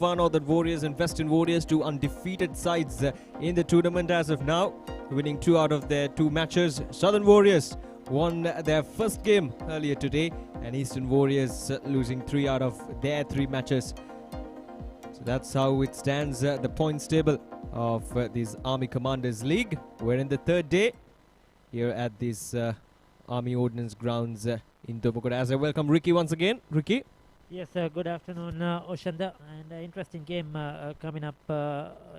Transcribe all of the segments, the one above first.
Northern Warriors and Western Warriors, two undefeated sides in the tournament as of now, winning 2 out of their 2 matches. Southern Warriors won their first game earlier today, and Eastern Warriors losing 3 out of their 3 matches. So that's how it stands, the points table of this Army Commanders League. We're in the 3rd day here at this Army Ordnance Grounds in Dombagoda. As I welcome Ricky once again. Ricky? Yes, good afternoon, Oshanda, and an interesting game coming up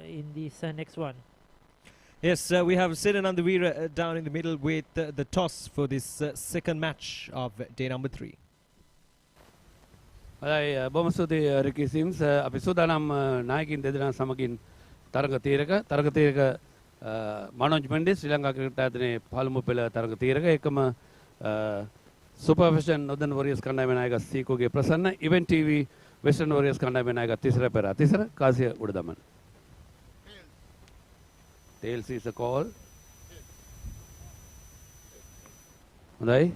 in this next one. Yes, we have Siddhan Andavira down in the middle with the toss for this second match of day number 3. බොහොම ස්තුතියි රිකි සිම්ස් අපි සූදානම් නායකින් දෙදෙනා සමගින් තරග තීරක මනෝජ් මෙන්ඩිස් ශ්‍රී Lanka cricket ආයතනයේ පළමු පෙළ තරග තීරක එකම සුපර්ෆෙෂන් නොදන් වොරියර්ස් කණ්ඩායමේ නායක සීකුගේ ප්‍රසන්න ඉවෙන්ට් ටීවී වෙස්ටර්න් වොරියර්ස් කණ්ඩායමේ නායක තිසර පෙරා තිසර කාසිය උඩ දමන ටේල්ස් is a call හොඳයි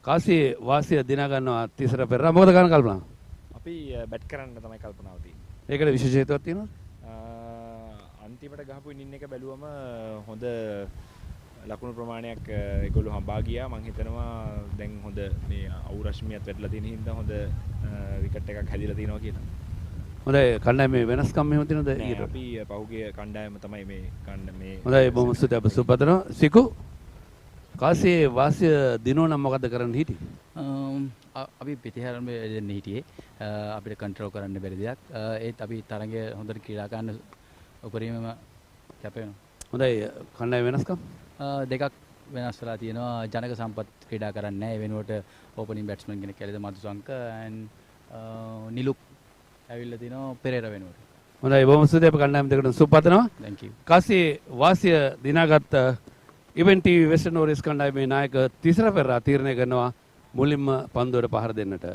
කාසිය වාසිය දිනා ගන්නවා තිසර පෙරා මොකද ගන්න කල්පනා අපි බැට් කරන්න තමයි කල්පනාව තියෙන්නේ ඒකට විශේෂ හේතුවක් තියෙනවද අන්තිමට ගහපු ඉනින් එක බැලුවම හොඳ ලකුණු ප්‍රමාණයක් ඒගොල්ලෝ හඹා ගියා මම හිතනවා දැන් හොඳ මේ අවුරශ්මියත් වැඩිලා තියෙන හින්දා හොඳ විකට් එකක් හැදිලා තියෙනවා කියලා. හොඳයි කණ්ඩායමේ වෙනස්කම් මෙහෙම තියෙනවද ඊට? අපි පහුගිය කණ්ඩායම තමයි මේ මේ හොඳයි බොහොම ස්තුතියි අප සුපතනවා සිකු කාසියේ වාසිය දිනෝ නම් මොකද කරන්න හිටියේ? අපි පිටිහැරම දෙන්න හිටියේ අපිට කන්ට්‍රෝල් කරන්න බැරි දෙයක් ඒත් අපි තරගය හොඳට ක්‍රීඩා කරන්න උපරිමම කැපවෙනවා. හොඳයි කණ්ඩායම වෙනස්කම් දෙකක් වෙනස් වෙලා තියෙනවා ජනක සම්පත් ක්‍රීඩා කරන්නේ නැහැ ඒ වෙනුවට ඕපනින් බැට්ස්මන් කෙනෙක් ඇවිල්ලා මදුසංක and නිලුක් ඇවිල්ලා තිනවා පෙරේරා වෙනුවට. හොඳයි බොහොම ස්තුතියි අප කණ්ඩායම දෙකට සුපතනවා. thank you. කාසියේ වාසිය දිනාගත් ඉවෙන්ට් ටීවී වෙස්ටර්න් වොරියර්ස් කණ්ඩායමේ නායක තිසර පෙරා තීරණය කරනවා මුලින්ම පන්දුවට පහර දෙන්නට.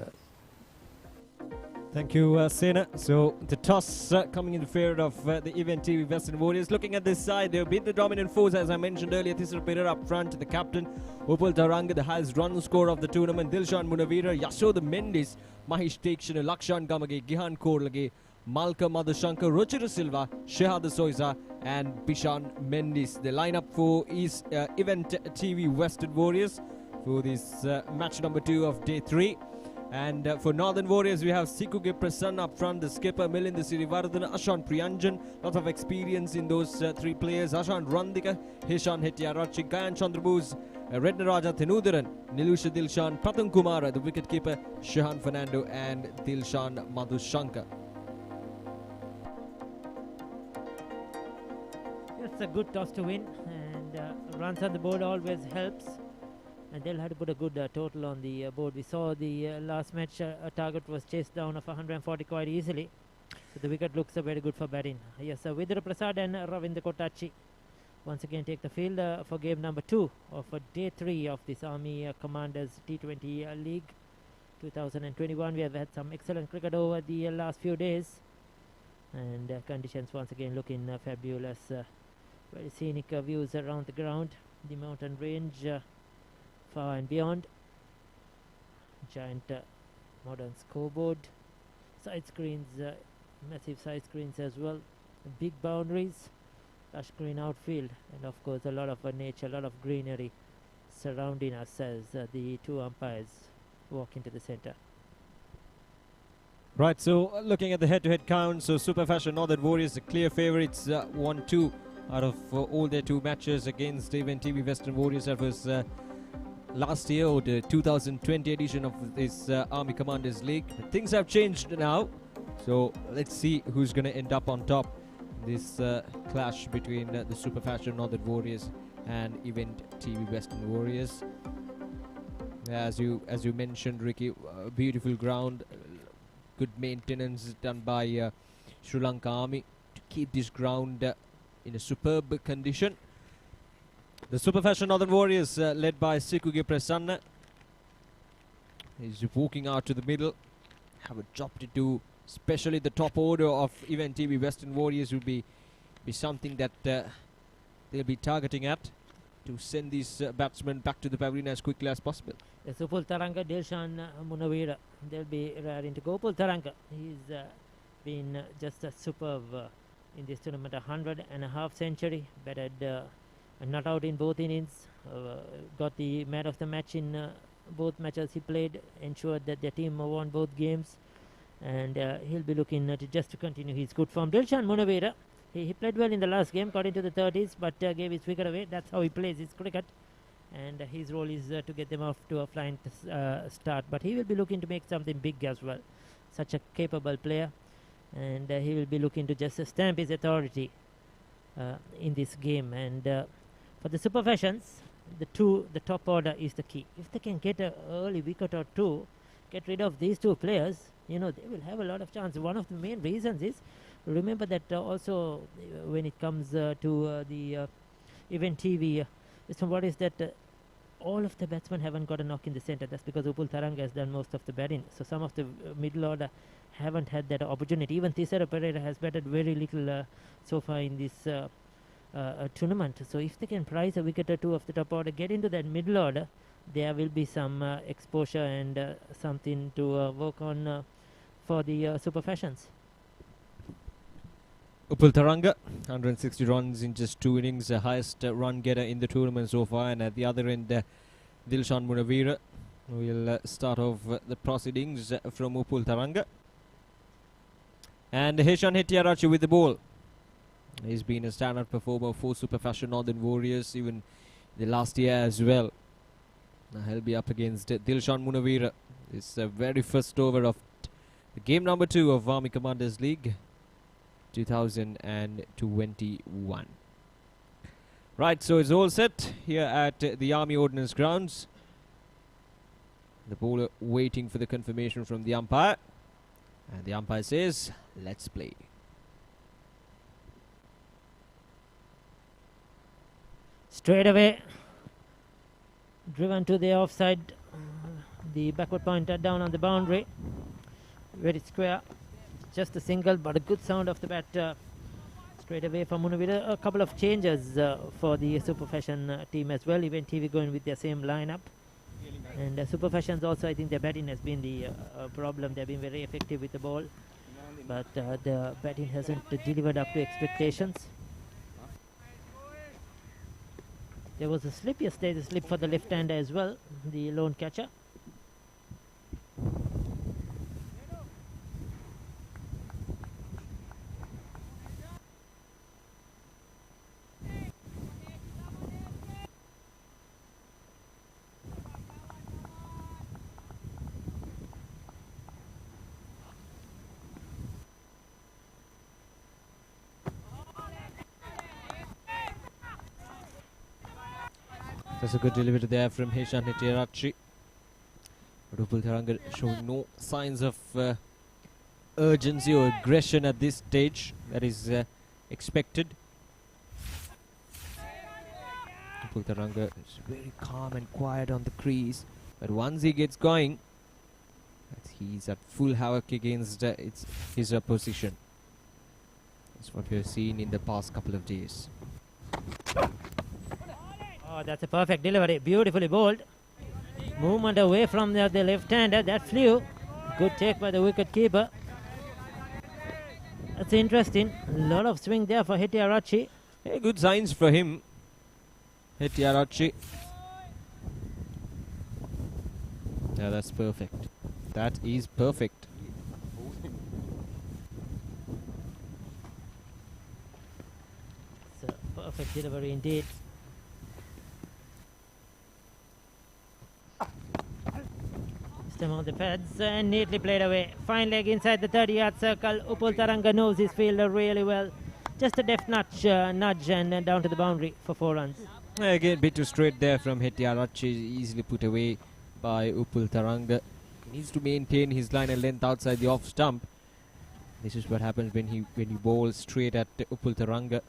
Thank you, Sena. So the toss coming in the favor of the Event TV Western Warriors. Looking at this side, they've been the dominant force, as I mentioned earlier. Tisra Pereira up front, the captain. Upal Taranga, the highest run scorer of the tournament. Dilshan Munavira, Yashoda Mendis, Mahish Tekshana, Lakshan Gamage, Gihan Korlage, Malka Madhushankar, Ruchira Silva, Shehada Soiza, and Bishan Mendis. The lineup for Event TV Western Warriors for this match number 2 of day 3. And for Northern Warriors, we have Sikuge Prasanna up front, the skipper Milind Sirivardhana, Ashan Priyanjan. Lots of experience in those 3 players. Ashan Randika, Hishan Hetiyarachi, Gayan Chandrabose, Rednaraja Tenudaran, Nilusha Dilshan, Pratham Kumara, the wicketkeeper Shehan Fernando, and Dilshan Madhushankar. It's a good toss to win, and runs on the board always helps. And they'll have to put a good total on the board. We saw the last match a target was chased down of 140 quite easily. So the wicket looks very good for batting. Yes, Vidra Prasad and Ravinder Kotachi once again take the field for game number 2 of day 3 of this Army Commanders T20 League 2021. We have had some excellent cricket over the last few days. And conditions once again looking fabulous. Very scenic views around the ground. The mountain range far and beyond. Giant modern scoreboard, side screens, massive side screens as well, big boundaries, lush green outfield, and of course a lot of nature, a lot of greenery surrounding us as the 2 umpires walk into the center. Right, so looking at the head-to-head count, so Super Fashion Northern Warriors, the clear favourites, 1-2 out of all their 2 matches against Event TV Western Warriors. That was last year, or the 2020 edition of this Army Commanders League. Things have changed now, so let's see who's going to end up on top. This clash between the Super Fashion Northern Warriors and Event TV Western Warriors. As you mentioned, Ricky, beautiful ground, good maintenance done by Sri Lanka Army to keep this ground in a superb condition. The Super Fashion Northern Warriors led by Sikuge Prasanna. He's walking out to the middle. Have a job to do, especially the top order of Event TV Western Warriors will be something that they'll be targeting at to send these batsmen back to the pavilion as quickly as possible. Yes, Upal Taranga, Dilshan Munavira, they'll be raring to go. Upal Taranga, he's been just superb in this tournament. 100.5 century, batted not out in both innings, got the man of the match in both matches he played, ensured that their team won both games, and he'll be looking to continue his good form. Dilshan Munawira, he played well in the last game, got into the 30s, but gave his wicket away. That's how he plays his cricket, and his role is to get them off to a flying start. But he will be looking to make something big as well. Such a capable player, and he will be looking to just stamp his authority in this game. And for the super fashions, the top order is the key. If they can get an early wicket or two, get rid of these two players, they will have a lot of chance. One of the main reasons is, remember that also when it comes to the event TV, what is that all of the batsmen haven't got a knock in the centre. That's because Upul Tharanga has done most of the batting. So some of the middle order haven't had that opportunity. Even Thisara Pereira has batted very little so far in this tournament. So if they can prize a wicket or two of the top order, get into that middle order, there will be some exposure and something to work on for the super fashions. Upul Tharanga, 160 runs in just 2 innings, the highest run getter in the tournament so far. And at the other end, Dilshan Munawira will start off the proceedings from Upul Tharanga. And Heshan Hettiarachchi with the ball. He's been a standout performer for Super Fashion Northern Warriors even the last year as well. Now he'll be up against Dilshan Munawira. It's the very first over of the game number 2 of Army Commanders League 2021. Right, so it's all set here at the Army Ordnance Grounds. The bowler waiting for the confirmation from the umpire. And the umpire says, let's play. Straight away, driven to the offside, the backward pointer down on the boundary. Very square, just a single, but a good sound of the bat straight away from Munawira. A couple of changes for the Super Fashion team as well. Event TV going with their same lineup. And Super Fashions also, I think their batting has been the problem. They've been very effective with the ball, but the batting hasn't delivered up to expectations. There was a slip yesterday, the slip for the left-hander as well, the lone catcher. That's a good delivery there from Heshan Hettiarachchi. Upul Tharanga showing no signs of urgency or aggression at this stage. That is expected. Upul Tharanga is very calm and quiet on the crease. But once he gets going, he's at full havoc against his opposition. That's what we have seen in the past couple of days. Oh, that's a perfect delivery. Beautifully bowled. Movement away from the left-hander. That flew. Good take by the wicket keeper. That's interesting. A lot of swing there for Hettiarachchi. Hey, good signs for him. Hettiarachchi. Yeah, that's perfect. That is perfect. It's a perfect delivery indeed. Them on the pads and neatly played away. Fine leg inside the 30-yard circle. Upul Tharanga knows his fielder really well. Just a deft nudge and down to the boundary for 4 runs. Again, bit too straight there from Hettiarachchi. Easily put away by Upul Tharanga. He needs to maintain his line and length outside the off stump. This is what happens when he bowls straight at Upul Tharanga.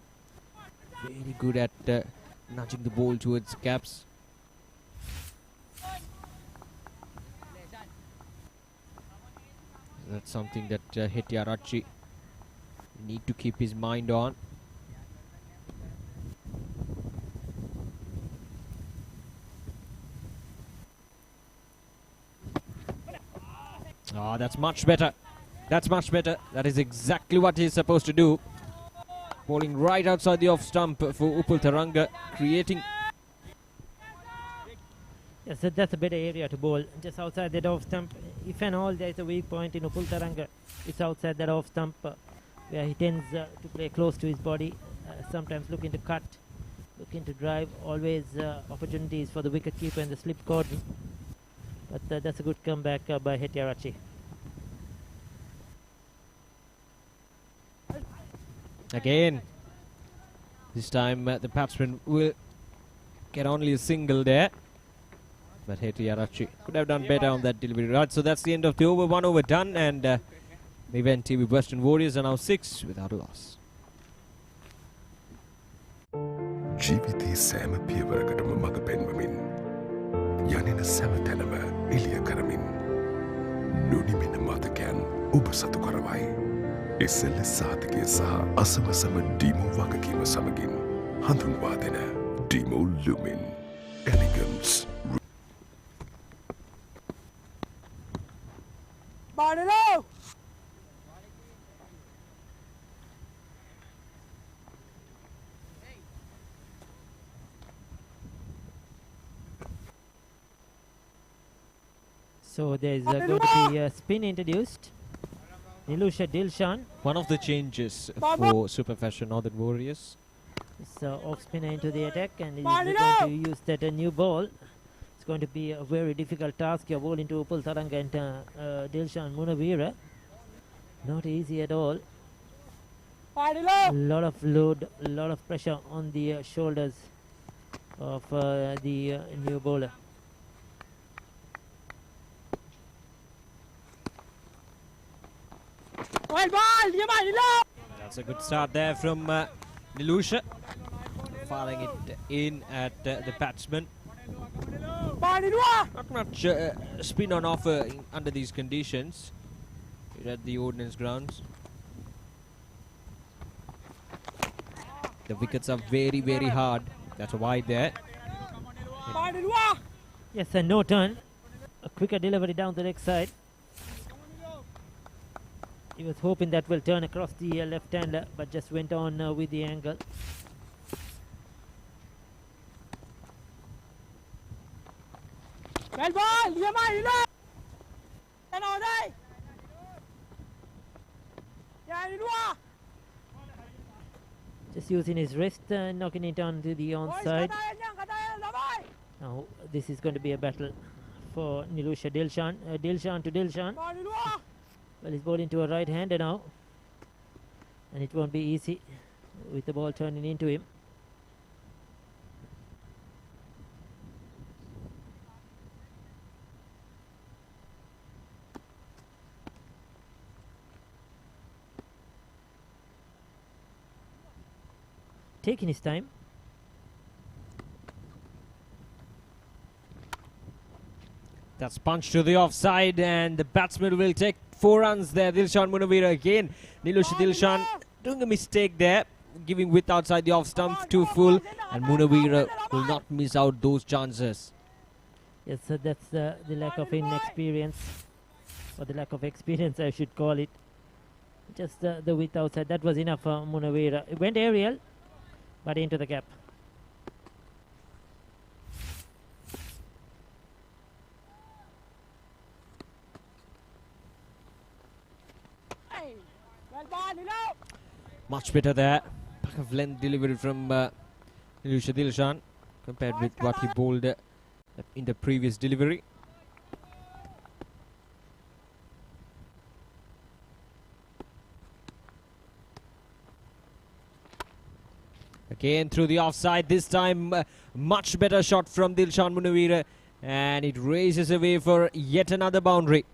Very good at nudging the ball towards gaps. That's something that Hettiarachchi need to keep his mind on. Ah, that's much better. That's much better. That is exactly what he's supposed to do. Bowling right outside the off stump for Upul Taranga, creating. Yes, so that's a better area to bowl, just outside that off stump. If and all there is a weak point in Upul Taranga, it's outside that off stump where he tends to play close to his body, sometimes looking to cut, looking to drive, always opportunities for the wicket keeper in the slip cordon. But that's a good comeback by Hettiarachchi. Again, this time the batsman will get only a single there. But Hettiarachchi could have done better on that delivery. Right, so that's the end of the over. 1 over done, and the Event TV Western Warriors are now 6 without a loss. ජීවිතයේ සෑම පියවරකටම මඟ පෙන්වමින් යනින සෑම තැනම එළිය කරමින් නොනිමෙන මතකයන් ඔබ සතු කරවයි. SLS සාධකය සහ අසවසම ඩීමෝ වගකීම සමගින් හඳුන්වා දෙන ඩීමෝ ලුමින් එලිගන්ස්. Barnelo! So there's going to be a spin introduced. Nilusha Dilshan. One of the changes for Super Fashion Northern Warriors. It's off spinner into the attack, and he's going to use that new ball. It's going to be a very difficult task. You're bowling to Upul Taranga and Dilshan Munawira. Not easy at all. A lot of load, a lot of pressure on the shoulders of the new bowler. That's a good start there from Nilusha. Firing it in at the batsman. Not much spin on offer under these conditions here at the Ordnance Grounds. The wickets are very, very hard. That's a wide there. Yes, and no turn. A quicker delivery down the leg side. He was hoping that will turn across the left-hander, but just went on with the angle. Just using his wrist, knocking it onto the onside. Now this is going to be a battle for Nilusha Dilshan. Dilshan to Dilshan. Well, he's bowling to a right-hander now, and it won't be easy with the ball turning into him. Taking his time. That's punched to the offside, and the batsman will take 4 runs there. Dilshan Munawira again. Nilusha Dilshan doing a mistake there, giving width outside the off stump too full, and Munawira will not miss out those chances. Yes, so that's the lack of inexperience, or the lack of experience I should call it. Just the width outside, that was enough for Munawira. It went aerial, but into the gap. Much better there. Back of length delivery from Nilusha Dilshan compared with what he bowled in the previous delivery. Again through the offside, this time much better shot from Dilshan Munawira, and it races away for yet another boundary.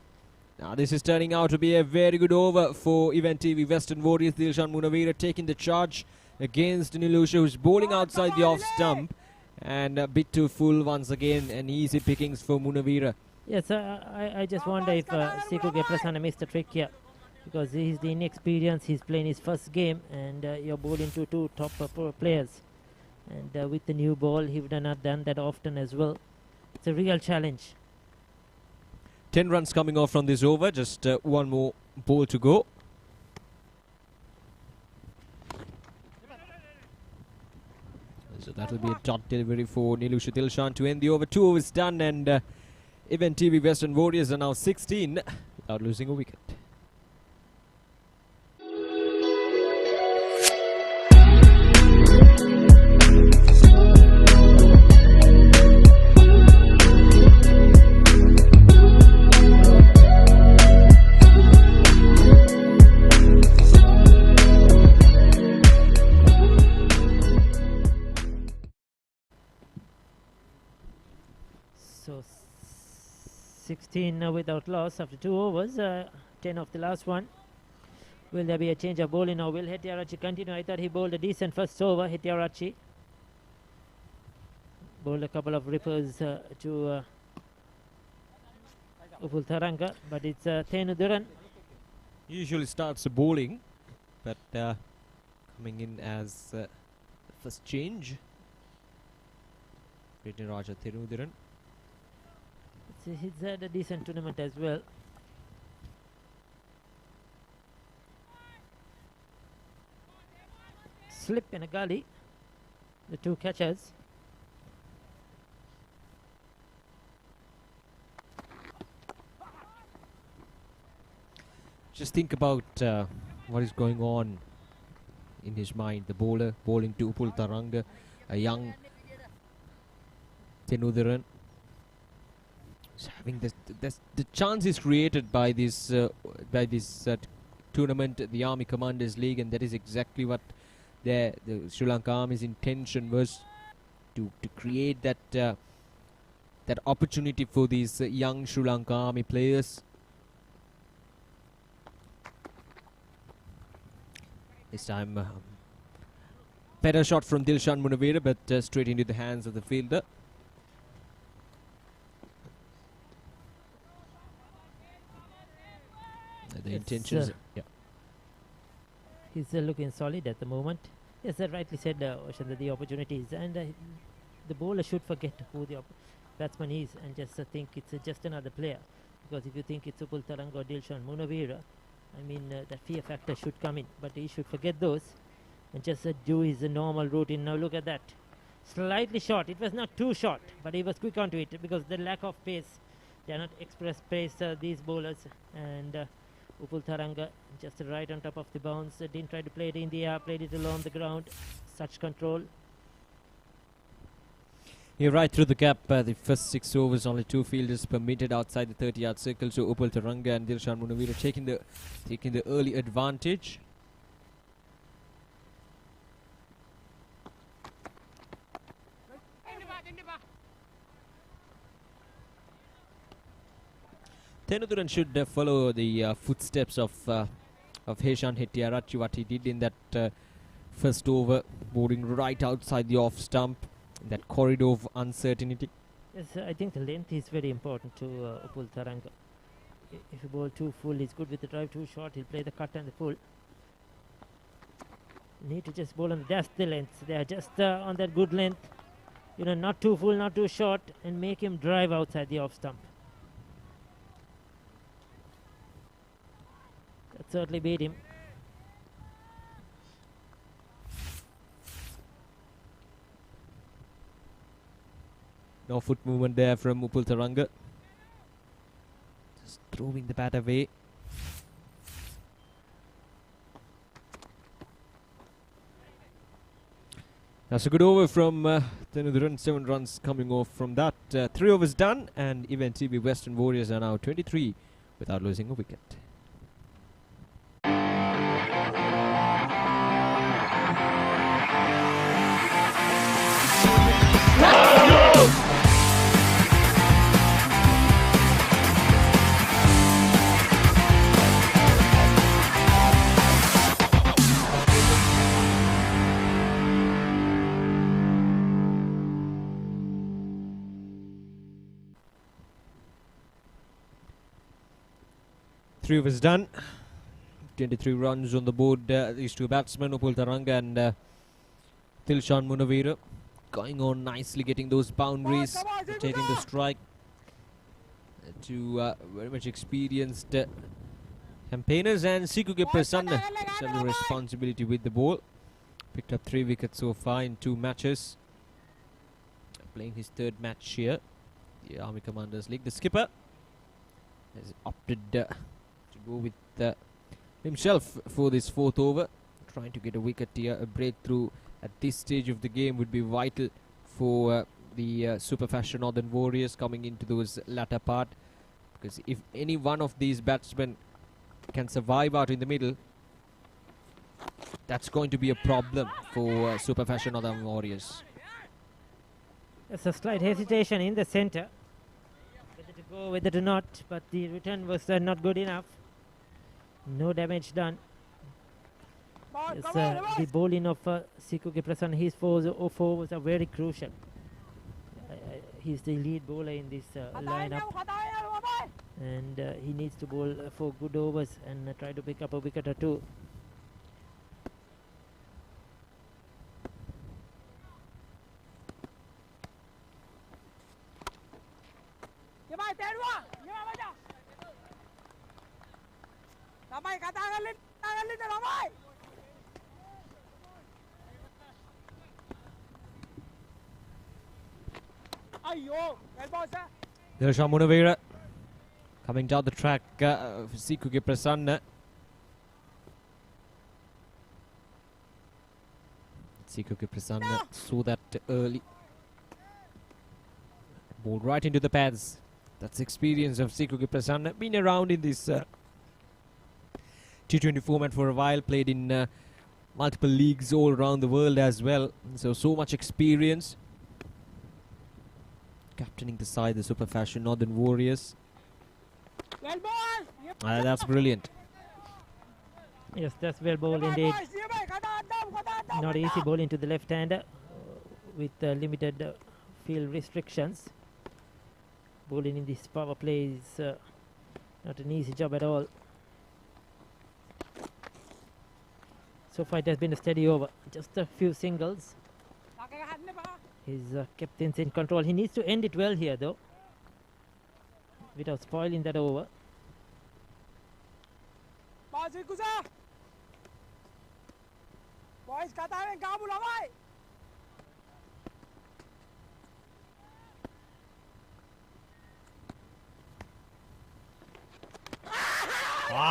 Now this is turning out to be a very good over for Event TV Western Warriors. Dilshan Munawira taking the charge against Nilusha, who's bowling outside the off stump, and a bit too full once again, and easy pickings for Munawira. Yes, I just wonder if Sikuge Prasanna missed a trick here, because he's the inexperienced, he's playing his first game, and you're bowling to 2 top players. And with the new ball, he would have not done that often as well. It's a real challenge. 10 runs coming off from this over, just one more ball to go. So that will be a dot delivery for Nilusha Dilshan to end the over. 2 overs done, and Event TV Western Warriors are now 16 without losing a wicket. So 16 without loss after 2 overs, 10 of the last one. Will there be a change of bowling or will Hettiarachchi continue? I thought he bowled a decent first over, Hettiarachchi. Bowled a couple of rippers to Upul Tharanga, but it's Thenuduran. Usually starts the bowling, but coming in as the first change. Raja Thenuduran. He's had a decent tournament as well. Slip and a gully, the two catchers. Just think about what is going on in his mind. The bowler bowling to Upul Tharanga, a young Thenuduran. Having the chance is created by this tournament, the Army Commanders League, and that is exactly what the Sri Lanka Army's intention was, to create that that opportunity for these young Sri Lanka Army players. This time, better shot from Dilshan Munawira, but straight into the hands of the fielder. The intentions, yeah. He's looking solid at the moment. Yes, I rightly said, Oshan, that the opportunities, and the bowler should forget who the batsman is and just think it's just another player. Because if you think it's Upul Tharanga or Dilshan Munawira, I mean, that fear factor should come in, but he should forget those and just do his normal routine. Now look at that. Slightly short. It was not too short, but he was quick onto it because the lack of pace. They are not express pace, these bowlers. And Upul Tharanga just right on top of the bounce. Didn't try to play it in the air, played it along the ground. Such control. You're right through the gap. The first 6 overs, only 2 fielders permitted outside the 30-yard circle. So Upul Tharanga and Dilshan Munawira taking the early advantage. Thenuduran should follow the footsteps of Heshan Hettiarachchi, what he did in that first over, bowling right outside the off stump, that corridor of uncertainty. Yes, I think the length is very important to Upul Tharanga. If you bowl too full, he's good with the drive. Too short, he'll play the cut and the pull. Need to just bowl on the length. They are just on that good length. You know, not too full, not too short, and make him drive outside the off stump. That certainly beat him. No foot movement there from Upul Tharanga. Just throwing the bat away. That's a good over from Thenuduran. 7 runs coming off from that. 3 overs done, and Event TV Western Warriors are now 23 without losing a wicket. Three overs done. 23 runs on the board. These two batsmen, Upul Tharanga and Dilshan Munawira, going on nicely, getting those boundaries, taking the strike. Two very much experienced Campaigners and Sikuke Prasanna shall responsibility with the ball. Picked up 3 wickets so far in 2 matches. Playing his 3rd match here, the Army Commanders League. The skipper has opted to go with himself for this 4th over. Trying to get a wicket here. A breakthrough at this stage of the game would be vital for the Super Fashion Northern Warriors coming into those latter part. Because if any one of these batsmen can survive out in the middle, that's going to be a problem for Super Fashion Northern Warriors. There's a slight hesitation in the centre, whether to go, whether to not, but the return was not good enough. No damage done. Yes, the bowling of Sikuke Prasanna, his 4 was very crucial. He's the lead bowler in this lineup, and he needs to bowl 4 good overs and try to pick up a wicket or 2. Dilshan Munawira coming down the track for Sikuke Prasanna. Sikuke Prasanna saw that early. Ball right into the pads. That's the experience of Sikuke Prasanna. Been around in this T20 format for a while. Played in multiple leagues all around the world as well. So much experience. Captaining the side, the Super Fashion Northern Warriors. That's brilliant. Yes, that's well bowled indeed. Not easy bowling to the left-hander with limited field restrictions. Bowling in this power play is not an easy job at all. So far it has been a steady over. Just a few singles. His captain's in control. He needs to end it well here though, without spoiling that over.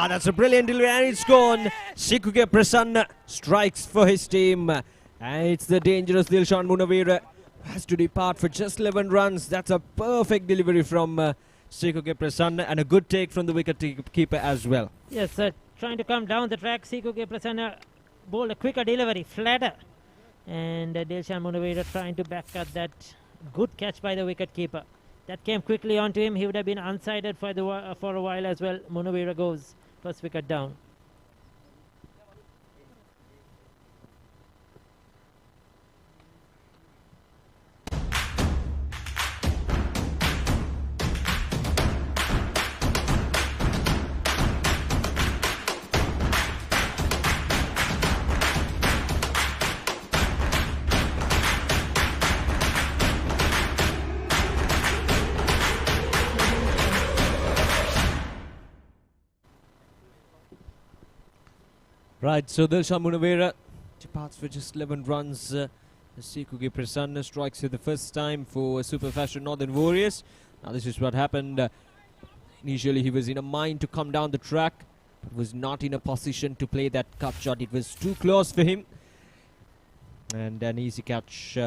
That's a brilliant delivery and it's gone. Sikuke Prasanna strikes for his team. And it's the dangerous Dilshan Munawira. Has to depart for just 11 runs. That's a perfect delivery from Sikuke Prasanna and a good take from the wicket keeper as well. Yes, trying to come down the track, Sikuke Prasanna bowled a quicker delivery, flatter. And Dilshan Munawira trying to back cut that. Good catch by the wicket keeper. That came quickly onto him. He would have been unsided for a while as well. Munawira goes first wicket down. Right, so Dilshan Munawira departs for just 11 runs. Sikuke Prasanna strikes for the first time for Super Fashion Northern Warriors. Now this is what happened. Initially he was in a mind to come down the track, but was not in a position to play that cut shot. It was too close for him. And an easy catch,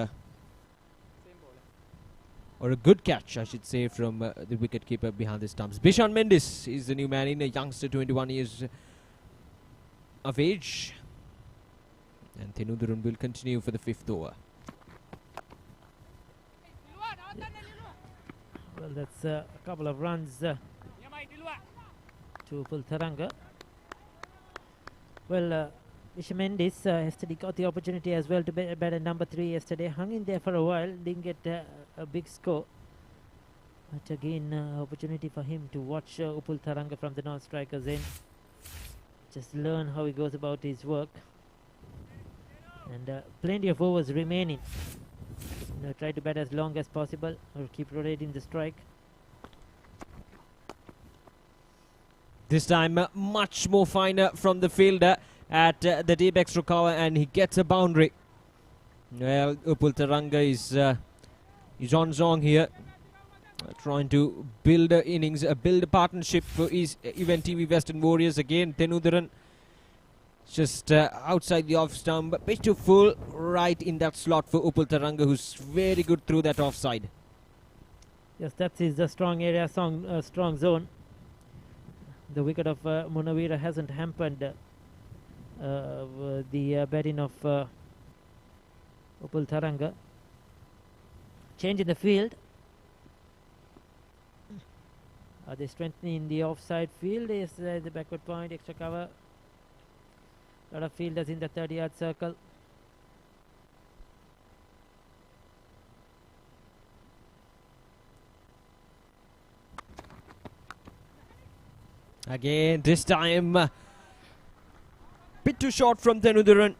or a good catch I should say, from the wicket keeper behind the stumps. Bishan Mendes is the new man in, a youngster, 21 years of age, and Thenudurun will continue for the 5th over. Well, that's a couple of runs to Pultharanga. Well, Bishan Mendes yesterday got the opportunity as well to bat at number 3 yesterday. Hung in there for a while, didn't get a big score. But again, opportunity for him to watch Pultharanga from the non-strikers end. Just learn how he goes about his work. And plenty of overs remaining. Try to bat as long as possible or keep rotating the strike. This time much more finer from the fielder at the deep extra cover, and he gets a boundary. Well, Upul Taranga is on song here, trying to build a innings, build a partnership for his Event TV Western Warriors. Again, Tenudaran just outside the off stump, but pitch to full right in that slot for Upul Taranga, who's very good through that offside. Yes, that is the strong area, strong zone. The wicket of Munawira hasn't hampered the batting of Upul Taranga. Change in the field. Are they strengthening the offside field? Is the backward point, extra cover. A lot of fielders in the 30-yard circle. Again, this time bit too short from Tenudaran,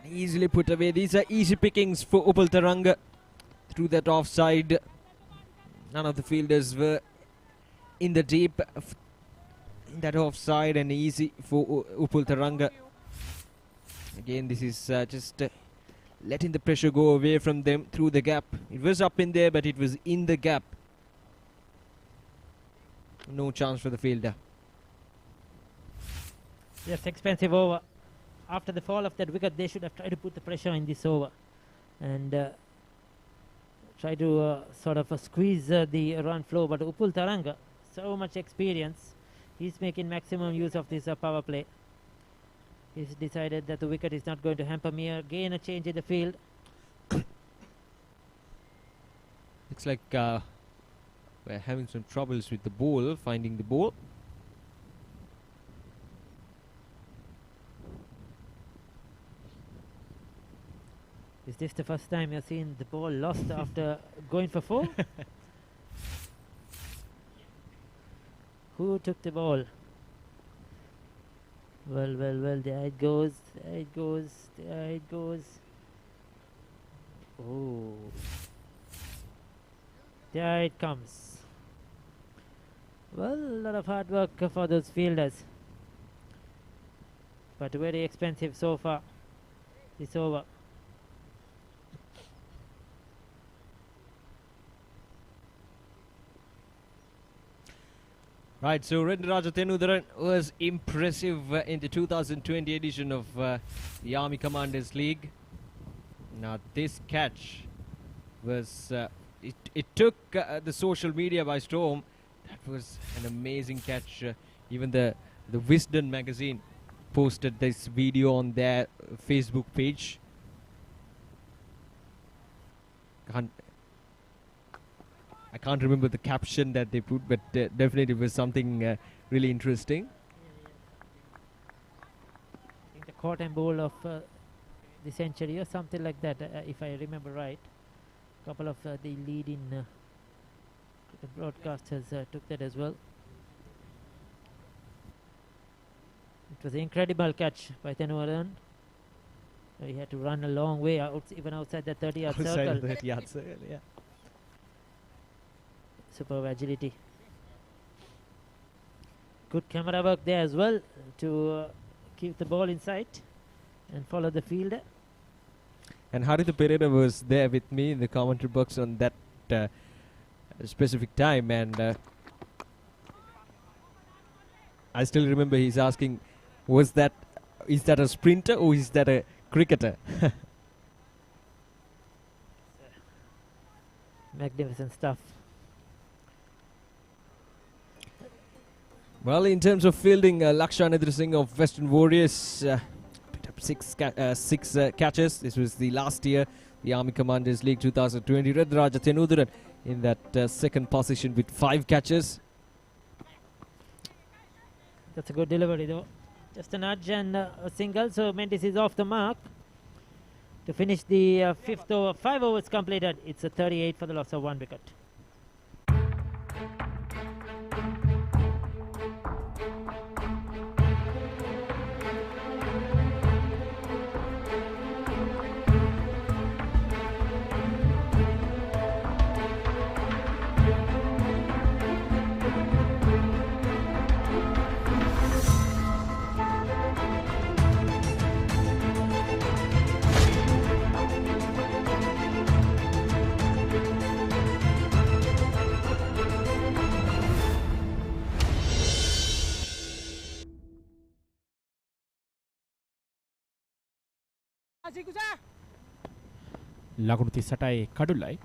and easily put away. These are easy pickings for Upul Taranga through that offside. None of the fielders were in the deep in that offside, and easy for Upul Taranga. Again, this is just letting the pressure go away from them through the gap. It was up in there, but it was in the gap. No chance for the fielder. Yes, expensive over. After the fall of that wicket, they should have tried to put the pressure in this over and try to sort of squeeze the run flow. But Upul Taranga, so much experience, he's making maximum use of this power play. He's decided that the wicket is not going to hamper me. Again, a change in the field. Looks like we're having some troubles with the ball, finding the ball. Is this the first time you're seeing the ball lost after going for 4? Who took the ball? Well, there it goes, there it goes, there it goes. Oh. There it comes. Well, a lot of hard work for those fielders. But very expensive so far, this over. Right, so Renderaja Tenudaran was impressive in the 2020 edition of the Army Commanders League. Now this catch was, it took the social media by storm. That was an amazing catch. Even the Wisden magazine posted this video on their Facebook page. I can't remember the caption that they put, but definitely it was something really interesting. I think the caught and bowl of the century or something like that, if I remember right. A couple of the leading broadcasters took that as well. It was an incredible catch by Tenudaran. He had to run a long way, even outside the 30-yard circle. Outside the 30-yard circle, yeah. Superb agility. Good camera work there as well to keep the ball in sight and follow the fielder. And Haritha Pereira was there with me in the commentary box on that specific time, and I still remember he's asking, is that a sprinter or is that a cricketer? Magnificent stuff. Well, in terms of fielding, Lakshan Singh of Western Warriors picked up six catches. This was the last year, the Army Commanders League 2020. Renderaja Tenudaran in that second position with 5 catches. That's a good delivery though. Just a nudge and a single, so Mendes is off the mark. To finish the 5th over, 5 overs completed. It's a 38 for the loss of 1 wicket. ලකුණු 38යි කඩුල්ලයි.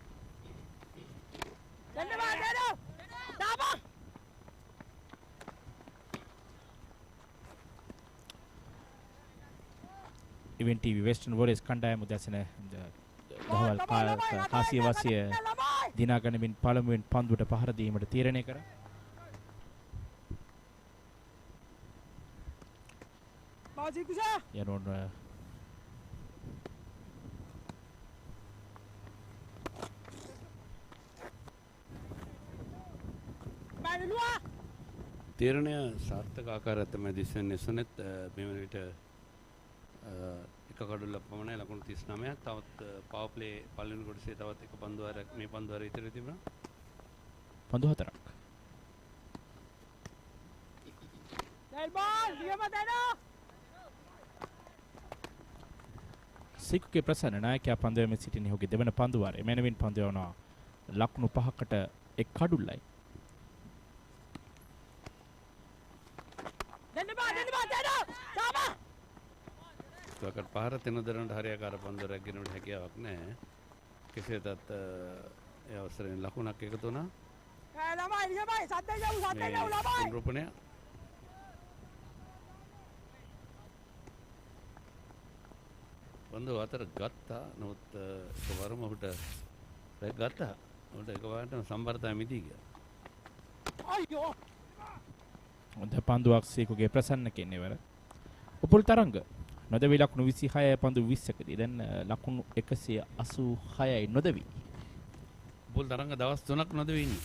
Event TV Western Warriors කණ්ඩායම උදැසන දහවල් කාසිය වාසිය දිනා ගනිමින් පළමුවෙන් පන්දුවට පහර දීමට තීරණය කරා. යනෝන් තීරණය සාර්ථක ආකාරයක් තමයි දිස්වෙන්නේ සුනෙත් මේ වන විට එක කඩුල්ලක් පමණයි ලකුණු 39ක් තවත් පවර් ප්ලේ පළවෙනි කොටසේ තවත් එක පන්දුවාරයක් මේ පන්දුවාරය ඉතිරි තිබුණා පන්දු 4ක් සිකුගේ ප්‍රසන්න නායකයා පන්දුවේ සිටින ඔහුගේ දෙවන පන්දුවාරය මෙනවින් පන්දුව යනවා ලකුණු 5කට එක් කඩුල්ලයි. ඒකට පහර තෙන දරනට හරියාකාර පන්දුරක් ගෙනවට හැකියාවක් නැහැ. කෙසේතත් ඒ අවසරයෙන් ලකුණක් එකතු වුණා. රූපණය පන්දුව අතර ගත්තා. නමුත් එකවරම ඔහුට රැක් ගත්තා. ඔහුට එකවරටම සම්බරතාව මිදී ගියා. හොඳ පන්දුවක් සීකුගේ ප්‍රසන්න කෙන්නේ වර. උපුල් තරංග නොදවි ලකුණු 26 පන්දු 20කදී දැන් ලකුණු 186යි නොදවි. උපුල් තරංග දවස් 3ක් නොදවි ඉන්නේ.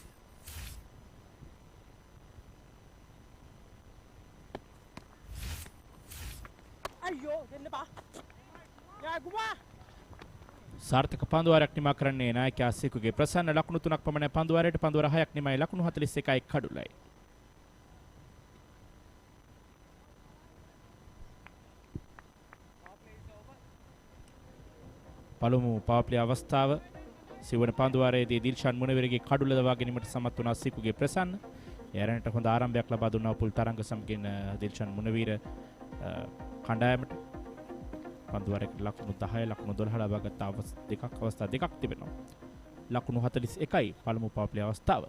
සාර්ථක පන්දුවාරයක් නිමා කරන්නේ නායකයා සීකුගේ ප්‍රසන්න ලකුණු 3ක් පමණ පන්දුවාරයට පන්දුවාර 6ක් නිමයි ලකුණු 41යි කඩුලයි. පළමු පවර් ප්ලේ අවස්ථාව සිවන පන්දුවාරයේදී දිල්ෂාන් මුණවිරගේ කඩුල දවා ගැනීමට සමත් වුණා සීකුගේ ප්‍රසන්න. එරණට හොඳ ආරම්භයක් ලබා දුන්නා උපුල් තරංග සමගින් දිල්ෂාන් මුණවිර කණ්ඩායමට පන්දුවාරයකට ලකුණු 10 ලකුණු 12 ලබාගත් අවස්ථා දෙකක් තිබෙනවා. ලකුණු 41යි පළමු පවර් ප්ලේ අවස්ථාව.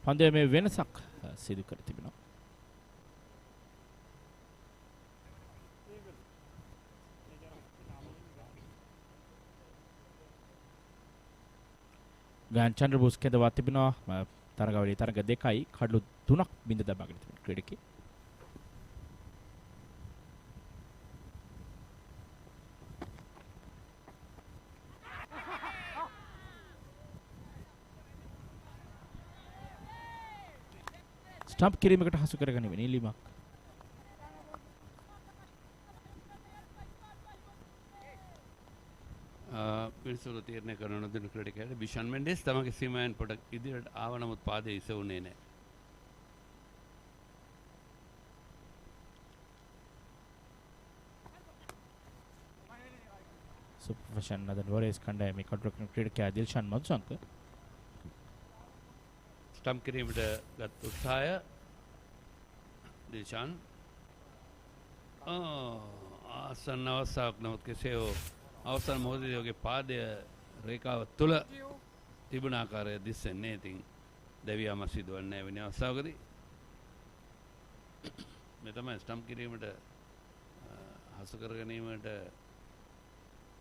පන්දුවේ මේ වෙනසක් සිදු කර තිබෙනවා. ගාන් චන්ද්‍රබෝස් කෙදවා තිබෙනවා තරගවලේ තරග 2යි කඩලු 3ක් බිඳ දබාගෙන තිබෙන ක්‍රීඩකී. ස්ටම්ප් කිරීමකට හසු කරගනිමින් ඉල්ලීමක්. පිරිසුදු තීරණය කරන නොදෙන ක්‍රීඩකයාට බිෂන් මෙන්ඩෙස් තමගේ සීමාවෙන් පොඩක් ඉදිරියට ආව නමුත් පාදයේ ඉස වුණේ නැහැ. සුපර්ෆෙෂන් නදන් වොරියර්ස් කණ්ඩායමේ කඩුලක් ක්‍රීඩකයා දිල්ෂාන් මදුසංක ස්ටම්ප් කිරීමට ගත් උත්සාහය දිල්ෂාන් ආසන්න අවස්ථාවක් නමුත් කෙසේ හෝ අවසන් මොහොතේදී ඔහුගේ පාදය රේඛාව තුළ තිබුණ ආකාරය දිස්සෙන්නේ. ඉතින් දැවියාම සිදුවන්නේ නැහැ වෙන අවස්ථාවකදී. මේ තමයි ස්ටම්ප් කිරීමට හසු කර ගැනීමට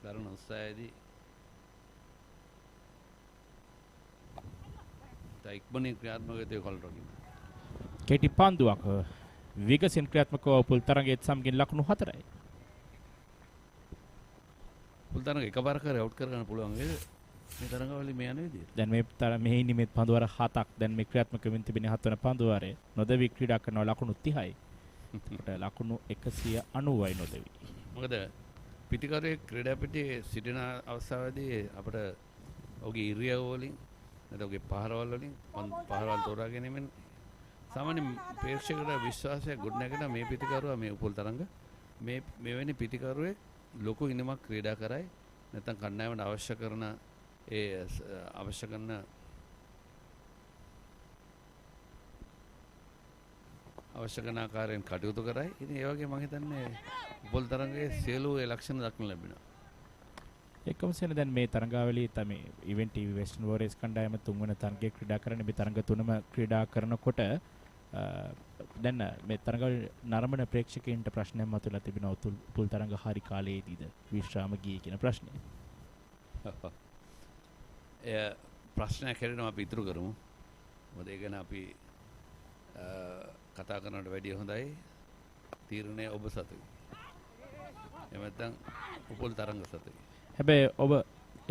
දරන උත්සාහයේදී ඉක්මනින් ක්‍රියාත්මක වෙතේ කල් රකින්න. කෙටි පන්දුවක් විගසින් ක්‍රියාත්මකව උපුල් තරංගයේත් සමගින් ලකුණු 4යි. උපුල් තරංග එකපාර කර අවුට් කරගන්න පුළුවන් වේද මේ තරංගවලින් මේ යන විදිහට? දැන් මේ මෙහි නිමෙත් පන්දුවාර 7ක් දැන් මේ ක්‍රියාත්මක වෙමින් තිබෙන 7 වන පන්දුවාරය නොදවි ක්‍රීඩා කරනවා ලකුණු 30යි. ඒකට ලකුණු 190යි නොදවි. මොකද පිටිකරේ ක්‍රීඩා පිටියේ සිටින අවස්ථාවේදී අපිට ඔහුගේ ඉරියව් වලින් නැත්නම් ඔහුගේ පහරවල් වලින් පහරවල් තෝරා ගැනීමෙන් සාමාන්‍ය ප්‍රේක්ෂකකට විශ්වාසයක් ගොඩනැගෙන මේ පිටිකරුවා මේ උපුල් තරංග මේ මෙවැනි පිටිකරුවෙක් ලොකු ඉනිමක් ක්‍රීඩා කරයි නැත්නම් කණ්ඩායමට අවශ්‍ය කරන ඒ අවශ්‍ය කරන ආකාරයෙන් කටයුතු කරයි. ඉතින් ඒ වගේ මම හිතන්නේ උපුල් තරඟයේ සියලු ඒ ලක්ෂණ දක්න ලැබෙනවා. එකම සෙන දැන් මේ තරඟාවලිය තමයි ඉවෙන්ට් ටීවී වෙස්ටර්න් වෝරියර්ස් කණ්ඩායම තුන්වන තරඟයේ ක්‍රීඩා කරන්නේ. මේ තරඟ තුනම ක්‍රීඩා කරනකොට දැන් මේ තරඟවල නරඹන ප්‍රේක්ෂකයන්ට ප්‍රශ්නයක් මතුවලා තිබෙනවා. උපුල් තරඟ හරි කාලයේදීද විශ්‍රාම ගියේ කියන ප්‍රශ්නේ. ප්‍රශ්නයක් හැරෙනවා අපි ඉතුරු කරමු. මොකද ඒ ගැන අපි කතා කරනට වැඩිය හොඳයි තීරණය ඔබ සතුයි. එහෙම නැත්නම් උපුල් තරඟ සතුයි. හැබැයි ඔබ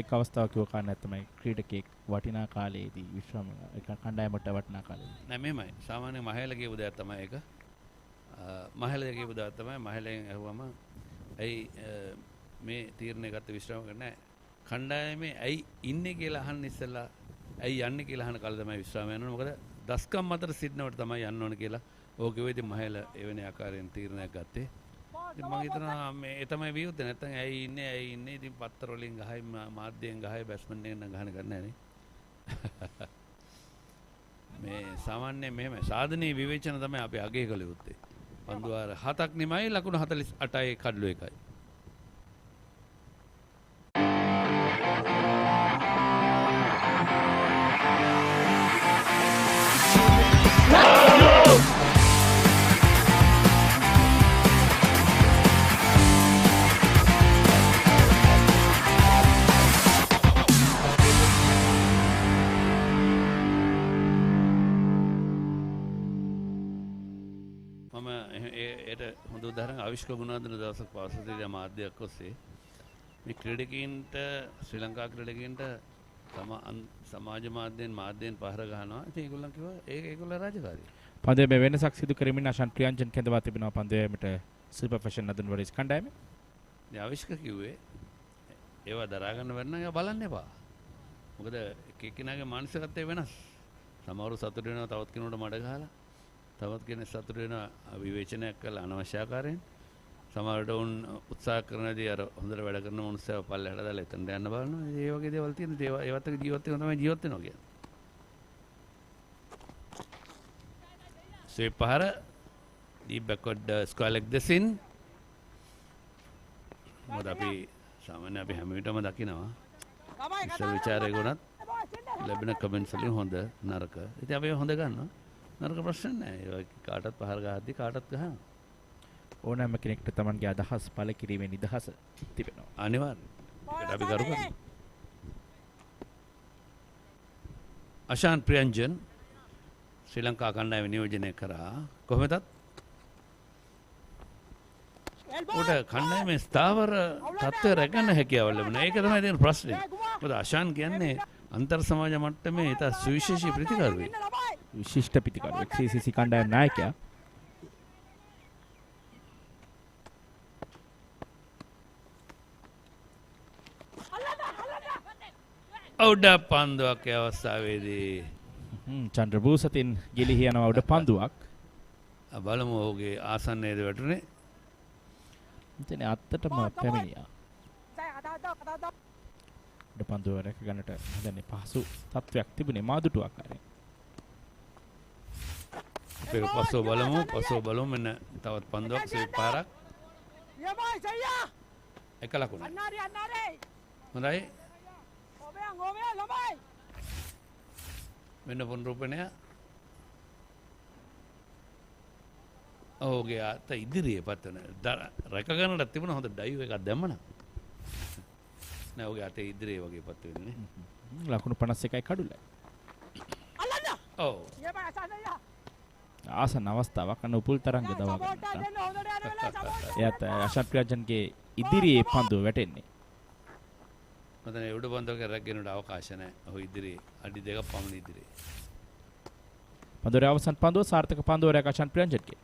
එක් අවස්ථාවක කිව්ව කාරණයක් තමයි ක්‍රීඩකෙක් වටිනා කාලයේදී විශ්‍රාම කණ්ඩායමට වටිනා කාලයේදී. නෑ මෙහෙමයි. සාමාන්‍යයෙන් මහේල කියපු දෙයක් තමයි ඒක. මහේල කියපු දෙයක් තමයි මහේලෙන් ඇහුවම ඇයි මේ තීරණය ගත්ත විශ්‍රාම කරන්නේ කණ්ඩායමේ ඇයි ඉන්නේ කියලා අහන්න ඉස්සෙල්ලා ඇයි යන්නේ කියලා අහන කල තමයි විශ්‍රාම යන්න ඕනේ. මොකද දස්කම් අතර සිටිනවට තමයි යන්න ඕනේ කියලා. ඕක කිව්වේ ඉතින් මහේල එවැනි ආකාරයෙන් තීරණයක් ගත්තේ. ඉතින් මම හිතනවා මේ ඒ තමයි වියුත්තේ. නැත්තම් ඇයි ඉන්නේ ඉතින් පත්තර වලින් ගහයි මාධ්‍යයෙන් ගහයි බැට්ස්මන් එකෙන් නම් ගහන කරන්නේ නෑනේ. මේ සාමාන්‍යයෙන් මෙහෙම සාධනීය විවේචන තමයි අපි අගය කළ යුත්තේ. පන්දු වාර 7ක් නෙමෙයි ලකුණු 48යි කඩලු එකයි. හොඳ උදාහරණ ආවිෂ්ක ගුණවර්ධන දවසක් පාසලේ මාධ්‍යයක් ඔස්සේ මේ ක්‍රීඩකීන්ට ශ්‍රී ලංකා ක්‍රීඩකීන්ට සමාජ මාධ්‍යයෙන් පහර ගහනවා. ඉතින් ඒගොල්ලන් කිව්වා ඒගොල්ලෝ රාජකාරී. පන්දුවේ මේ වෙනසක් සිදු කරමින් අෂාන් ප්‍රියංජන් කැඳවා තිබෙනවා පන්දුවේමට සුපර් ෆැෂන් නදන් වරිස් කණ්ඩායමේ. ඉතින් ආවිෂ්ක කිව්වේ ඒවා දරා ගන්න බැරි නම් ඒවා බලන්න එපා. මොකද එක එක්කෙනාගේ මානසිකත්වය වෙනස්. සමහරව සතුට වෙනවා තවත් කෙනෙකුට මඩ ගහලා. තවත් කෙනෙක් සතුට වෙනවා විවේචනයක් කළා අනවශ්‍ය ආකාරයෙන්. සමහරවිට උන් උත්සාහ කරනදී අර හොඳට වැඩ කරන මොනසව පල්ලෙහාට දාලා එතනට යන්න බලනවා. ඒ වගේ දේවල් තියෙන ඒවත් එක්ක ජීවත් වෙනවා තමයි ජීවත් වෙනවා කියන්නේ. ස්වීප් පහර deep backward square leg this in. මොකද අපි සාමාන්‍ය අපි හැම විටම දකිනවා. ඉස්සර ਵਿਚාරේ ගුණත් ලැබෙන කමෙන්ට්ස් වලින් හොඳ නරක. ඉතින් අපි හොඳ ගන්නවා. නරක ප්‍රශ්න නැහැ. ඒ කාටත් පහර ගහද්දි කාටත් ගහනවා. ඕනෑම කෙනෙක්ට තමන්ගේ අදහස් පළ කිරීමේ නිදහස තිබෙනවා. අනිවාර්යයෙන්. ඒකට අපි ගරු කරනවා. අෂාන් ප්‍රියංජන් ශ්‍රී ලංකා කණ්ඩායම නියෝජනය කරා කොහොමදත් උඩ කණ්ඩායමේ ස්ථාවර තත්ත්වය රැකගන්න හැකියාව ලැබුණා. ඒක තමයි තියෙන ප්‍රශ්නේ. මොකද අෂාන් කියන්නේ අන්තර් සමාජ මට්ටමේ ඊට සුවිශේෂී ප්‍රතිකාරකයෙක්. විශිෂ්ට පිටිකාරයෙක්. CCC කණ්ඩායම නායකයා. උඩ පන්දුවක් අවස්ථාවේදී චන්ද්‍රභූසතින් ගිලිහි යනවා උඩ පන්දුවක්. බලමු ඔහුගේ ආසන්නයේද වැටුනේ. ඉතින් අත්තටම පැමිණියා. උඩ පන්දුව රැක ගන්නට හදන්නේ පහසු තත්වයක් තිබුණේ මාදුටු ආකාරයෙන්. අපි පසුව බලමු මෙන්න තවත් පන්දුවක් ස්වීප් පාරක්. එක ලකුණ. හොඳයි. මෙන්න පුනරුපණය. ඔහුගේ අත ඉදිරියේ පත්වන රැක ගන්නට තිබුණ හොඳ ඩයිව් එකක් දැම්මන. නෑ ඔහුගේ අත ඉදිරියේ වගේ පත් වෙන්නේ. ලකුණු 51යි කඩුලයි. ඔව්. ආසන්න අවස්ථාවක් අන්න උපුල් තරංග දවා ගන්නවා. එයාට අෂාන් ප්‍රියංජන්ගේ ඉදිරියේ පන්දුව වැටෙන්නේ. මතන උඩ පන්දුවක රැගෙන්නට අවකාශ නැහැ. ඔහු ඉදිරියේ අඩි 2ක් පමණ ඉදිරියේ. පන්දුවේ අවසන් පන්දුව සාර්ථක පන්දුව රැක අෂාන් ප්‍රියංජන්ගේ.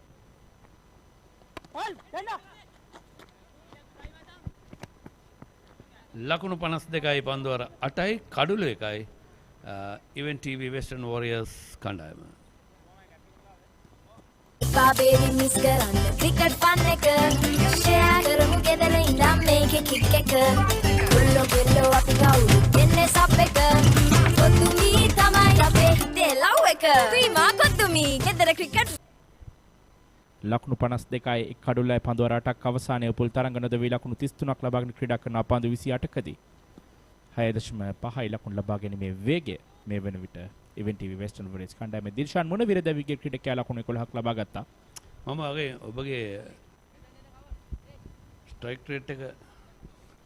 ලකුණු 52යි පන්දුවර 8යි කඩුළු 1යි ඉවෙන්ට් ටීවී වෙස්ටර්න් වෝරියර්ස් කණ්ඩායම. බාබේලි මිස් කරන්න ක්‍රිකට් ෆන් එක ෂෙයා කරමු ගෙදර ඉඳන් මේකේ කික් එක. කුල්ලෝ කෙල්ලෝ අපි කවුරු දෙන්නේ සප්පේ cricket ලකුණු 52යි එක් කඩුල්ලයි පන්දුවර 8ක් අවසානයේ උපුල් තරංග නොදවි ලකුණු 33ක් ලබාගෙන ක්‍රීඩා කරන පන්දු 28කදී 6.5 ලකුණු ලබා ගැනීමේ වේගය මේ වන විට ඉවෙන්ට් ටීවී වෙස්ටර්න් වොරියර්ස් කණ්ඩායමේ දිල්ෂාන් මුණවීර දවිගේ ක්‍රීඩකයා ලකුණු 11ක් ලබා ගත්තා. මම ඔබගේ ස්ට්‍රයික් රේට් එක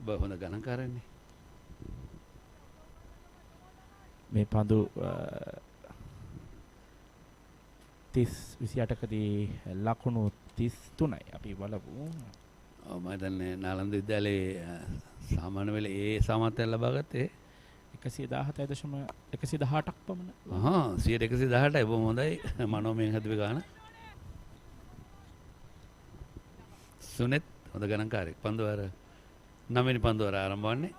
ඔබ හොඳ ගණන්කාරයනේ. මේ පන්දු 28කදී ලකුණු 33යි අපි බලමු. මම දන්නේ නාලන්ද විද්‍යාලයේ සාමාන්‍ය වෙලේ ඒ සාමර්ථ්‍යය ලබා ගත්තේ 118ක් පමණ. 118යි බොහොම හොඳයි. මනෝමයෙන් හදුවේ ගාන. සුනෙත් හොඳ ගණන්කාරයෙක්. පන්දුවර 9 වෙනි පන්දුවර ආරම්භ වන්නේ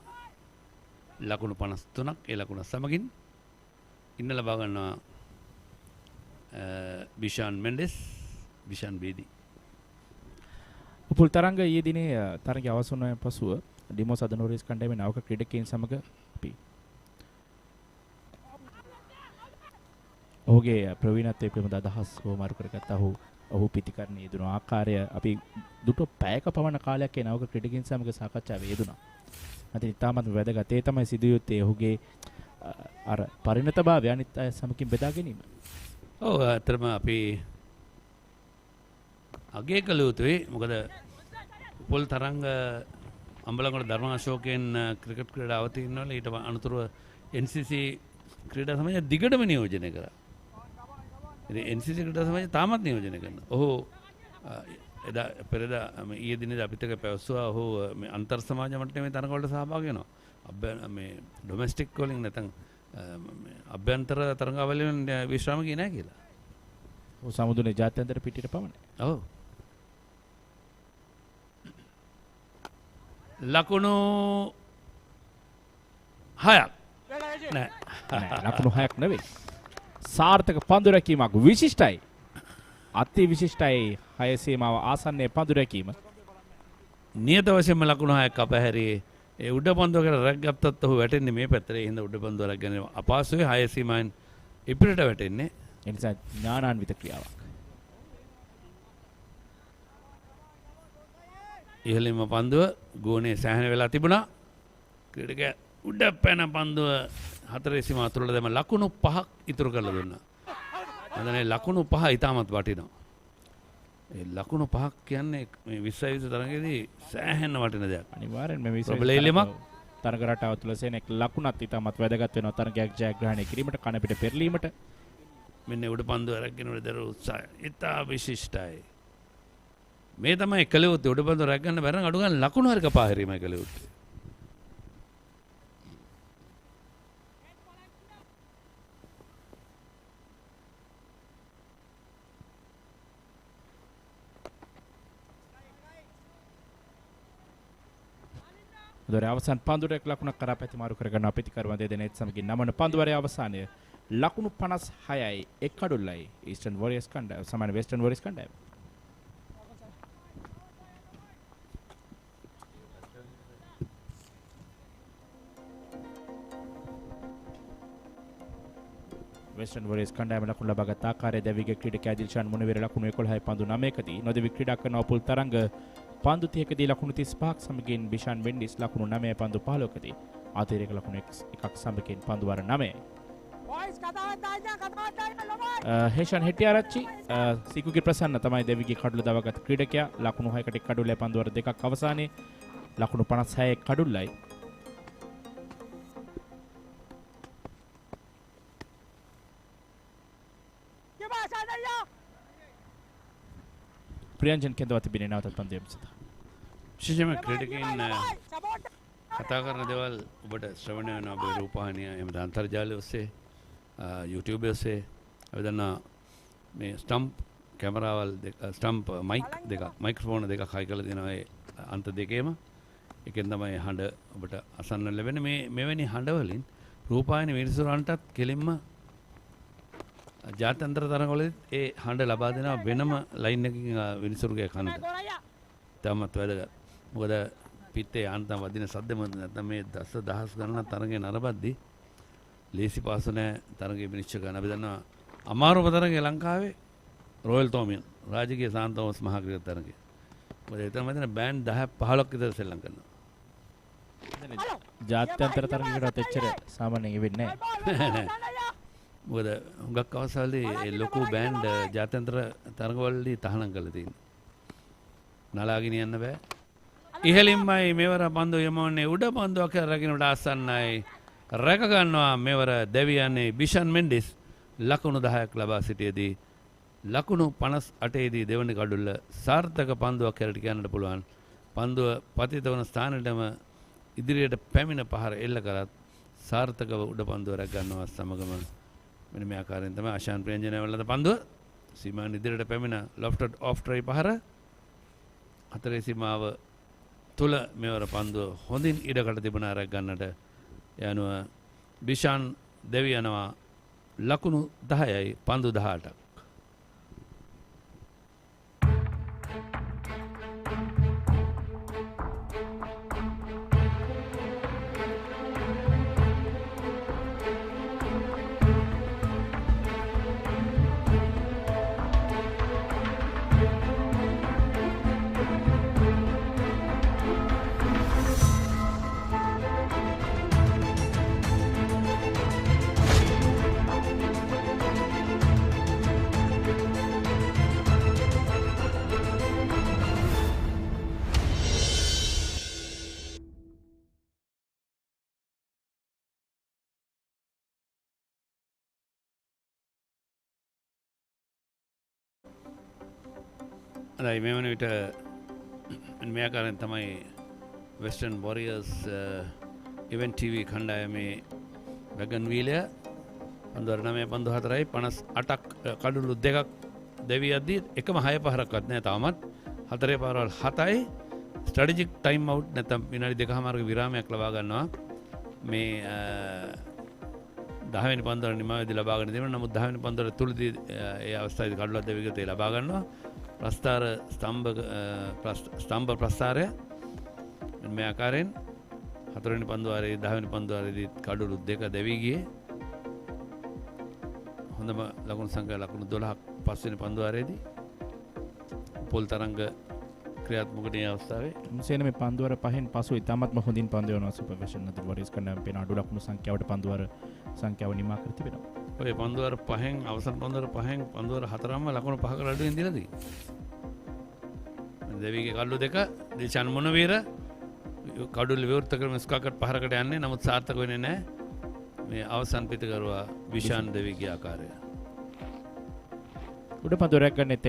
ලකුණු 53ක් ඒ ලකුණ සමගින් ඉන්න ලබා ගන්නවා බිෂාන් මෙන්ඩෙස් බිෂාන් බේදී. උපුල් තරංග ඊයේ දිනේ තරගය අවසන් වන පසුව ඩිමෝස් අදනෝරිස් කණ්ඩායමේ නවක ක්‍රීඩකයන් සමග අපි ඔහුගේ ප්‍රවීණත්වයේ පිළිබඳ අදහස් වමාරු කරගත්තා. ඔහු පිටිකරණයේ යෙදුණු ආකාරය අපි දුටු පැයක පමණ කාලයක් ඒ නවක ක්‍රීඩකයන් සමග සාකච්ඡාවේ යෙදුණා. අද ඉතාමත් වැදගත් ඒ තමයි සිදු යුත්තේ ඔහුගේ අර පරිණතභාවය අනිත් අය සමගින් බෙදා ගැනීම. ඔව් අතරම අපි අගය කළ යුතුයි. මොකද උපුල් තරංග අම්බලන්ගොඩ ධර්මාශෝකයෙන් ක්‍රිකට් ක්‍රීඩාව අවතීර්ණවල ඊට අනතුරුව NCC ක්‍රීඩා සමාජය දිගටම නියෝජනය කරා. ඉතින් NCC ක්‍රීඩා සමාජය තාමත් නියෝජනය කරනවා. ඔහු එදා පෙරදා ඊයේ දිනේදී අපිට පැවසුවා ඔහු මේ අන්තර් සමාජ මට්ටමේ තරඟ වලට සහභාගී වෙනවා. මේ ඩොමෙස්ටික් වලින් නැත්නම් අභ්‍යන්තර තරඟාවලින් විශ්‍රාම ගියේ නැහැ කියලා. ඔහු සමුදුනේ ජාත්‍යන්තර පිටියට පමණයි. ඔව්. ලකුණු 6ක් නෑ. ලකුණු 6ක් නෙවෙයි. සාර්ථක පන්දු රැකීමක් විශිෂ්ටයි. අති විශිෂ්ටයි 6 සීමාව ආසන්නයේ පන්දු රැකීම. නියත වශයෙන්ම ලකුණු 6ක් අපහැරියේ. ඒ උඩ පන්දුවකට රැක්ගත්තත් ඔහු වැටෙන්නේ මේ පැත්තට. ඒ හින්දා උඩ පන්දුව රැක්ගෙන අපහසුයි 6 සීමාවෙන් ඉපිරට වැටෙන්නේ. ඒ නිසා ඥානාන්විත ක්‍රියාවක්. ඉහළින්ම පන්දුව ගෝණේ සෑහෙන වෙලා තිබුණා. ක්‍රීඩකයා උඩ පැන පන්දුව 4 සීමාව තුළට දැම ලකුණු 5ක් ඉතුරු කරලා දුන්නා. අදනේ ලකුණු 5 ඉතාමත් වටිනවා. ඒ ලකුණු 5ක් කියන්නේ මේ 20 තරඟයේදී සෑහෙන වටින දෙයක්. අනිවාර්යෙන්ම මේ 20 ප්‍රබලෙලිමක් තරඟ රටාව තුළ සෙනෙක් ලකුණත් ඉතාමත් වැදගත් වෙනවා තරගයක් ජයග්‍රහණය කිරීමට කන පිට පෙරලීමට. මෙන්න උඩ පන්දුව අරගෙන උඩ දරු උත්සාහය ඉතා විශිෂ්ටයි. මේ තමයි කළ යුත්තේ. උඩ පන්දුව රැක ගන්න බැරි නම් අඩු ගන්න ලකුණු හරි කපා හැරීමයි කළ යුත්තේ. දොර අවසන් පන්දුරයක් ලකුණක් කරා පැතිමාරු කරගන්න අපිතිකරුවන් දෙදෙනෙක් සමගින් නමන පන්දුවරේ අවසානය ලකුණු 56යි එක් කඩුල්ලයි ඊස්ටර්න් වොරියර්ස් කණ්ඩායම සමාන වෙස්ටර්න් වොරියර්ස් කණ්ඩායම. වෙස්ටර්න් වොරියර්ස් කණ්ඩායම ලකුණු ලබාගත් ආකාරය දෙවිගේ ක්‍රීඩකයා දිල්ෂාන් මුණවීර ලකුණු 11යි පන්දු 9කදී නොදෙවි ක්‍රීඩා කරන උපුල් තරංග පන්දු 30කදී ලකුණු 35ක් සමගින් බිෂාන් වෙන්ඩිස් ලකුණු 9 පන්දු 15කදී ආතීරක ලකුණු එකක් සමගින් පන්දු වර 9යි. හේෂන් හෙටිආරච්චි සීකුගේ ප්‍රසන්න තමයි දෙවිගේ කඩුල දවගත් ක්‍රීඩකයා ලකුණු 6කට කඩුල්ලේ පන්දු වර දෙකක් අවසානයේ ලකුණු 56 කඩුල්ලයි. ප්‍රියංජන් කෙන්දවත් තිබෙන්නේ නැවතත් පන්දුවෙම සඳහා. විශේෂයෙන්ම ක්‍රීඩකයන් කතා කරන දේවල් ඔබට ශ්‍රවණය වෙනවා ඔබේ රූපවාහිනිය එහෙම අන්තර්ජාලය ඔස්සේ YouTube ඔස්සේ අපි දන්නා මේ ස්ටම්ප් කැමරාවල් දෙක ස්ටම්ප් මයික් දෙකක් මයික්‍රොෆෝන් දෙකක් හයි කරලා දෙනවා ඒ අන්ත දෙකේම එකෙන් තමයි හඬ ඔබට අසන්න ලැබෙන්නේ. මේ මෙවැනි හඬ වලින් රූපවාහිනී විනිසුරන්ටත් කෙලින්ම ජාත්‍යන්තර තරඟවලදී ඒ හඬ ලබා දෙනවා වෙනම ලයින් එකකින් විනිසුරුගේ කනට. තමත් වැදගත්. මොකද පිටේ යාන්තම් වදින සද්දෙම නැත්නම් මේ දහස් ගණනක් තරඟේ නරඹද්දී ලේසි පාසු නැහැ තරඟේ විනිශ්චය කරන්න. අපි දන්නවා අමාරුම තරඟේ ලංකාවේ රොයල් තෝමියන් රාජකීය සාන්තෝමස් මහා ක්‍රිකට් තරගය. මොකද එතන මම හිතන්නේ බෑන්ඩ් 10 15ක් විතර සෙල්ලම් කරනවා. ජාත්‍යන්තර තරගයකටත් එච්චර සාමාන්‍යයෙන් වෙන්නේ නැහැ. මොකද හුඟක් අවස්ථාවලදී ඒ ලොකු බෑන්ඩ් ජාත්‍යන්තර තරගවලදී තහනම් කරලා තියෙනවා. නලාගෙන යන්න බෑ. ඉහළින්මයි මෙවර පන්දු යමවන්නේ උඩ පන්දුවක් රැගෙනට ආසන්නයි. රැක ගන්නවා මෙවර දෙවියන්නේ බිෂන් මෙන්ඩිස් ලකුණු 10ක් ලබා සිටියේදී ලකුණු 58දී දෙවනි කඩුල්ල සාර්ථක පන්දුවක් හැරට කියන්නට පුළුවන්. පන්දුව පතිත වන ස්ථානෙටම ඉදිරියට පැමිණ පහර එල්ල කරත් සාර්ථකව උඩ පන්දුව රැක ගන්නවා සමගම මෙන්න මේ ආකාරයෙන් තමයි ආශාන් ප්‍රියංජන වලද පන්දුව සීමාන් ඉදිරියට පැමිණ ලොෆ්ටඩ් ඔෆ් ට්‍රයි පහර හතරේ සීමාව තුල මෙවර පන්දුව හොඳින් ඉඩකට තිබුණා රැක ගන්නට යනුව බිෂාන් දෙවි යනවා ලකුණු 10යි පන්දු 18ක්. අදයි මේ වන විට මේ ආකාරයෙන් තමයි වෙස්ටර්න් වොරියර්ස් ඉවෙන්ට් ටීවී කණ්ඩායමේ වැගන් වීලය පන්දු 9 පන්දු 4යි 58ක් කඩුළු දෙකක් දෙවියද්දී එකම 6 පහරක්වත් නැහැ තාමත්. 4 පාරවල් 7යි ස්ට්‍රැටජික් ටයිම් අවුට් නැත්නම් විනාඩි 2කමාරක විරාමයක් ලබා ගන්නවා. මේ 10 වෙනි පන්දුවල නිමාවේදී ලබා ගන්න දෙනවා. නමුත් 10 වෙනි පන්දුවල තුලදී ඒ අවස්ථාවේදී කඩුලක් දෙවියකට ලබා ගන්නවා. ප්‍රස්ථාර ස්තම්භ ප්‍රස්ථාරය මේ ආකාරයෙන් 4 වෙනි පන්දු වාරයේ 10 වෙනි පන්දු වාරයේදී කඩුළු දෙක දෙවි ගියේ. හොඳම ලකුණු සංඛ්‍යාව ලකුණු 12ක් 5 වෙනි පන්දු වාරයේදී පොල් තරංග ක්‍රියාත්මක වන අවස්ථාවේ මුසේන මේ පන්දු වාර පහෙන් පසු ඉතාමත්ම හොඳින් පන්දු යනවා සුපර්විෂන් අතර වොරියර්ස් කණ්ඩායම පේන අඩු ලකුණු සංඛ්‍යාවට පන්දු වාර සංඛ්‍යාව නිමා කර තිබෙනවා. ඔය පන්දු වාර පහෙන් අවසන් පන්දු වාර පහෙන් පන්දු වාර හතරම ලකුණු පහකට අඩුවෙන් දීලා තියෙනවා. දෙවිගේ කඩුළු දෙක දිල්ෂාන් මොනවීර කඩුළු විවෘත කරන ස්කාකට් පහරකට යන්නේ නමුත් සාර්ථක වෙන්නේ නැහැ. මේ අවසන් පිටකරුවා විෂාන් දෙවිගේ ආකාරය. උඩ පන්දු රැක් ගන්නේ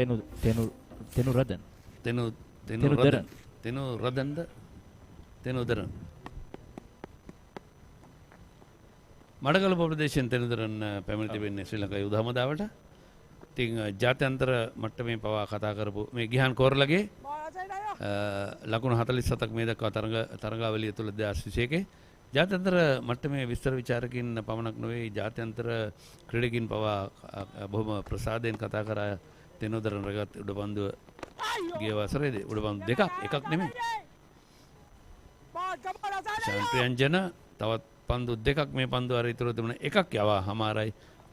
තෙනු රදන්. තෙනු රදන්ද තෙනු දරන්. මඩකල ප්‍රදේශයෙන් තෙනුදරන් පැමිණ තිබෙන්නේ ශ්‍රී ලංකා යුද හමුදාවට. ඉතින් ජාත්‍යන්තර මට්ටමේ පවා කතා කරපු මේ ගිහාන් කෝරලගේ ලකුණු 47ක් මේ දක්වා තරගාවලිය තුළ 2021 ජාත්‍යන්තර මට්ටමේ විස්තර විචාරකින් පමණක් නොවේ ජාත්‍යන්තර ක්‍රීඩකින් පවා බොහොම ප්‍රසාදයෙන් කතා කරා තෙනුදරන් රගත් උඩපන්දුව ගිය වසරේදී උඩපන්දු දෙකක් එකක් නෙමෙයි. ෂාන්ප්‍රියංජන තවත් පන්දු දෙකක් මේ පන්දු වාරයේ ඉතුරු තිබුණ එකක් යවා හමාරයි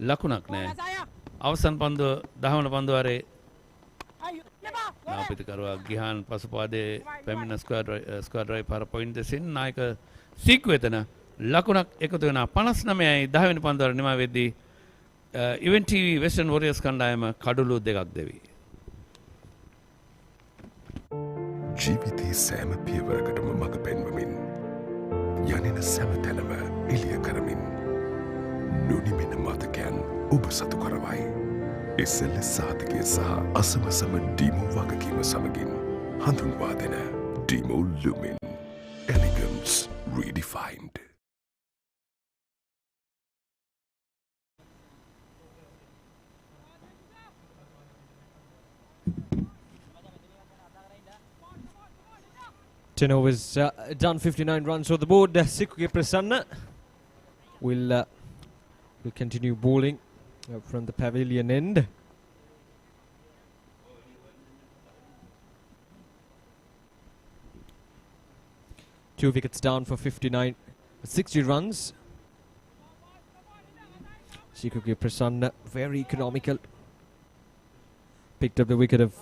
ලකුණක් නැහැ. අවසන් පන්දුව 10 වන පන්දු වාරයේ නාපිතකරුවා ගිහාන් පසුපාදයේ පැමිණ ස්ක්වයර් ඩ්‍රයිව් පාර පොයින්ට් දෙසින් නායක සීක්කු වෙතන ලකුණක් එකතු වෙනා 59යි 10 වෙනි පන්දු වාරය නිමා වෙද්දී ඉවෙන්ට් ටීවී වෙස්ටර්න් වොරියර්ස් කණ්ඩායම කඩුළු දෙකක් දෙවි. ජීවිතයේ සෑම පියවරකටම මඟ පෙන්වමින් යනින සෑම තැනම එළිය කරමින් නොනිමෙන මතකයන් ඔබ සතු කරවයි. SLS සාධකය සහ අසමසම ඩීමෝ වගකීම සමගින් හඳුන්වා දෙන ඩීමෝ ලුමින් එලිගන්ස් රීඩිෆයින්ඩ්. Ten overs done, 59 runs on the board. Sikuke Prasanna will continue bowling from the pavilion end. Two wickets down for 60 runs. Sikuke Prasanna very economical. picked up the wicket of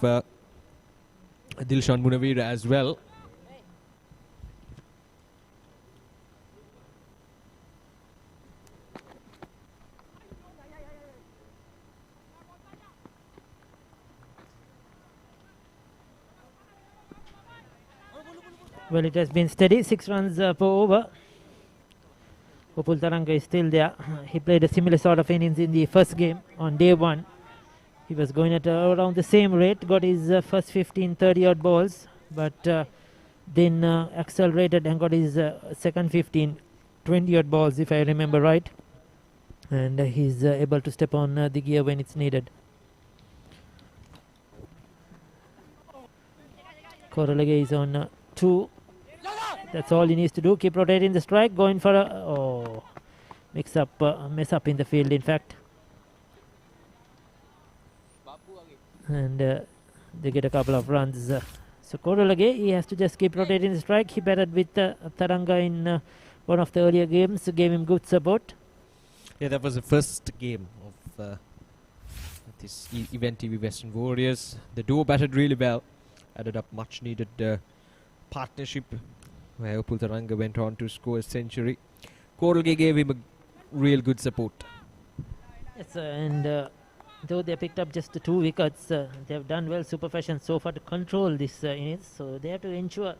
Dilshan Munawira as well. Well, it has been steady, 6 runs per over. Upul Taranga is still there. He played a similar sort of innings in the first game on day 1. He was going at around the same rate, got his first 15, 30 odd balls, but then accelerated and got his second 15, 20 odd balls, if I remember right. And he's able to step on the gear when it's needed. Korolage is on 2. That's all he needs to do. Keep rotating the strike. Going for a mess up in the field, in fact. And they get a couple of runs. So Korolage, he has to just keep rotating the strike. He batted with Taranga in one of the earlier games. Gave him good support. Yeah, that was the first game of this Event TV Western Warriors. The duo batted really well. Added up much needed partnership, where Upul Taranga went on to score a century. Korolage gave him a real good support. Yes, and though they picked up just 2 wickets, they have done well, Super Fashion, so far to control this innings. So they have to ensure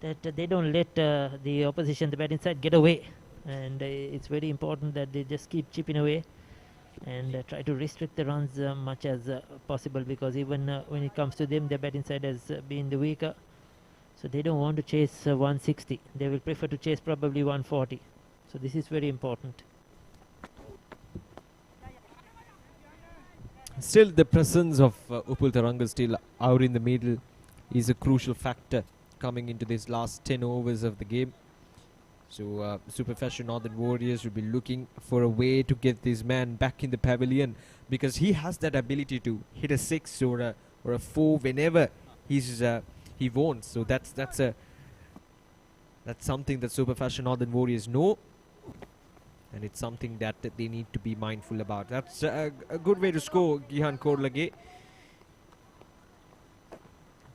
that they don't let the opposition, the batting side, get away. And it's very important that they just keep chipping away and try to restrict the runs much as possible, because even when it comes to them, their batting side has been the weaker. So they don't want to chase 160. They will prefer to chase probably 140. So this is very important. Still, the presence of Upul Taranga still out in the middle is a crucial factor coming into these last 10 overs of the game. So Super Fashion Northern Warriors will be looking for a way to get this man back in the pavilion, because he has that ability to hit a 6 or a 4 whenever he wants. So that's something that Super Fashion Northern Warriors know, and it's something that they need to be mindful about. That's a good way to score, Gihan Korolage,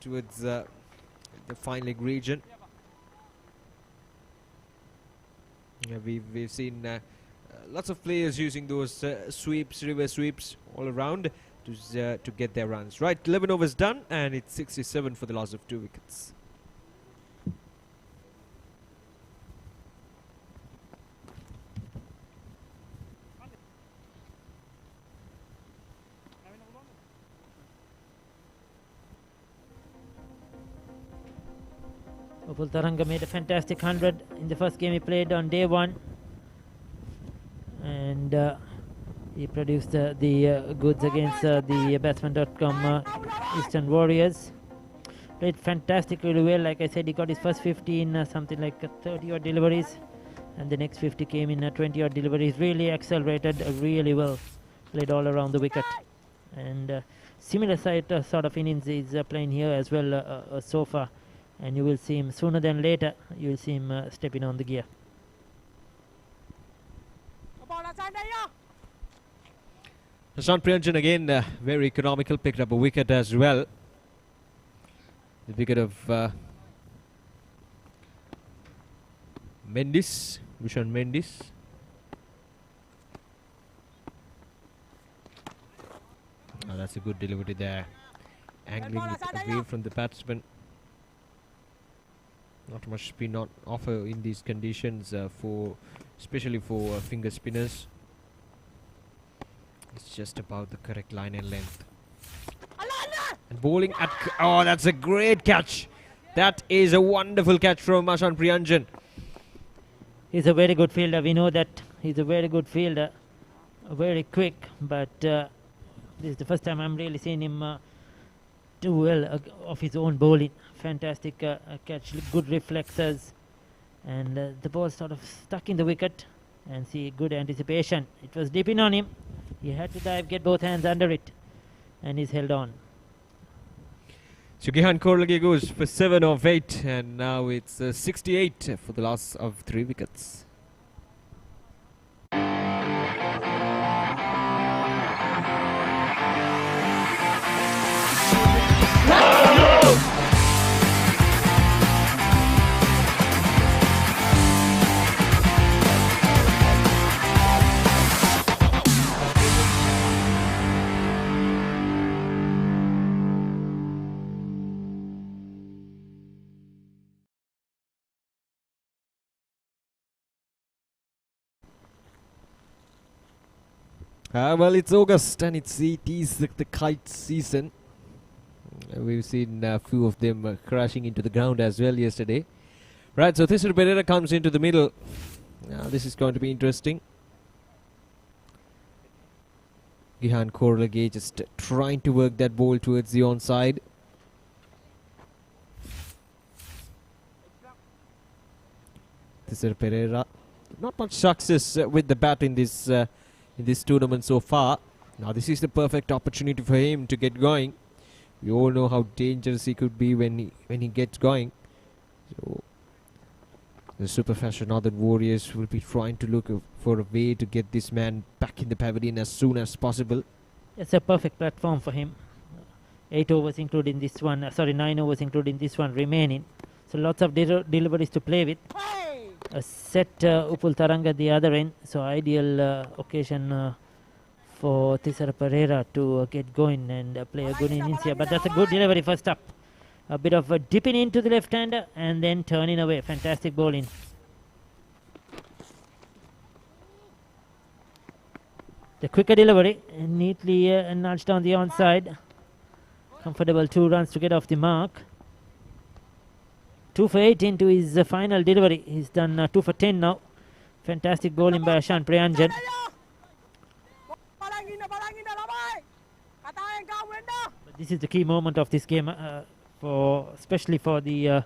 towards the fine leg region. We've seen lots of players using those sweeps, reverse sweeps all around to get their runs. Right, 11 overs done, and it's 67 for the loss of 2 wickets. Upul Taranga made a fantastic 100 in the first game he played on day 1, and he produced the goods against the Batsman.com Eastern Warriors. Played fantastically well. Like I said, he got his first 15, something like 30 odd deliveries, and the next 50 came in 20 odd deliveries. Really accelerated really well. Played all around the wicket, and similar sort of innings is playing here as well so far. And you will see him sooner than later. You will see him stepping on the gear. Prashant Priyanjan again very economical, picked up a wicket as well. The wicket of Mendis, Vishan Mendis. Oh, that's a good delivery there. Angling it away from the batsman. Not much spin on offer in these conditions, especially for finger spinners. It's just about the correct line and length. And bowling at... Oh, that's a great catch. That is a wonderful catch from Prashant Priyanjan. He's a very good fielder. We know that he's a very good fielder. Very quick, but this is the first time I'm really seeing him do well of his own bowling. Fantastic catch, good reflexes, and the ball sort of stuck in the wicket, and see good anticipation. It was deep in on him. He had to dive, get both hands under it, and he's held on. So Gihan Korolage goes for 7 of 8, and now it's 68 for the loss of 3 wickets. Well, it's August and it is the kite season. We've seen a few of them crashing into the ground as well yesterday. Right, so Thisar Pereira comes into the middle. Now this is going to be interesting. Gihan Korlage just trying to work that ball towards the onside. Thisar Pereira, not much success with the bat in this tournament so far. Now this is the perfect opportunity for him to get going. We all know how dangerous he could be when he gets going. So the Super Fashion Northern Warriors will be trying to look for a way to get this man back in the pavilion as soon as possible. It's a perfect platform for him. 8 overs including this one. 9 overs including this one remaining. So lots of deliveries to play with. A set Upul Taranga at the other end. So ideal occasion for Thisar Pereira to get going and play a good innings here. But that's a good delivery first up. A bit of dipping into the left-hander and then turning away. Fantastic bowling. The quicker delivery, neatly nudged on the onside. Comfortable 2 runs to get off the mark. 2 for 8 into his final delivery. He's done 2 for 10 now. Fantastic bowling by Ashan Priyanjan. But this is the key moment of this game, especially for the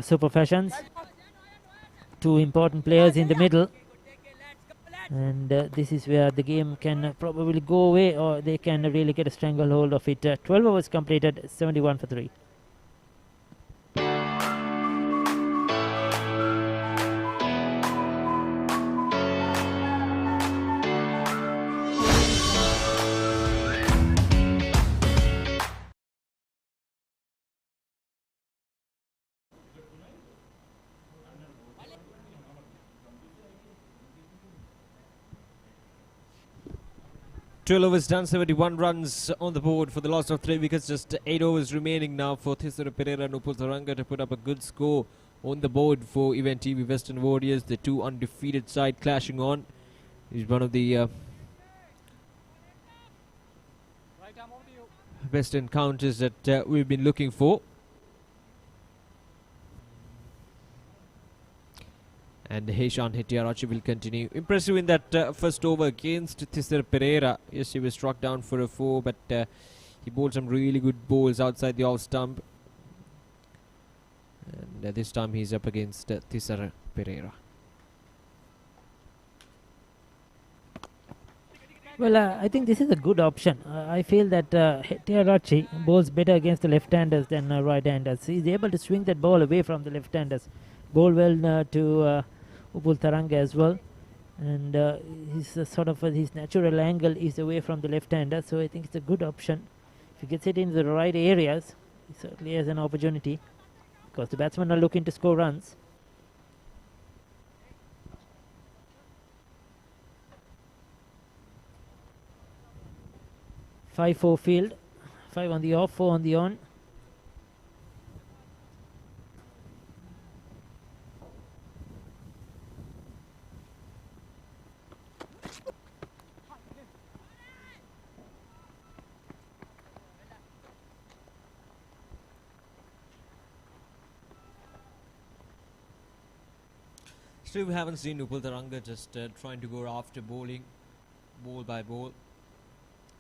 Super Fashions. 2 important players in the middle. And this is where the game can probably go away, or they can really get a stranglehold of it. 12 overs completed, 71 for 3. Twelve overs done, 71 runs on the board for the loss of 3 wickets. Just 8 overs remaining now for Thisar Pereira and Upul Taranga to put up a good score on the board for Event TV Western Warriors. The 2 undefeated side clashing on is one of the best encounters that we've been looking for. And Heshan Hettiarachi will continue. Impressive in that first over against Thisar Pereira. Yes, he was struck down for a 4, but he bowled some really good balls outside the off stump. And this time he's up against Thisar Pereira. Well, I think this is a good option. I feel that Hettiarachi bowls better against the left-handers than right-handers. He's able to swing that ball away from the left-handers. Bowl well to Upul Taranga as well, and his his natural angle is away from the left-hander, so I think it's a good option. If he gets it in the right areas, he certainly has an opportunity, because the batsmen are looking to score runs. Five 4 field, 5 on the off, 4 on the on. Still, we haven't seen Upul Taranga just trying to go after bowling, ball by ball.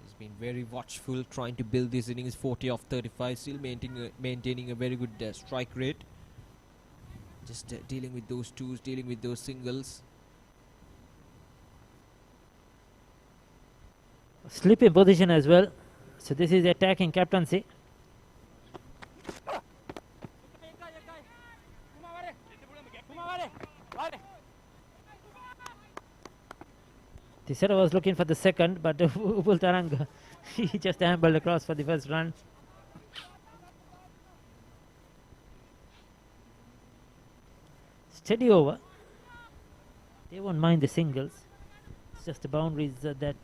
He's been very watchful, trying to build this innings 40 off 35, still maintaining a very good strike rate. Just dealing with those twos, dealing with those singles. Slip in position as well. So this is attacking captaincy. Thisara was looking for the second, but Upul Taranga, he just ambled across for the first run. Steady over. They won't mind the singles. It's just the boundaries that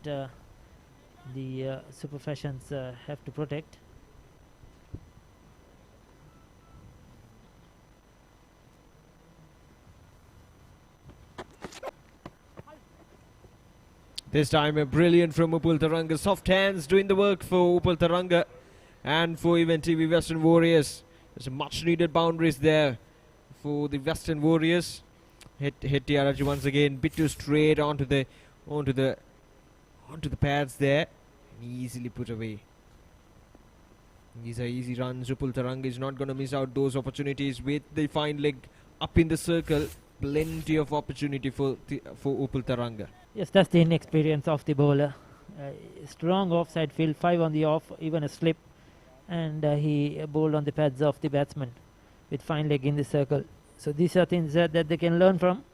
the Super Fashions have to protect. This time a brilliant from Upul Taranga. Soft hands doing the work for Upul Taranga and for Event TV Western Warriors. There's much needed boundaries there for the Western Warriors. Hit Tiaraji once again, bit too straight onto the pads there, and easily put away. These are easy runs. Upul Taranga is not going to miss out those opportunities with the fine leg up in the circle. Plenty of opportunity for Upul Taranga. Yes, that's the inexperience of the bowler. Strong offside field, 5 on the off, even a slip, and he bowled on the pads of the batsman with fine leg in the circle. So these are things that they can learn from.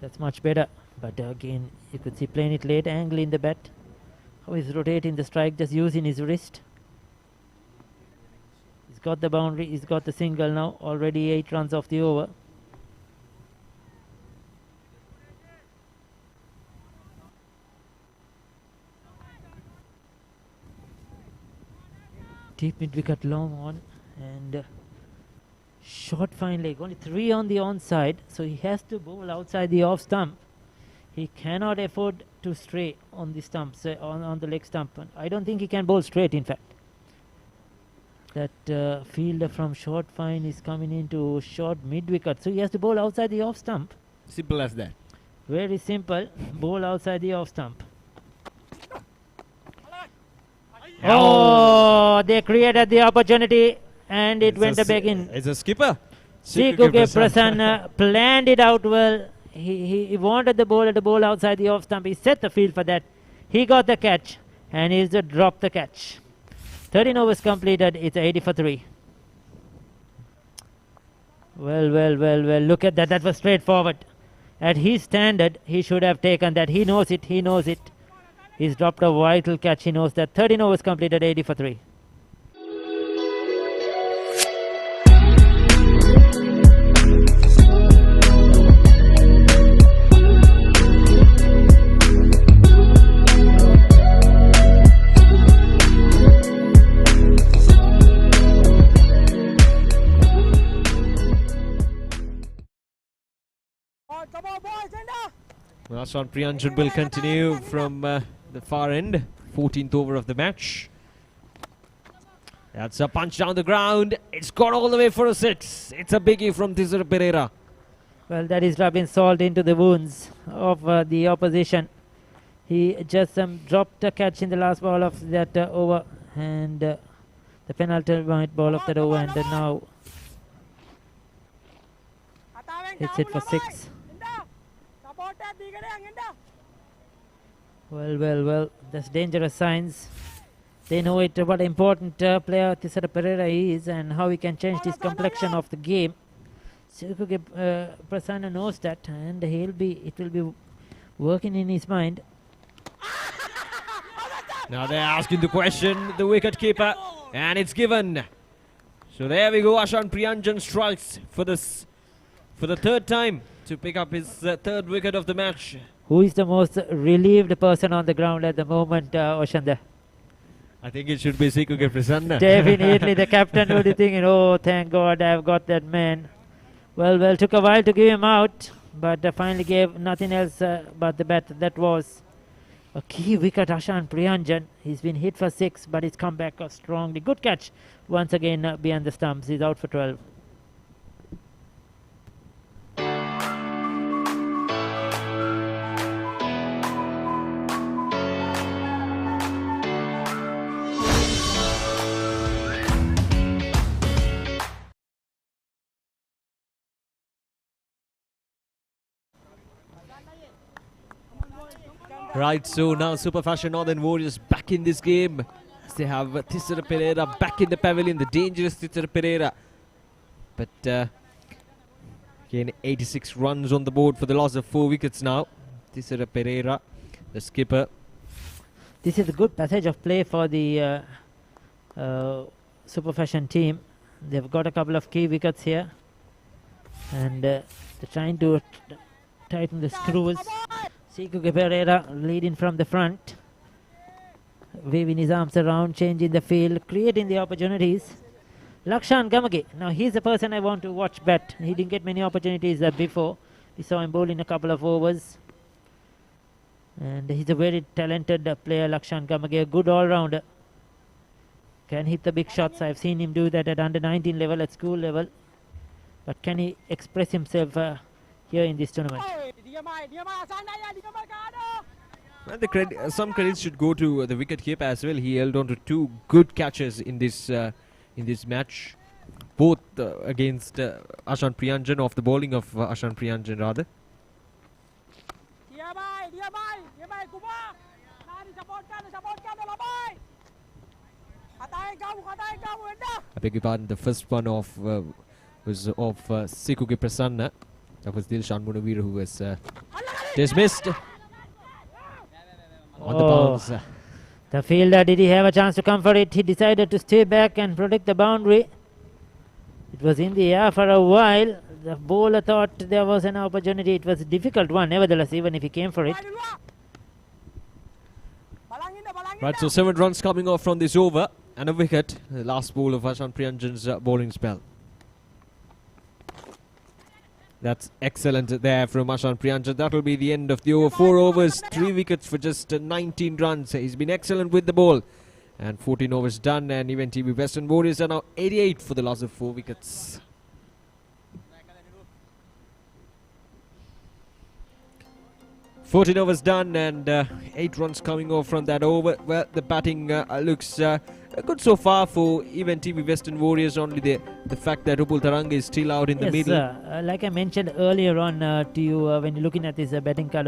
That's much better. But again, you could see playing it late, angle in the bat. How he's rotating the strike, just using his wrist. He's got the boundary, he's got the single now. Already 8 runs off the over. Deep mid wicket, long on, and short fine leg. Only 3 on the onside, so he has to bowl outside the off stump. He cannot afford to stray on the stumps, on the leg stump. I don't think he can bowl straight, in fact. That fielder from short fine is coming into short mid wicket, so he has to bowl outside the off stump. Simple as that. Very simple. Bowl outside the off stump. Oh, they created the opportunity and it went back in. It's a skipper. Sikuke Prasanna planned it out well. He wanted the bowler to bowl outside the off stump. He set the field for that. He got the catch and he's dropped the catch. 13 overs completed. It's 80 for 3. Well. Look at that. That was straightforward. At his standard, he should have taken that. He knows it. He's dropped a vital catch. He knows that. 13 overs completed. 80 for 3. Ashan Priyanjan will continue from the far end. 14th over of the match. That's a punch down the ground. It's gone all the way for a 6. It's a biggie from Tisara Pereira. Well, that is rubbing salt into the wounds of the opposition. He just dropped a catch in the last ball of that over, and the penultimate ball of that over, and now hits it for 6. Well, that's dangerous signs. They know it, what an important player Tisara Pereira is and how he can change this complexion of the game. Sikuke Prasanna knows that, and it will be working in his mind. Now they're asking the question, the wicket keeper, and it's given. So there we go. Ashan Priyanjan strikes for the 3rd time to pick up his 3rd wicket of the match. Who is the most relieved person on the ground at the moment, Oshanda? I think it should be Sikuke Prasanna. Definitely the captain would be thinking, oh, thank God I've got that man. Well, took a while to give him out, but finally gave nothing else but the bat. That was a key wicket, Ashan Priyanjan. He's been hit for 6, but he's come back strongly. Good catch once again beyond the stumps. He's out for 12. Right, so now Super Fashion Northern Warriors back in this game. As they have Tisara Pereira back in the pavilion, the dangerous Tisara Pereira. But again, 86 runs on the board for the loss of 4 wickets now. Tisara Pereira, the skipper. This is a good passage of play for the Super Fashion team. They've got a couple of key wickets here, and they're trying to tighten the screws. Sikuke Pereira leading from the front, waving his arms around, changing the field, creating the opportunities. Lakshan Gamage, now he's the person I want to watch bat. He didn't get many opportunities before. We saw him bowling a couple of overs. And he's a very talented player, Lakshan Kamage, a good all-rounder. Can hit the big shots. I've seen him do that at under 19 level, at school level. But can he express himself here in this tournament? And some credit should go to the wicket-keeper as well. He held on to two good catches in this match, both against Ashan Priyanjan, off the bowling of Ashan Priyanjan rather. I beg your pardon, the first one was of Sikuge Prasanna. That was Dilshan Munavir who was dismissed. On the bounce. The fielder, did he have a chance to come for it? He decided to stay back and protect the boundary. It was in the air for a while. The bowler thought there was an opportunity. It was a difficult one, nevertheless, even if he came for it. Right, so 7 runs coming off from this over and a wicket. The last ball of Ashan Priyanjan's bowling spell. That's excellent there from Ashan Priyanjan. That will be the end of the over. 4 overs, 3 wickets for just 19 runs. He's been excellent with the ball. And 14 overs done, and even TV Western Warriors are now 88 for the loss of 4 wickets. $14 overs done and 8 runs coming off from that over. Well, the batting looks good so far for even TV Western Warriors. Only the fact that Upul Taranga is still out in the middle. Like I mentioned earlier on to you when you're looking at this batting card,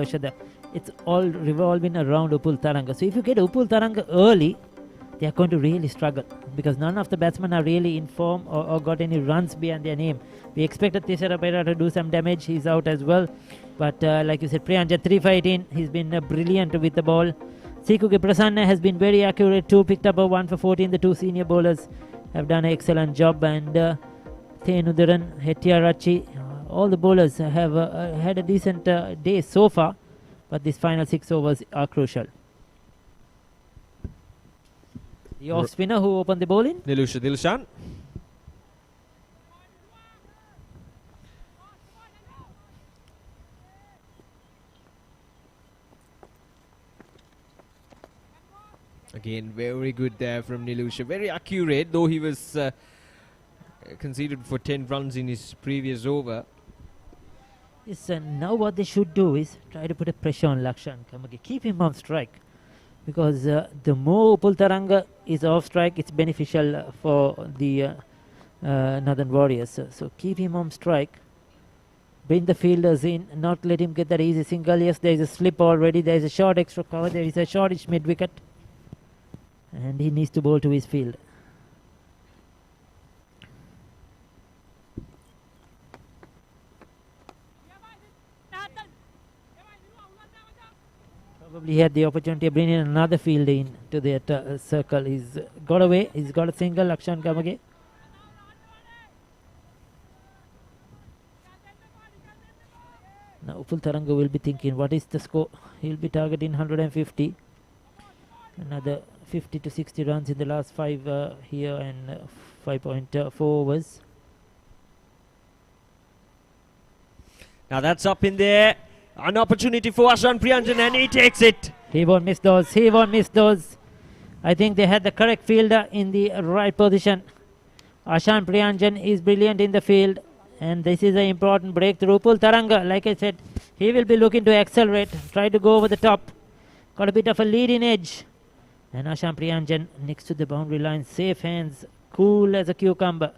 it's all revolving around Upul Taranga. So if you get Upul Taranga early, they are going to really struggle because none of the batsmen are really in form or got any runs behind their name. We expected Tisara Pera to do some damage. He's out as well. But like you said, Priyanjan 3 for 18. He's been brilliant with the ball. Sikuge Prasanna has been very accurate too. Picked up a 1 for 14. The 2 senior bowlers have done an excellent job. And Thenudaran, Hettiarachi, all the bowlers have had a decent day so far. But these final 6 overs are crucial. The off spinner who opened the bowling, Nilusha Dilshan. Again, very good there from Nilusha. Very accurate, though he was conceded for 10 runs in his previous over. Yes, now what they should do is try to put a pressure on Lakshan Kamage. Keep him on strike. Because the more Upul Taranga is off strike, it's beneficial for the Northern Warriors. So keep him on strike. Bring the fielders in, not let him get that easy single. Yes, there is a slip already. There is a short extra cover. There is a shortish mid wicket. And he needs to bowl to his field. Probably had the opportunity of bringing another field in to that circle. He's got away. He's got a single. Lakshan Kamage. Now Upul Taranga will be thinking, what is the score? He'll be targeting 150. Another 50 to 60 runs in the last 5 here and 5.4 overs. Now that's up in there. An opportunity for Ashan Priyanjan and he takes it. He won't miss those. He won't miss those. I think they had the correct fielder in the right position. Ashan Priyanjan is brilliant in the field. And this is an important breakthrough. Upul Taranga, like I said, he will be looking to accelerate. Try to go over the top. Got a bit of a leading edge. And Ashan Priyanjan next to the boundary line. Safe hands. Cool as a cucumber.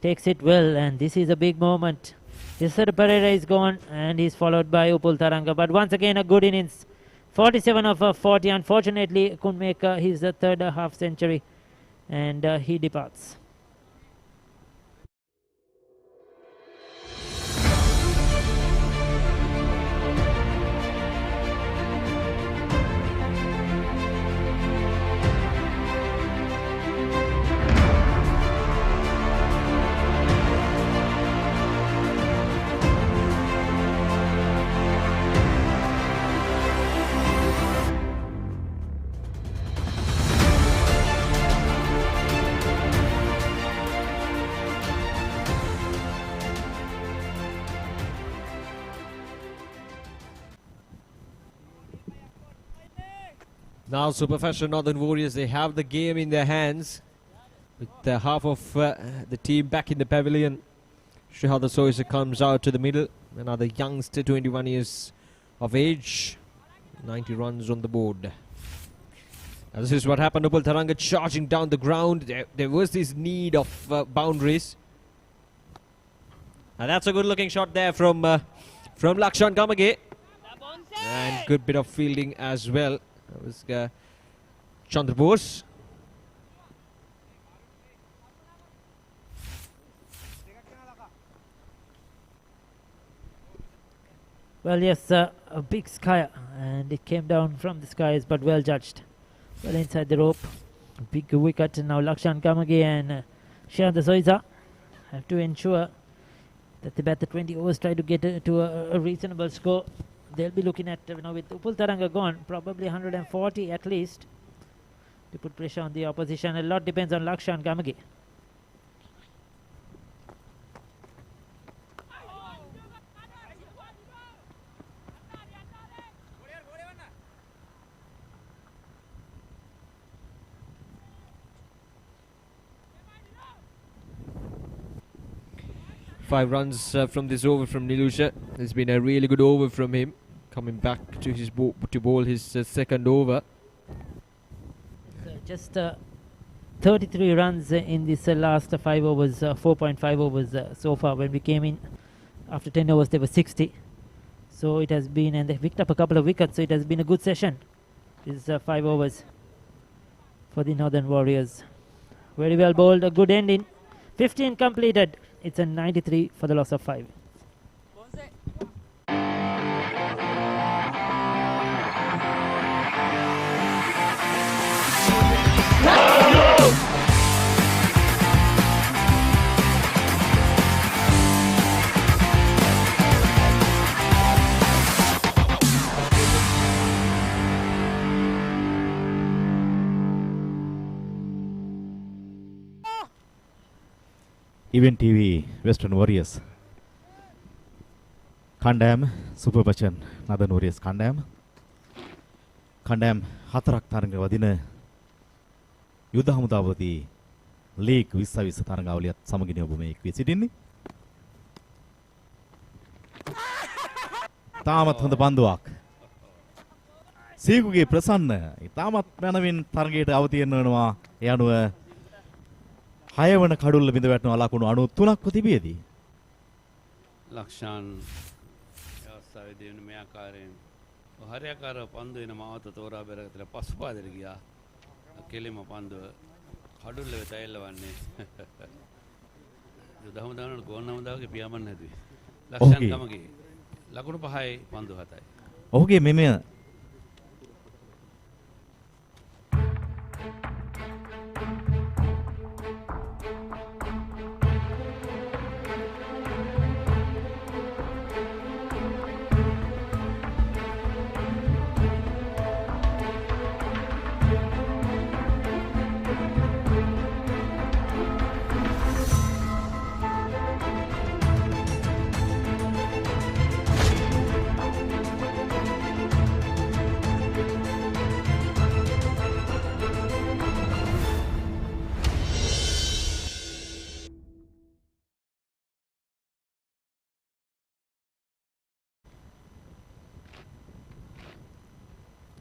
Takes it well. And this is a big moment. Tisara Pereira is gone and he's followed by Upul Taranga. But once again, a good innings. 47 of 40. Unfortunately, couldn't make his third half century. And he departs. Now Super Fashion Northern Warriors, they have the game in their hands with half of the team back in the pavilion. Shihada Soisa comes out to the middle. Another youngster, 21 years of age. 90 runs on the board. And this is what happened. Upal Tharanga charging down the ground. There was this need of boundaries. And that's a good looking shot there from Lakshan Kamage. And good bit of fielding as well. That was Chandra Bose. Well, yes, a big sky, and it came down from the skies, but well judged. Well inside the rope. Big wicket. Now Lakshan Kamage and Shihada Soisa have to ensure that they bat the 20 overs, try to get to a reasonable score. They'll be looking at, with Upal Tharanga gone, probably 140 at least to put pressure on the opposition. A lot depends on Lakshan Kamage. Five runs from this over from Nilusha. It's been a really good over from him. Coming back to his to bowl his second over. Just 33 runs in this last 5 overs, 4.5 overs so far. When we came in after 10 overs, there were 60. So it has been, and they picked up a couple of wickets. So it has been a good session. This 5 overs for the Northern Warriors. Very well bowled, a good ending. 15 completed. It's a 93 for the loss of 5. Event TV Western Warriors Kandam Super Batsman Northern Warriors Kandam 4ක් තරඟ වදින යුද හමුදාපති league 2020 තරඟාවලියත් සමගින් ඔබ මේ එක්වී සිටින්නේ. තාමත් හොඳ පන්දුවක්. සීකුගේ ප්‍රසන්න තාමත් මනවින් තරඟයට අවතීර්ණ වෙනවා. ඒ අනුව 6 වන කඩුල්ල බිඳ වැටෙනවා ලකුණු 93ක්ව තිබියදී. ලක්ෂාන් අවස්ථාවේදී මේ ආකාරයෙන් හරියාකාර පන්දු වෙන මාවත තෝරා බැලගත්තලා පසුපාදයට ගියා. කෙලිම පන්දුව කඩුල්ල වෙත එල්ලවන්නේ. යුදහම දානන ගෝන් නමදාගේ පියාඹන්න හැදුවේ. ලක්ෂාන් තමගේ ලකුණු 5යි පන්දු 7යි. ඔහුගේ මෙමෙ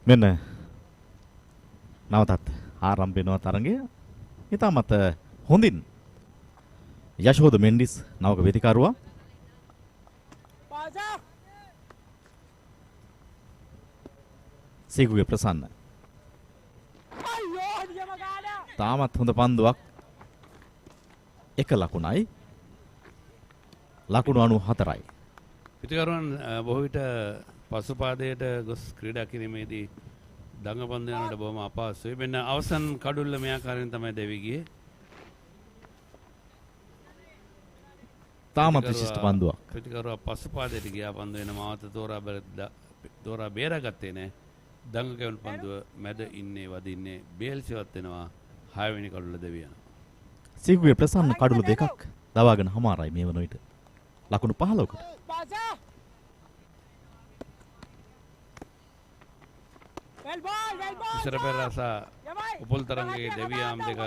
මෙන්න නවතත් ආරම්භ වෙනවා තරඟය. ඉතාමත් හොඳින් යශෝද මෙන්ඩිස් නවක වේදිකාරුවා සීකුගේ ප්‍රසන්න තාමත් හොඳ පන්දුවක්. 1 ලකුණයි ලකුණු 94යි. පිටිකරුවන් බොහෝ විට පසුපාදයට ගොස් ක්‍රීඩා කිරීමේදී දඟපන්දු යනට බොහොම අපහසුයි. මෙන්න අවසන් කඩුල්ල මේ ආකාරයෙන් තමයි දෙවි ගියේ. තාමත් විශිෂ්ට පන්දුවක්. පිටිකරුවා පසුපාදයට ගියා පන්දු වෙන මාවත තෝරා බේරාගත්තේ නැහැ. දඟ කැවුණු පන්දුව මැද ඉන්නේ වදින්නේ බේල්සිවත් වෙනවා. 6 වෙනි කඩුල්ල දෙවි යනවා. සීකුගේ ප්‍රසන්න කඩුළු 2ක් දවාගෙන හමාරයි මේ වන විට. ලකුණු 15කට. ඉස්සර පෙරරසා උපුල් තරංගයේ දෙවියාම් දෙක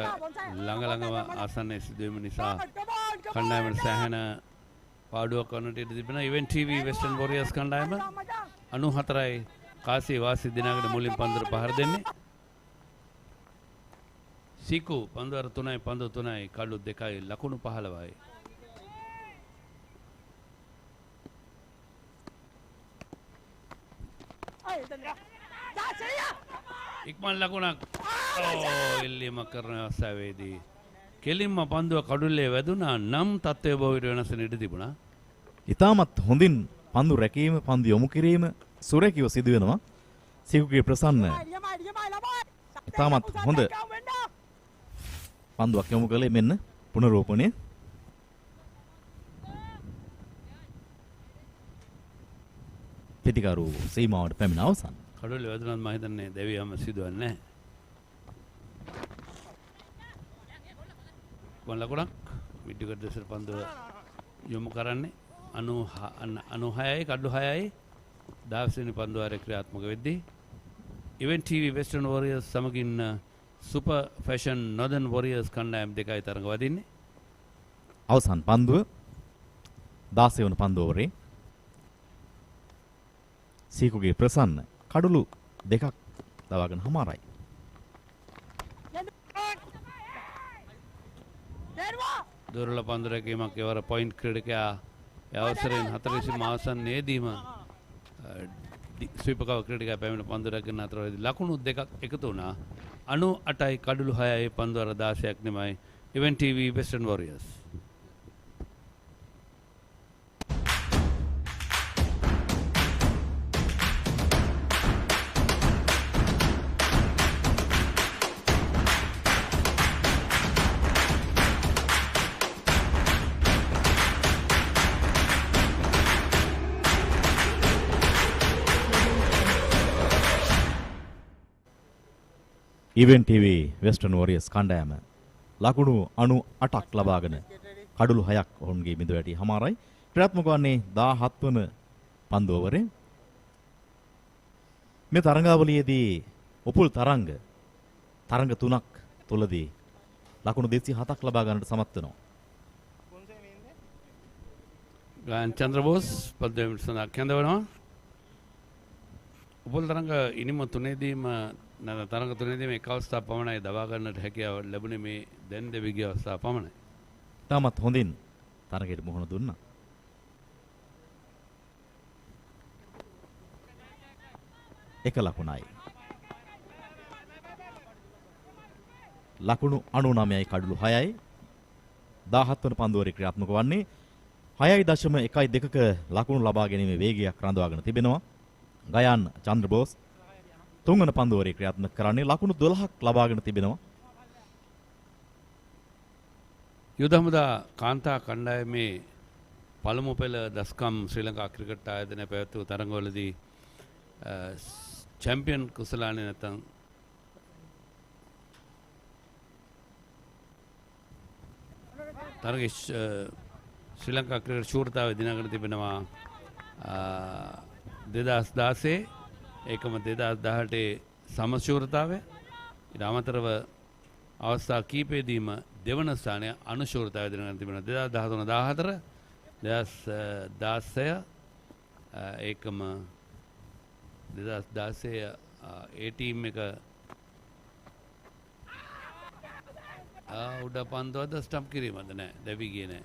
ළඟ ළඟම ආසන්නයේ සිදුවීම නිසා කණ්ඩායමට සෑහෙන පාඩුවක් වන්නට ඉඩ තිබෙනවා. ඉවෙන්ට් ටීවී වෙස්ටර්න් වොරියර්ස් කණ්ඩායම 94යි කාසී වාසි දිනාගෙන මුලින් පන්දුර පහර දෙන්නේ. සීකු පන්දුර 3යි පන්දු 3යි කඩු 2යි ලකුණු 15යි. ඉක්මන් ලකුණක් එල්ලීම කරන අවස්ථාවේදී කෙලින්ම පන්දුව කඩුල්ලේ වැදුනා නම් තත්ත්වය බොහෝ විට වෙනස් වෙන්න ඉඩ තිබුණා. ඉතාමත් හොඳින් පන්දු රැකීම පන්දු යොමු කිරීම සුරැකිව සිදු වෙනවා. සීකුගේ ප්‍රසන්න ඉතාමත් හොඳ පන්දුවක් යොමු කළේ මෙන්න පුනරෝපණය. පිටිකරු සීමාවට පැමිණ අවසන්. කඩුල්ලේ වැදුනත් මම හිතන්නේ දෙවියන්ම සිදුවන්නේ නැහැ. වන් ලකුණක් විඩ්ඩුකඩ දෙසට පන්දුව යොමු කරන්නේ 96යි කඩු 6යි 10 වෙනි පන්දු වාරයේ ක්‍රියාත්මක වෙද්දී ඉවෙන්ට් ටීවී වෙස්ටර්න් වොරියර්ස් සමගින් සුපර් ෆැෂන් නොදර්න් වොරියර්ස් කණ්ඩායම් දෙකයි තරඟ වදින්නේ. අවසන් පන්දුව 16 වන පන්දු ඕවරේ සීකුගේ ප්‍රසන්න කඩුළු දෙකක් දවාගෙන හමාරයි. දුර්වල පන්දු රැකීමක් එවර පොයින්ට් ක්‍රීඩකයා අවසරයෙන් 40 මාසන්නේදීම ස්වීපකව ක්‍රීඩකයා පැමිණ පන්දු රැගෙන අතරදී ලකුණු දෙකක් එකතු වුණා. 98යි කඩුළු 6යි පන්දු වර 16ක් නෙමයි Event TV Western Warriors. Event TV Western Warriors කණ්ඩායම ලකුණු 98ක් ලබාගෙන කඩුළු 6ක් ඔවුන්ගේ බිඳ වැටි හමාරයි. ක්‍රියාත්මක වන්නේ 17 වන පන්දු ඕවරේ. මේ තරඟාවලියේදී උපුල් තරංග 3ක් තුලදී ලකුණු 207ක් ලබා ගන්නට සමත් වෙනවා. ගායන් චන්ද්‍රබෝස් පන්දුවෙන් සඳහා කැඳවනවා. උපුල් තරංග ඉනිම තුනේදීම තරඟ තුනේදීම එක් අවස්ථාවක් පමණයි දවා ගන්නට හැකියාව ලැබුණේ මේ දැන් දෙවිගේ අවස්ථාව පමණයි. තාමත් හොඳින් තරඟයට මුහුණ දුන්නා. එක ලකුණයි. ලකුණු 99යි කඩුළු 6යි 17 වන පන්දුවරේ ක්‍රියාත්මක වන්නේ 6.12ක ලකුණු ලබා ගැනීමේ වේගයක් රඳවාගෙන තිබෙනවා. ගයාන් චන්ද්‍රබෝස් තුන්වන පන්දුවරේ ක්‍රියාත්මක කරන්නේ ලකුණු 12ක් ලබාගෙන තිබෙනවා. යුද හමුදා කාන්තා කණ්ඩායමේ පළමු පෙළ දස්කම් ශ්‍රී ලංකා ක්‍රිකට් ආයතනය පැවැත්වූ තරඟවලදී චැම්පියන් කුසලානේ නැත්නම් තරගයේ ශ්‍රී ලංකා ක්‍රිකට් ශූරතාවය දිනාගෙන තිබෙනවා 2016 ඒකම 2018 සමශූරතාවය. ඊට අමතරව අවස්ථා කීපෙදීම දෙවන ස්ථානය අනුශූරතාවය දිනාගෙන තිබෙනවා 2013 14 2016 ඒකම 2016 ඒ ටීම් එක උඩ පන්දුවද ස්ටම්ප් කිරීමද නෑ දැවි ගියේ නෑ.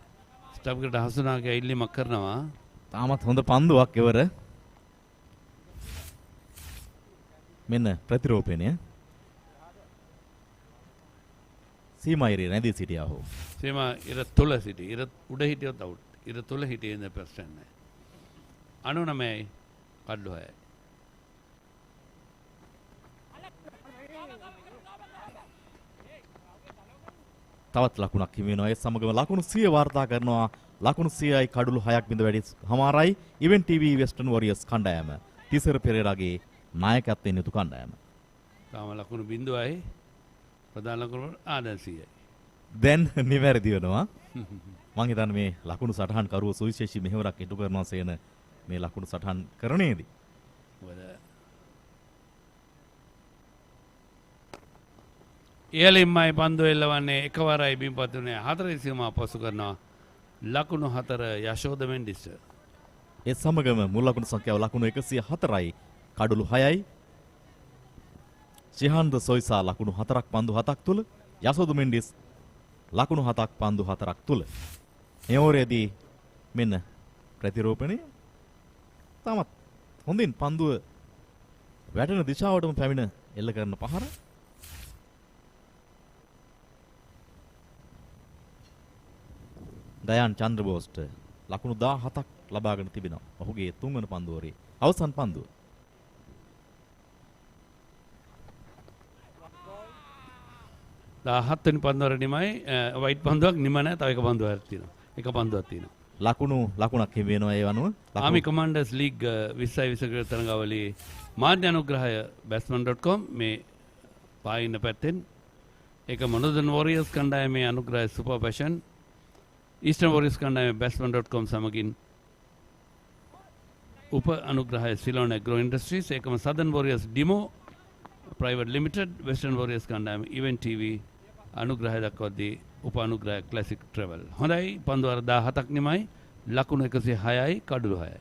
ස්ටම්ප් එකට හසුනාගේ ඉල්ලීමක් කරනවා. තාමත් හොඳ පන්දුවක් එවර. මෙන්න ප්‍රතිරෝපණය. සීමා ඉරේ නැදී සිටියා හෝ. සීමා ඉර තුල සිටි. ඉර උඩ හිටියොත් අවුට්. ඉර තුල හිටියේ නෑ ප්‍රශ්න නෑ. 99යි කඩලු 6යි. තවත් ලකුණක් හිමි වෙනවා. ඒ සමගම ලකුණු 100 වාර්තා කරනවා. ලකුණු 100යි කඩලු 6ක් බිඳ වැඩි හමාරයි. ඉවෙන්ට් ටීවී වෙස්ටර්න් වොරියර්ස් කණ්ඩායම තිසර පෙරේරාගේ නායකත්වයෙන් යුතු කණ්ඩායම. තාම ලකුණු 0යි. ප්‍රධාන ලකුණු දැන් 100යි. දැන් නිවැරදි වෙනවා. මම හිතන්නේ මේ ලකුණු සටහන් කරුව සුවිශේෂී මෙහෙවරක් ඉටු කරනවා සේන මේ ලකුණු සටහන් කරණයේදී. මොකද ඉහළින්මයි පන්දු එල්ලවන්නේ එකවරයි බිම්පත් වුණේ 4 සීමා පසු කරනවා ලකුණු 4 යශෝද මෙන්ඩිස්ට. ඒ සමගම මුල් ලකුණු සංඛ්‍යාව ලකුණු 104යි කඩලු 6යි. ශිහන්ද සොයිසා ලකුණු 4ක් පන්දු 7ක් තුල යශෝද මෙන්ඩිස් ලකුණු 7ක් පන්දු 4ක් තුල. මේ ඕවරේදී මෙන්න ප්‍රතිරෝපණය තාමත් හොඳින් පන්දුව වැටෙන දිශාවටම පැමිණ එල්ල කරන පහර. දයන් චන්ද්‍රබෝස්ට ලකුණු 17ක් ලබාගෙන තිබෙනවා. ඔහුගේ තුන්වන පන්දුවරේ අවසන් පන්දුව. හත්වෙනි පන්දුවර නිමයි වයිට් පන්දුවක් නිම නැහැ. තව එක පන්දුවක් තියෙනවා. එක පන්දුවක් තියෙනවා. ලකුණක් හිමි වෙනවා ඒ වනුව. ආමි කමාන්ඩර්ස් ලීග් 20 තරඟාවලියේ මාධ්‍ය අනුග්‍රහය batsman.com මේ පායින්න පැත්තෙන් ඒක මොනොදන් වොරියර්ස් කණ්ඩායමේ අනුග්‍රහය සුපර් පැෂන් ඊස්ටර්න් වොරියර්ස් කණ්ඩායමේ batsman.com සමගින් උප අනුග්‍රහය සිලෝන් ඇග්‍රෝ ඉන්ඩස්ට්‍රීස් ඒකම සදර්න් වොරියර්ස් demo private limited western Warriors කණ්ඩායම ඉවෙන්ට් ටීවී අනුග්‍රහය දක්වද්දී උප අනුග්‍රහය ක්ලාසික් ට්‍රැවල්. හොඳයි පන්දුවර 17ක් නිමයි ලකුණු 106යි කඩලු 6යි.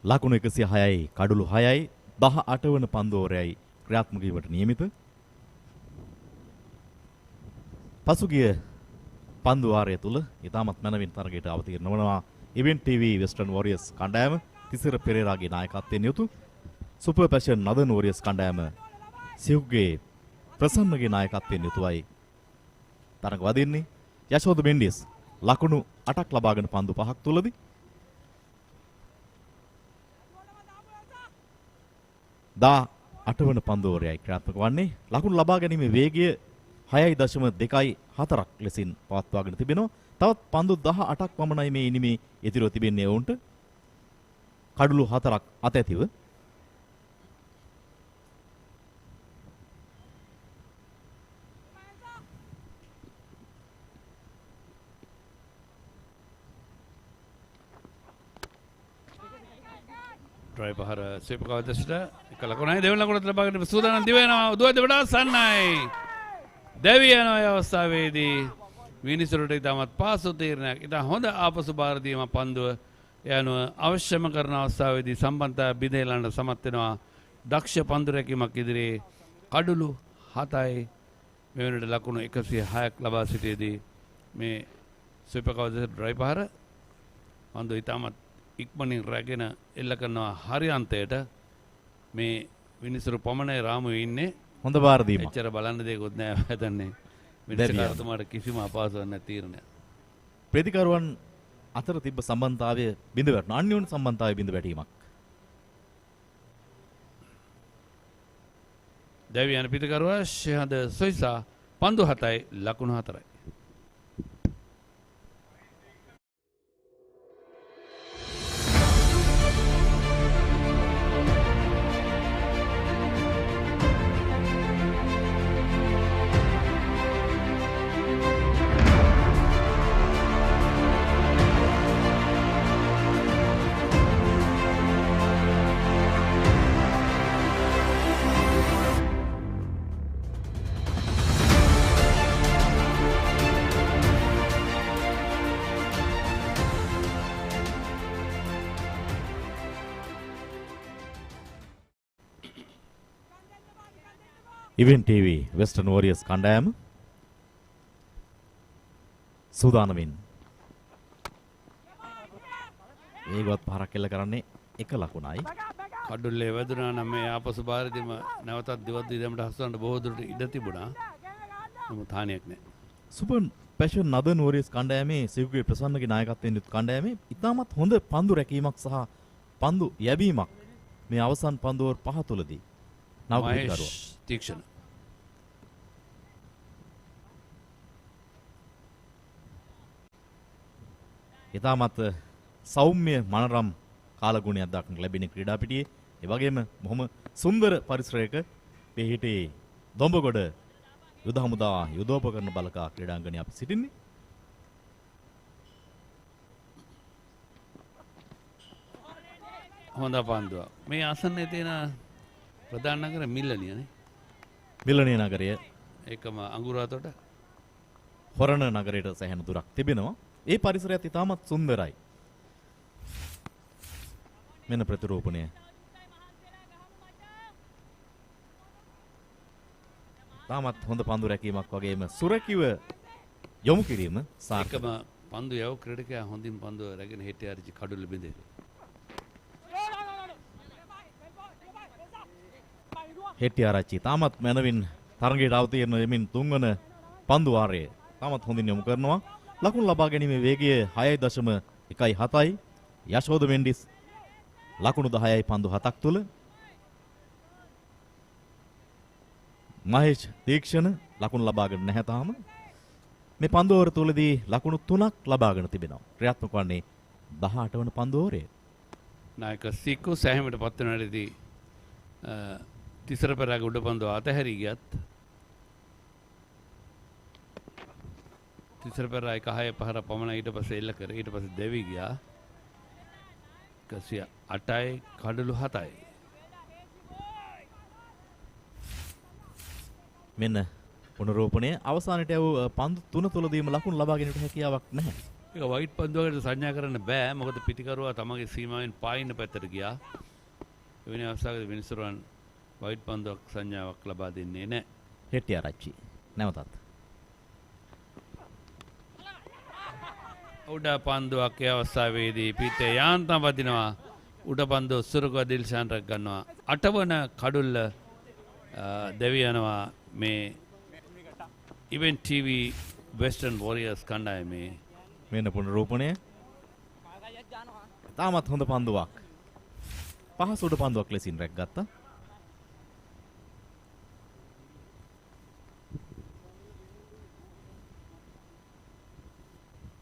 ලකුණු 106යි කඩලු 6යි 18 වන පන්දුවරයයි ක්‍රියාත්මක වීමට නියමිත. පසුගිය පන්දු වාරය තුල ඉතාමත් මනවින් තරගයට අවතීර්ණ වනවා ඉවෙන්ට් ටීවී වෙස්ටර්න් වොරියර්ස් කණ්ඩායම තිසිර පෙරේරාගේ නායකත්වයෙන් යුතු සුපර් පැෂන් නදර්න් වොරියර්ස් කණ්ඩායම සිව්ගේ ප්‍රසන්නගේ නායකත්වයෙන් යුතුවයි තරග වදින්නේ. යශෝද මෙන්ඩිස් ලකුණු 8ක් ලබාගෙන පන්දු 5ක් තුලදී දා 8 වන පන්දුවරයයි ක්‍රියාත්මක වන්නේ. ලකුණු ලබා ගැනීමේ වේගය 6.24ක් ලෙසින් පවත්වාගෙන තිබෙනවා. තවත් පන්දු 18ක් පමණයි මේ ඉනිමේ ඉතිරිව තිබෙන්නේ ඔවුන්ට. කඩලු 4ක් අතැතිව. ට්‍රයි පහර සේපකවදස්ට එක ලකුණයි දෙවන ලකුණට ලබාගෙන සූදානම් දිව යනවා උදේ වඩා සන්නයි දෙවි යන අවස්ථාවේදී විනිසුරට ඉතාමත් පාසු තීරණයක් ඉතා හොඳ ආපසු බාර දීම පන්දුව යනුව අවශ්‍යම කරන අවස්ථාවේදී සම්බන්ධතාව බිඳේලන්න සමත් වෙනවා දක්ෂ පන්දු රැකීමක් ඉදිරියේ කඩලු 7යි මෙවැනිට ලකුණු 106ක් ලබා සිටියේදී මේ සේපකවදස්ට ට්‍රයි පහර පන්දුව ඉතාමත් ඉක්මනින් රැගෙන එල්ල කරනවා හරියන්තයට මේ විනිසුරු පමණයි රාමුවේ ඉන්නේ. හොඳ බාර දීමක්. එච්චර බලන්න දෙයක්වත් නෑ හැදන්නේ. විනිසුරුතුමාට කිසිම අපහසුවක් නැති තීරණයක්. ප්‍රතිකරුවන් අතර තිබ්බ සම්බන්ධතාවය බිඳ වැටුණා. අන්‍යෝන්‍ය සම්බන්ධතාවය බිඳ වැටීමක්. දෙවියන් පිටකරුවා ශහද සොයිසා පන්දු 7යි ලකුණු 4යි. ඉවෙන්ට් ටීවී වෙස්ටර්න් වොරියර්ස් කණ්ඩායම සූදානමින් වේගවත් පහරක් එල්ල කරන්නේ එක ලකුණයි. කඩුල්ලේ වැදුනා නම් මේ ආපසු බාරදීම නැවතත් දිවත් දීමට හසුවන්න බොහෝ දුරට ඉඩ තිබුණා. නමුත් හානියක් නැහැ. සුපර් පැෂන් නදර්න් වොරියර්ස් කණ්ඩායමේ සිව්ගේ ප්‍රසන්නගේ නායකත්වයෙන් යුත් කණ්ඩායමේ ඉතාමත් හොඳ පන්දු රැකීමක් සහ පන්දු යැවීමක් මේ අවසන් පන්දුවර 5 තුලදී මහේෂ් තීක්ෂණ ඉතාමත් සෞම්‍ය මනරම් කාලගුණයක් දක්නට ලැබෙන ක්‍රීඩා පිටියේ ඒ වගේම බොහොම සුන්දර පරිසරයක පිහිටි දොඹගොඩ යුද හමුදා යුදෝපකරණ බලකා ක්‍රීඩාංගණයේ අපි සිටින්නේ. හොඳ පන්දුවක්. මේ ආසන්නයේ තියෙන ප්‍රධාන නගර මිල්ලනියනේ. මිල්ලනිය නගරය ඒකම අඟුරාතොට හොරණ නගරයට සැහැණ දුරක් තිබෙනවා. ඒ පරිසරයත් ඉතාමත් සුන්දරයි. මෙන්න ප්‍රතිරූපණය. තාමත් හොඳ පන්දු රැකීමක් වගේම සුරකිව යොමු කිරීම සාර්ථකයි. ඒකම පන්දු යව ක්‍රීඩකයා හොඳින් පන්දුව රැගෙන හිටිය ආරචි කඩුල්ල බිඳේ. හෙට්ටිආරච්චි තාමත් මැනවින් තරගයට අවතීර්ණ වෙමින් තුන්වන පන්දු වාරය තාමත් හොඳින් යොමු කරනවා. ලකුණු ලබා ගැනීමේ වේගය 6.17යි. යශෝද මෙන්ඩිස් ලකුණු 10යි පන්දු 7ක් තුල. මහේෂ් තීක්ෂණ ලකුණු ලබාගෙන නැහැ තාම. මේ පන්දු ඕවර තුලදී ලකුණු 3ක් ලබාගෙන තිබෙනවා. ක්‍රියාත්මක වන්නේ 18 වන පන්දු ඕවරය. නායක සීකු සෑහීමට පත් වෙන හැටදී තිසර පෙරාග උඩ පන්දුව අතහැරී ගියත් තිසර පෙරා එක 6 පහර පමණ ඊට පස්සේ එල්ල කර ඊට පස්සේ දෙවි ගියා. 108යි කඩලු 7යි. මෙන්න පුනරෝපණය අවසානයේ යව පන්දු 3 තුලදීම ලකුණු ලබා ගැනීමට හැකියාවක් නැහැ. ඒක වයිට් පන්දුවකට සංඥා කරන්න බෑ. මොකද පිටිකරුවා තමගේ සීමාවෙන් පායින්න පැත්තට ගියා. එවැනි අවස්ථාවකදී විනිසුරුවන් වයිට් පන්දුවක් සංඥාවක් ලබා දෙන්නේ නැහැ. හෙට්ටිආරච්චි නැවතත් උඩ පන්දුවක් ඒ අවස්ථාවේදී පිටේ යාන්තම් වදිනවා. උඩ පන්දුව සුරුක දිල්ෂාන් රැක් ගන්නවා. 8 වන කඩුල්ල දෙවි යනවා මේ ඉවෙන්ට් ටීවී වෙස්ටර්න් වොරියර්ස් කණ්ඩායමේ. මෙන්න පුනරූපණය. තාමත් හොඳ පන්දුවක්. පහසු උඩ පන්දුවක් ලෙසින් රැක් ගත්තා.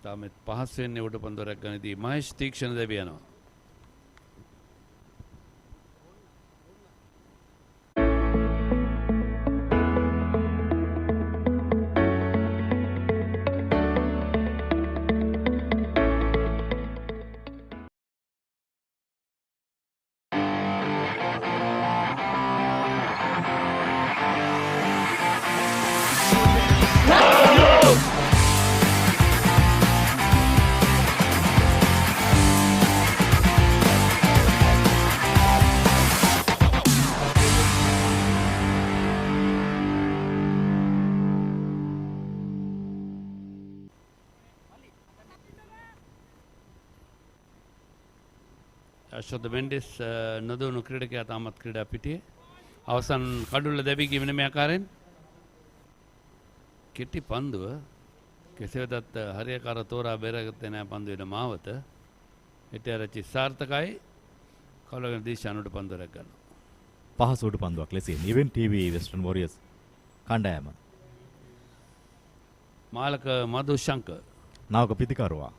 තාමත් පහස් වෙන්නේ උඩ පන්දුව රැක් ගන්නදී මහේෂ් තීක්ෂණ දෙවි යනවා. යශෝද මෙන්ඩිස් නොදවුණු ක්‍රීඩකයා තාමත් ක්‍රීඩා පිටියේ. අවසන් කඩුල්ල දැවි ගිය වෙන මේ ආකාරයෙන් කෙටි පන්දුව කෙසේ වෙතත් හරියකාර තෝරා බෙරගත්තේ නැහැ පන්දු වෙන මාවත. හෙට්ටිආරච්චි සාර්ථකයි. කවලගෙන දිශානුට පන්දු රැක් ගන්නවා. පහසු උඩ පන්දුවක් ලෙසින් ඉවෙන්ට් ටීවී වෙස්ටර්න් වොරියර්ස් කණ්ඩායම. මාලක මදුශංක නාවක පිටිකරුවා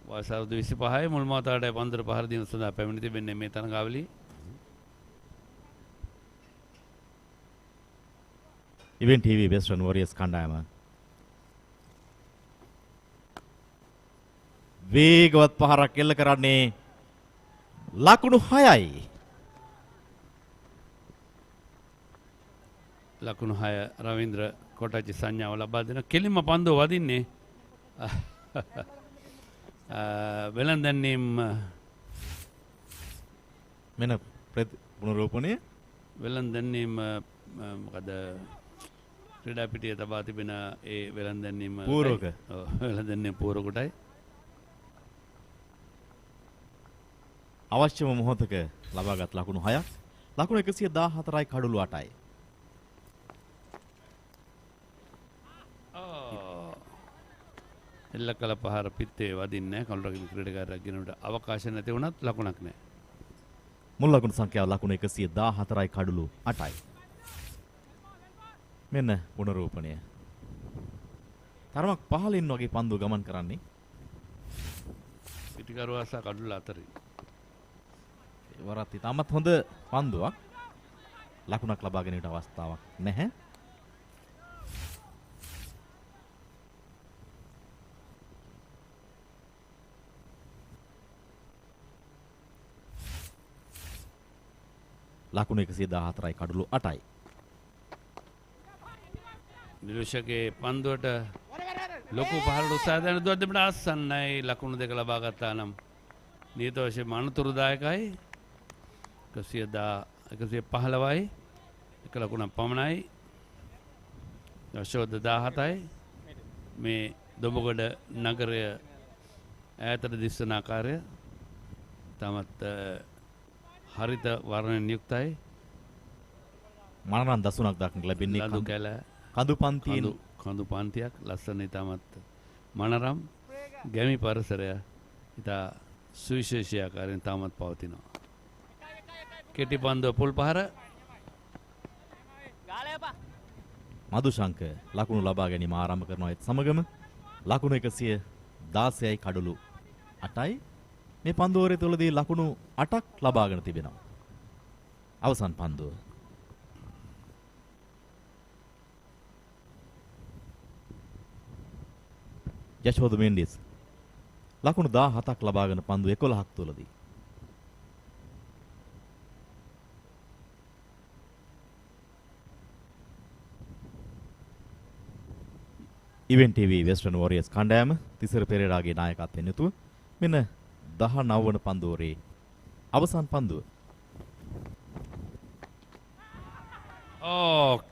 වයස අවුරුදු 25යි මුල් මාතාට පන්දර පහර දීම සඳහා පැමිණ තිබෙන්නේ මේ තරගාවලිය. ඉවෙන්ට් ටීවී වෙස්ටර්න් වොරියර්ස් කණ්ඩායම වේගවත් පහරක් එල්ල කරන්නේ ලකුණු 6යි. ලකුණු 6 රවීන්ද්‍ර කොටච්චි සංඥාව ලබා දෙන කෙලින්ම පන්දුව වදින්නේ වෙළඳැන්වීම් මෙන්න පුනරූපණය. වෙළඳැන්වීම් මොකද ක්‍රීඩා පිටියේ තබා තිබෙන ඒ වෙළඳැන්වීම පූර්වක වෙළඳැන්වීම් පූර්වකටයි අවශ්‍යම මොහොතක ලබාගත් ලකුණු 6ක්. ලකුණු 114යි කඩුළු 8යි. එල්ල කළ පහර පිත්තේ වදින්නේ නැහැ. කලුරකින් ක්‍රීඩකයෙක් ගෙනුට අවකාශ නැති වුණත් ලකුණක් නැහැ. මුල් ලකුණු සංඛ්‍යාව ලකුණු 114යි කඩුළු 8යි. මෙන්න පුනරූපණය. තරමක් පහලින් වගේ පන්දුව ගමන් කරන්නේ. පිටිකරුවා සහ කඩුල්ල අතරින්. වරත් ඉතාමත් හොඳ පන්දුවක්. ලකුණක් ලබා ගැනීමට අවස්ථාවක් නැහැ. ලකුණු 114යි කඩලු 8යි. නිරුෂගේ පන්දුවට ලොකු පහළට උත්සාහ දෙන දුවත් දෙපට ආසන්නයි ලකුණු දෙක ලබා ගත්තා නම් නියත වශයෙන්ම අනතුරුදායකයි. 115යි එක ලකුණක් පමණයි. යශෝද 17යි. මේ දොඹගොඩ නගරය ඈතට දිස්වන ආකාරය තමත් හරිත වර්ණයෙන් යුක්තයි. මනරම් දසුණක් දක්නට ලැබෙන්නේ කඳු කැල කඳු පන්තියෙන් කඳු පන්තියක් ලස්සන ඉතාමත් මනරම් ගැමි පරිසරය ඉතා සුවිශේෂී ආකාරයෙන් තාමත් පවතිනවා. කෙටි පන්දුව පුල් පහර මදුශංක ලකුණු ලබා ගැනීම ආරම්භ කරනවා ඒත් සමගම ලකුණු 116යි කඩලු 8යි. මේ පන්දුවරේ තුලදී ලකුණු 8ක් ලබාගෙන තිබෙනවා. අවසන් පන්දුව. යශෝද මෙන්ඩිස් ලකුණු 17ක් ලබාගෙන පන්දු 11ක් තුලදී. ඉවෙන්ට් ටීවී වෙස්ටර්න් වොරියර්ස් කණ්ඩායම තිසර පෙරේරාගේ නායකත්වයෙන් යුතුව මෙන්න 19 වන පන්දුවරේ අවසන් පන්දුව.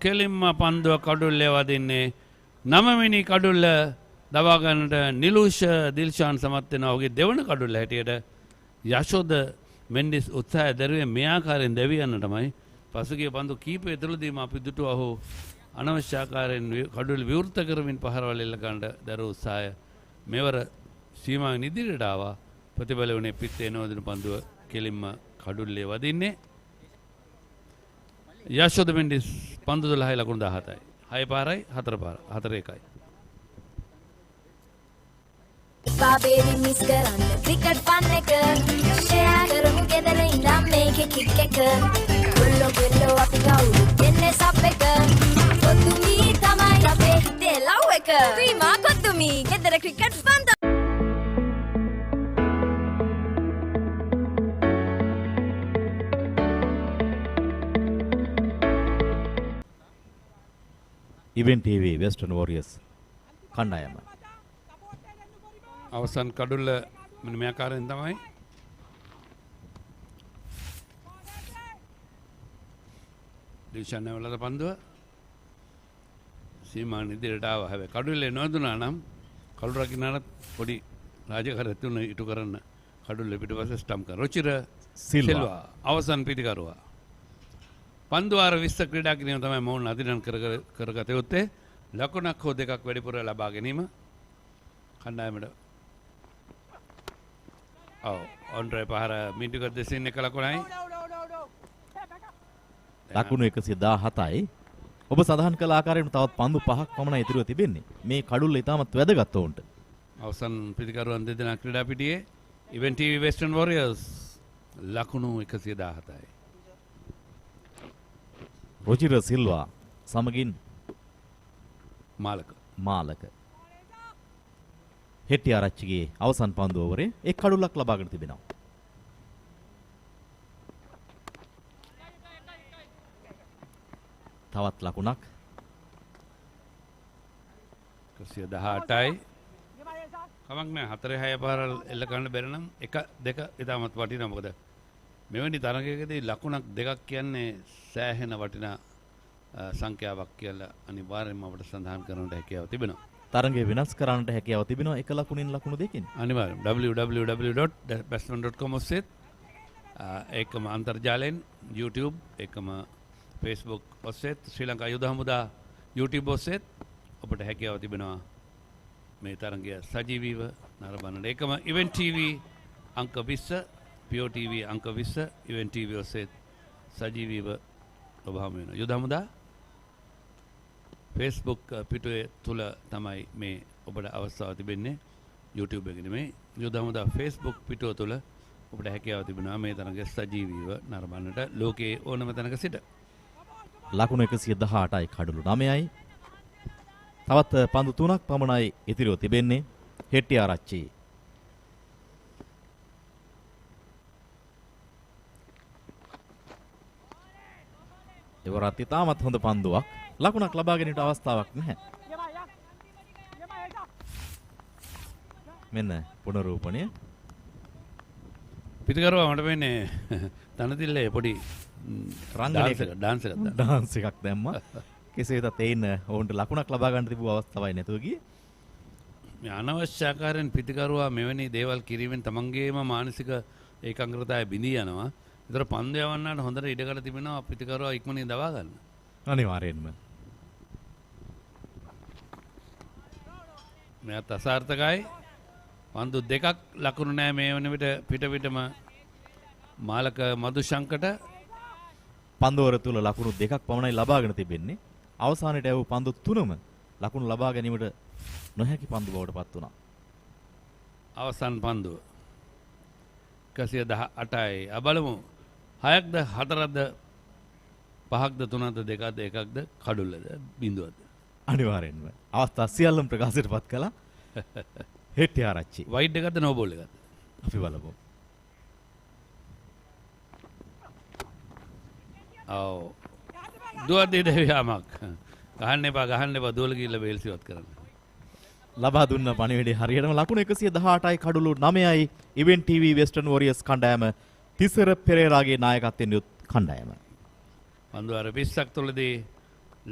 කෙලින්ම පන්දුව කඩුල්ලේ වදින්නේ 9 වෙනි කඩුල්ල දවා ගන්නට නිලූෂ දිල්ෂාන් සමත් වෙනවා. ඔහුගේ දෙවන කඩුල්ල හැටියට යශෝද මෙන්ඩිස් උත්සාහය දරුවේ මේ ආකාරයෙන් දැවියන්නටමයි. පසුගිය පන්දු කීපය තුළදීම අපි දුටුව ඔහු අනවශ්‍ය ආකාරයෙන් කඩුල්ල විවෘත කරමින් පහරවල් එල්ල ගන්නට දරුව උත්සාහය මෙවර සීමාවෙන් ඉදිරියට ආවා. ප්‍රතිබල වුණේ පිත්තේ නොවදින පන්දුව කෙලින්ම කඩුල්ලේ වදින්නේ. යශෝද මෙන්ඩිස් පන්දු 12යි ලකුණු 17යි. 6 පාරයි 4 පාර 4 එකයි. පාබේරි මිස් කරන්න ක්‍රිකට් ෆන් එක ෂෙයා කරමු ගෙදර ඉඳන් මේකේ කික් එක ගොල්ලෝ ගෙල්ලෝ අපි කවුරු දෙන්නේ සබ් එක කොතුමි තමයි අපේ හිතේ ලව් එක ක්‍රීමා කොතුමි ගෙදර cricket fun Event TV Western Warriors කණ්ඩායම අවසන් කඩුල්ල මෙන්න මේ ආකාරයෙන් තමයි. දිල්ෂාන් වලද පන්දුව සීමාන් ඉදිරියට ආවා. හැබැයි කඩුල්ලේ නොදුනා නම් කළු රකින්නට පොඩි රාජකාරියක් තුන ඉටු කරන්න කඩුල්ලේ පිටුපස්සේ ස්ටම්ප් කරා. රුචිර සිල්වා අවසන් පිටිකරුවා. පන්දු වාර 20 ක්‍රීඩා කිරීම තමයි මොවුන් අධිරණ කරගත යුත්තේ. ලකුණක් හෝ දෙකක් වැඩිපුර ලබා ගැනීම කණ්ඩායමට. ඔන්ඩ්‍රේ පහර මිනිත්තුක දෙසින් එක ලකුණයි. ලකුණු 117යි. ඔබ සඳහන් කළ ආකාරයෙන් තවත් පන්දු 5ක් පමණ ඉතිරිව තිබෙන්නේ. මේ කඩුල්ල ඉතාමත් වැදගත් වුන්ට. අවසන් පිටිකරුවන් දෙදෙනා ක්‍රීඩා පිටියේ ඉවෙන්ට් ටීවී වෙස්ටර්න් වොරියර්ස් ලකුණු 117යි. රුචිර සිල්වා සමගින් මාලක හෙට්ටි ආරච්චිගේ අවසන් පන්දු ඕවරේ එක් කඩුල්ලක් ලබාගෙන තිබෙනවා. තවත් ලකුණක් 118යි. කමක් නෑ 4-6 පාරල් එල්ල ගන්න බැරි නම් 1-2 ඉතාමත් වටිනවා. මොකද මෙවැනි තරගයකදී ලකුණක් දෙකක් කියන්නේ සෑහෙන වටිනා සංඛ්‍යාවක් කියලා අනිවාර්යයෙන්ම අපිට සඳහන් කරන්නට හැකියාව තිබෙනවා. තරගය වෙනස් කරන්නට හැකියාව තිබෙනවා එක ලකුණින් ලකුණු දෙකකින්. අනිවාර්යයෙන් www.batsman.com ඔස්සේ ඒකම අන්තර්ජාලයෙන් YouTube එකම Facebook ඔස්සේ ශ්‍රී ලංකා යුද හමුදා YouTube ඔස්සේ ඔබට හැකියාව තිබෙනවා මේ තරගය සජීවීව නරඹන්නට. ඒකම ඉවෙන්ට් TV අංක 20 PO TV අංක 20 ඉවෙන්ට් TV ඔස්සේ සජීවීව ඔබ හමු වෙනවා. යුද හමුදා Facebook පිටුවේ තුල තමයි මේ ඔබට අවස්ථාව තිබෙන්නේ. YouTube එකේ නෙමෙයි. යුද හමුදා Facebook පිටුව තුල ඔබට හැකියාව තිබෙනවා මේ තරඟ සජීවීව නරඹන්නට ලෝකයේ ඕනම තැනක සිට. ලකුණු 118යි කඩලු 9යි. තවත් පන්දු 3ක් පමණයි ඉතිරිව තිබෙන්නේ. හෙට්ටිආරච්චි. එවරත් ඉතාමත් හොඳ පන්දුවක්. ලකුණක් ලබා ගැනීමට අවස්ථාවක් නැහැ. මෙන්න පුනරූපණය. පිටිකරුවා මට වෙන්නේ තනතිල්ලේ පොඩි ඩාන්ස් එකක් දැම්මා. කෙසේ වෙතත් එයින් ඔවුන්ට ලකුණක් ලබා ගන්න තිබු අවස්ථාවයි නැතුව ගියේ. මේ අනවශ්‍ය ආකාරයෙන් පිටිකරුවා මෙවැනි දේවල් කිරීමෙන් තමන්ගේම මානසික ඒකාග්‍රතාවය බිඳී යනවා. ඒතර පන්දු යවන්නට හොඳට ඉඩකඩ තිබෙනවා පිටිකරුවා ඉක්මනින් දවා ගන්න. අනිවාර්යෙන්ම. මෙයාත් අසාර්ථකයි. පන්දු දෙකක් ලකුණු නෑ මේ වන විට පිටම මාලක මදුශංකට. පන්දුවර තුල ලකුණු දෙකක් පමණයි ලබාගෙන තිබෙන්නේ. අවසානයේ ඇව් පන්දු තුනම ලකුණු ලබා ගැනීමට නොහැකි පන්දු බවට පත් වුණා. අවසන් පන්දුව 118යි. බලමු 6ක්ද 4ක්ද 5ක්ද 3ක්ද 2ක්ද 1ක්ද කඩුල්ලද බිඳුවක්ද? අනිවාර්යෙන්ම අවස්ථා සියල්ලම ප්‍රකාශයට පත් කළා. හෙට්ටිආරච්චි. වයිඩ් එකක්ද නෝ බෝල් එකක්ද? අපි බලමු. ඔව්. දුවද්දී දෙවියමක්. ගහන්න එපා දුවල ගිහිල්ලා බේල්සිවත් කරන්න. ලබා දුන්න පණිවිඩය හරියටම ලකුණු 118යි කඩලු 9යි. ඉවෙන්ට් ටීවී වෙස්ටර්න් වොරියර්ස් කණ්ඩායම තිසර පෙරේරාගේ නායකත්වයෙන් යුත් කණ්ඩායම. පන්දු අර 20ක් තුළදී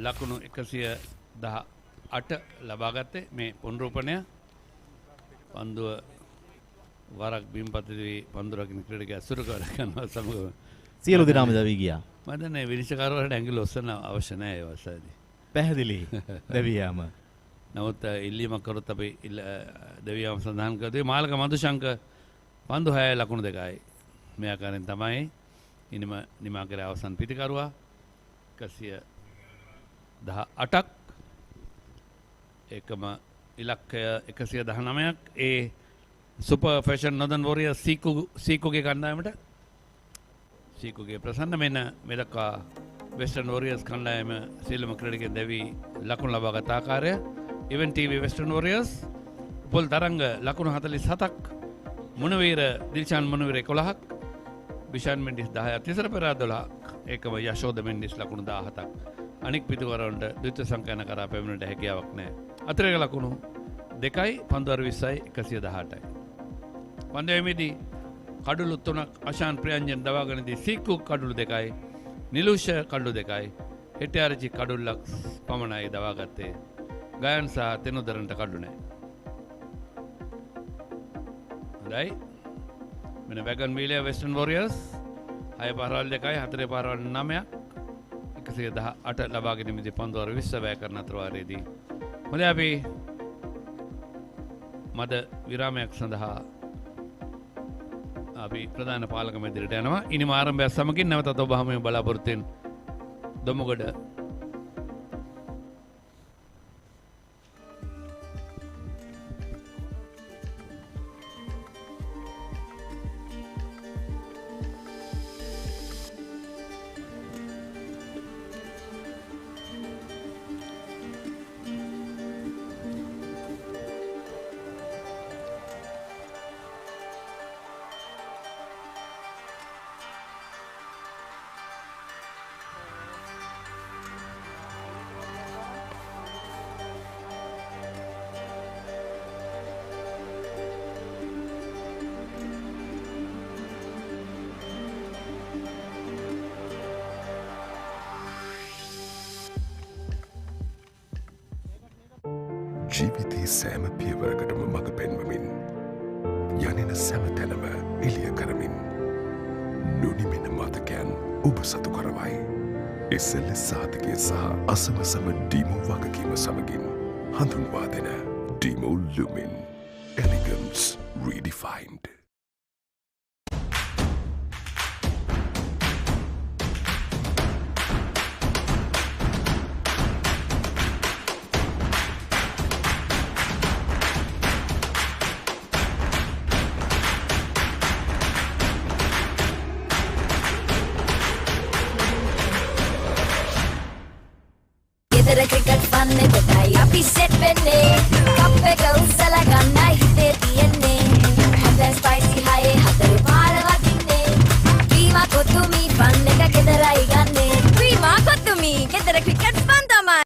ලකුණු 118 ලබා ගත්තේ මේ පුනරූපණය. පන්දුව වරක් බිම්පතේ පන්දු රකින්න ක්‍රීඩකයා අසුර කරගන්නවා සමග සියලු දෙනාම දැවි ගියා. මම දන්නේ විනිශ්චයකාරවලට ඇඟිලි ඔස්සන්න අවශ්‍ය නැහැ ඒ අවස්ථාවේදී. පැහැදිලි දෙවියාම. නමුත් ඉල්ලීමක් කරොත් අපි දෙවියාම සඳහන් කරේ මාලක මදුශංක පන්දු 6 ලකුණු 2යි. මේ ආකාරයෙන් තමයි නිමා කරේ අවසන් පිටිකරුවා 118ක් එකම ඉලක්කය 119ක් ඒ සුපර් ෆැෂන් නොදන් වොරියර් සීකුගේ කණ්ඩායමට සීකුගේ ප්‍රසන්න මෙන්න මෙදක්වා වෙස්ටර්න් වොරියර්ස් කණ්ඩායම සියලුම ක්‍රීඩකයන් දැවි ලකුණු ලබාගත් ආකාරය ඉවෙන්ට් ටීවී වෙස්ටර්න් වොරියර්ස් පොල් තරංග ලකුණු 47ක් මුණවීර දිල්ෂාන් මුණවීර 11ක් විෂාන් මෙන්ඩිස් 10ක් තිසර පෙරා 12ක් ඒකම යශෝද මෙන්ඩිස් ලකුණු 17ක් අනික් පිටුවරවන්ට ද්විත්ව සංකයන කරා පැමිණෙන්නට හැකියාවක් නැහැ. අතිරේක ලකුණු 2යි පන්දුවර 20යි 118යි. පන්දුවේදී කඩුළු 3ක් අශාන් ප්‍රියංජන් දවාගෙනදී සීකු කඩුළු 2යි නිලුෂ කඩුළු 2යි හෙට්ටිආරච්චි කඩුල්ලක් පමණයි දවාගත්තේ. ගයන් සහ තෙනුදරන්ට කඩුළු නැහැ. හොඳයි. මෙන්න වැගන් වීලිය වෙස්ටර්න් වොරියර්ස් 6 පාරවල් 2යි 4 පාරවල් 9ක් 118 ලබා ගැනීමේදී පන්දුවර 20 වැය කරන අතර වාරයේදී හොඳයි අපි මද විරාමයක් සඳහා අපි ප්‍රධාන පාලක මැදිරියට යනවා. ඉනිම ආරම්භය සමගින් නැවතත් ඔබ හැමෝම බලාපොරොත්තු වෙන දොම්බගොඩ ජීවිතයේ සෑම පියවරකටම මඟ පෙන්වමින් යනින සෑම තැනම එළිය කරමින් නොනිමෙන මතකයන් ඔබ සතු කරවයි. SLS සාධකය සහ අසමසම ඩීමෝ වගකීම සමගින් හඳුන්වා දෙන ඩීමෝ ලුමින් එලිගන්ස් රීඩිෆයින්ඩ්. ගෙදර ක්‍රිකට් ෆන් එකටයි අපි සෙට් වෙන්නේ කප් එක උස්සලා ගන්නයි හිතේ තියෙන්නේ හොඳ ස්පයිසි හයේ හතර පාර වදින්නේ වීමා කොතුමි ෆන් එක ගෙදරයි ගන්නේ වීමා කොතුමි ගෙදර ක්‍රිකට් ෆන් තමයි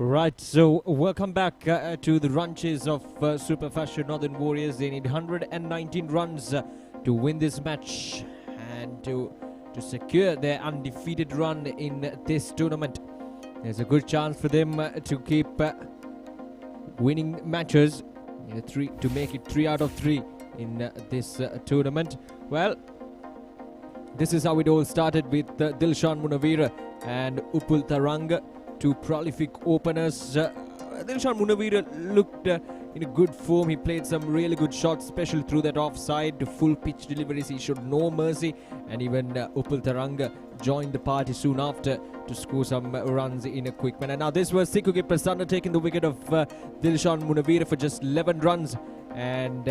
Right, so welcome back to the ranches of Super Fashion Northern Warriors. They need 119 runs to win this match and to secure their undefeated run in this tournament. There's a good chance for them to keep winning matches to make it 3 out of 3 in this tournament. Well, this is how it all started with Dilshan Munawira and Upul Taranga, two prolific openers. Dilshan Munawira looked in a good form. He played some really good shots, especially through that offside to full pitch deliveries. He showed no mercy, and even Upul Taranga joined the party soon after to score some runs in a quick manner. Now this was Sikuke Prasanna taking the wicket of Dilshan Munawira for just 11 runs, and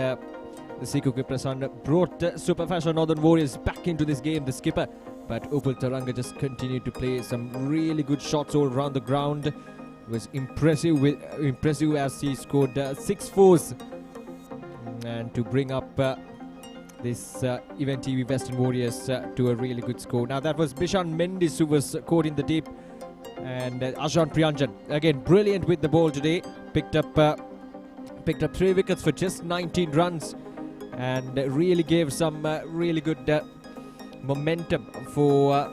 Sikuke Prasanna brought Super Fashion Northern Warriors back into this game, the skipper. But Upul Taranga just continued to play some really good shots all around the ground. It was impressive as he scored 6 fours and to bring up this Event TV Western Warriors to a really good score. Now that was Bishan Mendis who was caught in the deep. And Ashan Priyanjan, again, brilliant with the ball today. Picked up 3 wickets for just 19 runs. And really gave some really good momentum for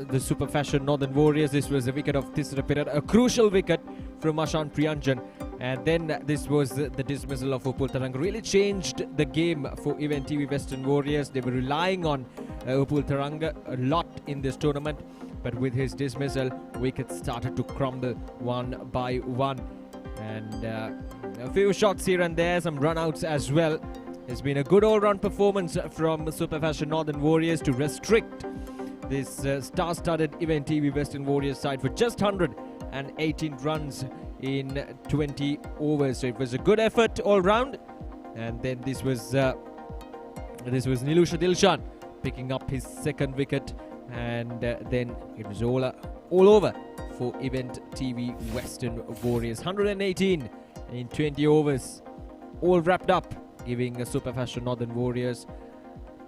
the Super Fashion Northern Warriors. This was a wicket of Tisra Pereira, a crucial wicket from Ashan Priyanjan. And then this was the dismissal of Upul Taranga. Really changed the game for Event TV Western Warriors. They were relying on Upul Taranga a lot in this tournament. But with his dismissal, wickets started to crumble one by one. And a few shots here and there, some run-outs as well. It's been a good all-round performance from Super Fashion Northern Warriors to restrict this star-studded Event TV Western Warriors side for just 118 runs in 20 overs. So it was a good effort all round. And then this was Nilusha Dilshan picking up his second wicket, and then it was all over for Event TV Western Warriors. 118 in 20 overs, all wrapped up, giving Super Fashion Northern Warriors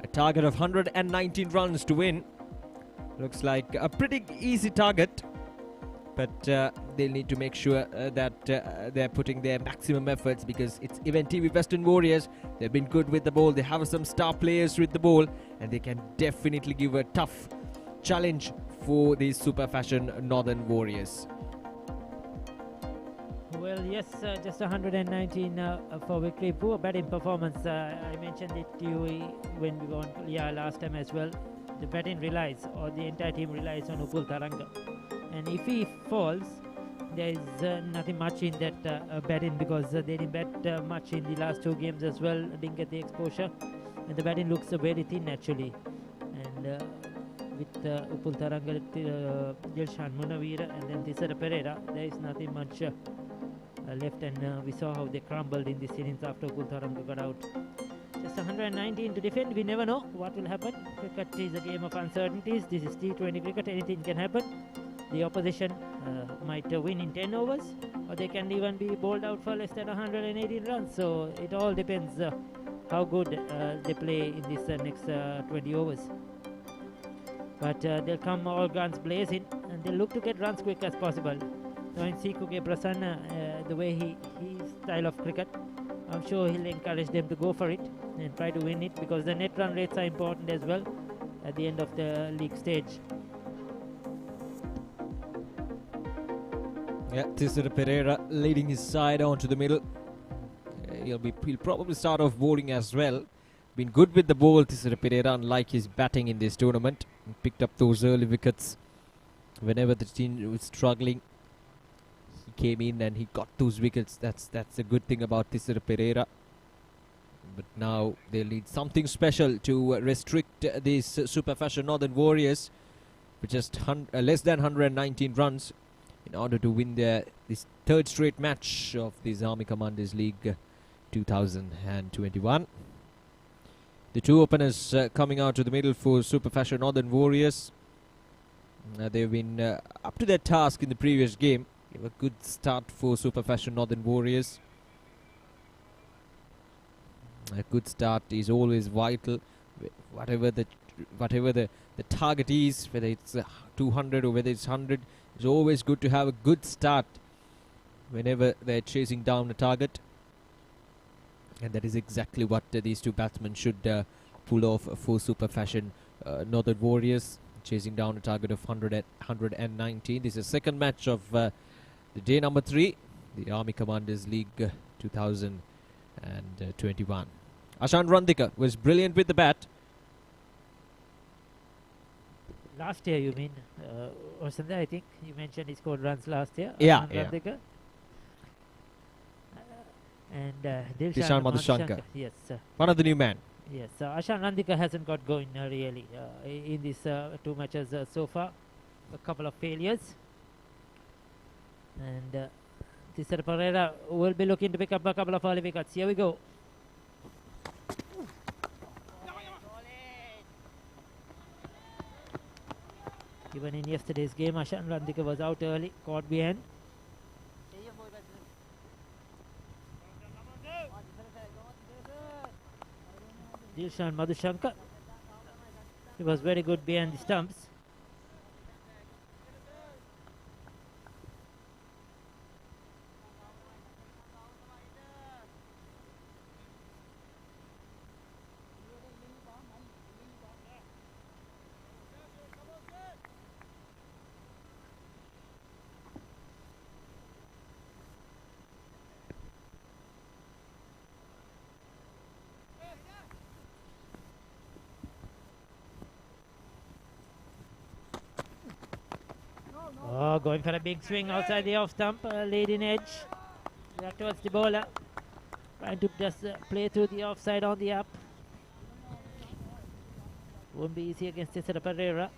a target of 119 runs to win. Looks like a pretty easy target, but they'll need to make sure that they're putting their maximum efforts, because it's Event TV Western Warriors. They've been good with the ball. They have some star players with the ball, and they can definitely give a tough challenge for these Super Fashion Northern Warriors. Well, yes, just 119 for victory. Poor batting performance. I mentioned it to you when we were on last time as well. The batting relies, or the entire team relies, on Upul Taranga. And if he falls, there is nothing much in that batting, because they didn't bat much in the last 2 games as well. Didn't get the exposure. And the batting looks very thin actually. And with Upul Taranga, Dilshan Munawira, and then Tisara Pereira, there is nothing much left, and we saw how they crumbled in this innings after Upul Taranga got out. Just 119 to defend. We never know what will happen. Cricket is a game of uncertainties. This is T20 cricket. Anything can happen. The opposition might win in 10 overs, or they can even be bowled out for less than 118 runs. So it all depends how good they play in this next 20 overs. But they'll come all guns blazing, and they'll look to get runs quick as possible. Knowing Sikuke Prasanna, the way his style of cricket, I'm sure he'll encourage them to go for it and try to win it, because the net run rates are important as well at the end of the league stage. Yeah, Tisara Pereira leading his side onto the middle. He'll probably start off bowling as well. Been good with the ball, Tisara Pereira, unlike his batting in this tournament. He picked up those early wickets whenever the team was struggling. He came in and he got those wickets. That's a good thing about Tisara Pereira. But now they'll need something special to restrict these Super Fashion Northern Warriors with just less than 119 runs in order to win this 3rd straight match of this Army Commanders League 2021. The 2 openers coming out to the middle for Super Fashion Northern Warriors. They've been up to their task in the previous game. Gave a good start for Super Fashion Northern Warriors. A good start is always vital. Whatever the target is, whether it's 200 or whether it's 100, it's always good to have a good start whenever they're chasing down a target. And that is exactly what these 2 batsmen should pull off for Super Fashion Northern Warriors, chasing down a target of 119. This is the 2nd match of the day number 3, the Army Commanders League 2021. Ashan Randika was brilliant with the bat. Last year, you mean? Or something, I think you mentioned he scored runs last year. Yeah. Randika. And Dilshan Madhushankar. Yes, sir. One of the new men. Yes, Ashan Randika hasn't got going really in these 2 matches so far. A couple of failures. And Tisara Pereira will be looking to pick up a couple of early wickets. Here we go. Even in yesterday's game, Ashan Randika was out early, caught behind. Dilshan Madhushankar. He was very good behind the stumps. going for a big swing outside the off stump, leading edge. Back towards the bowler. Trying to just play through the offside on the up. Won't be easy against Cesar Pereira.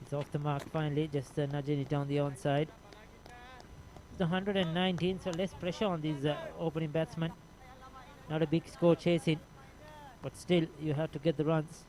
It's off the mark finally, just nudging it on the onside. It's 119, so less pressure on these opening batsmen. Not a big score chasing, but still you have to get the runs.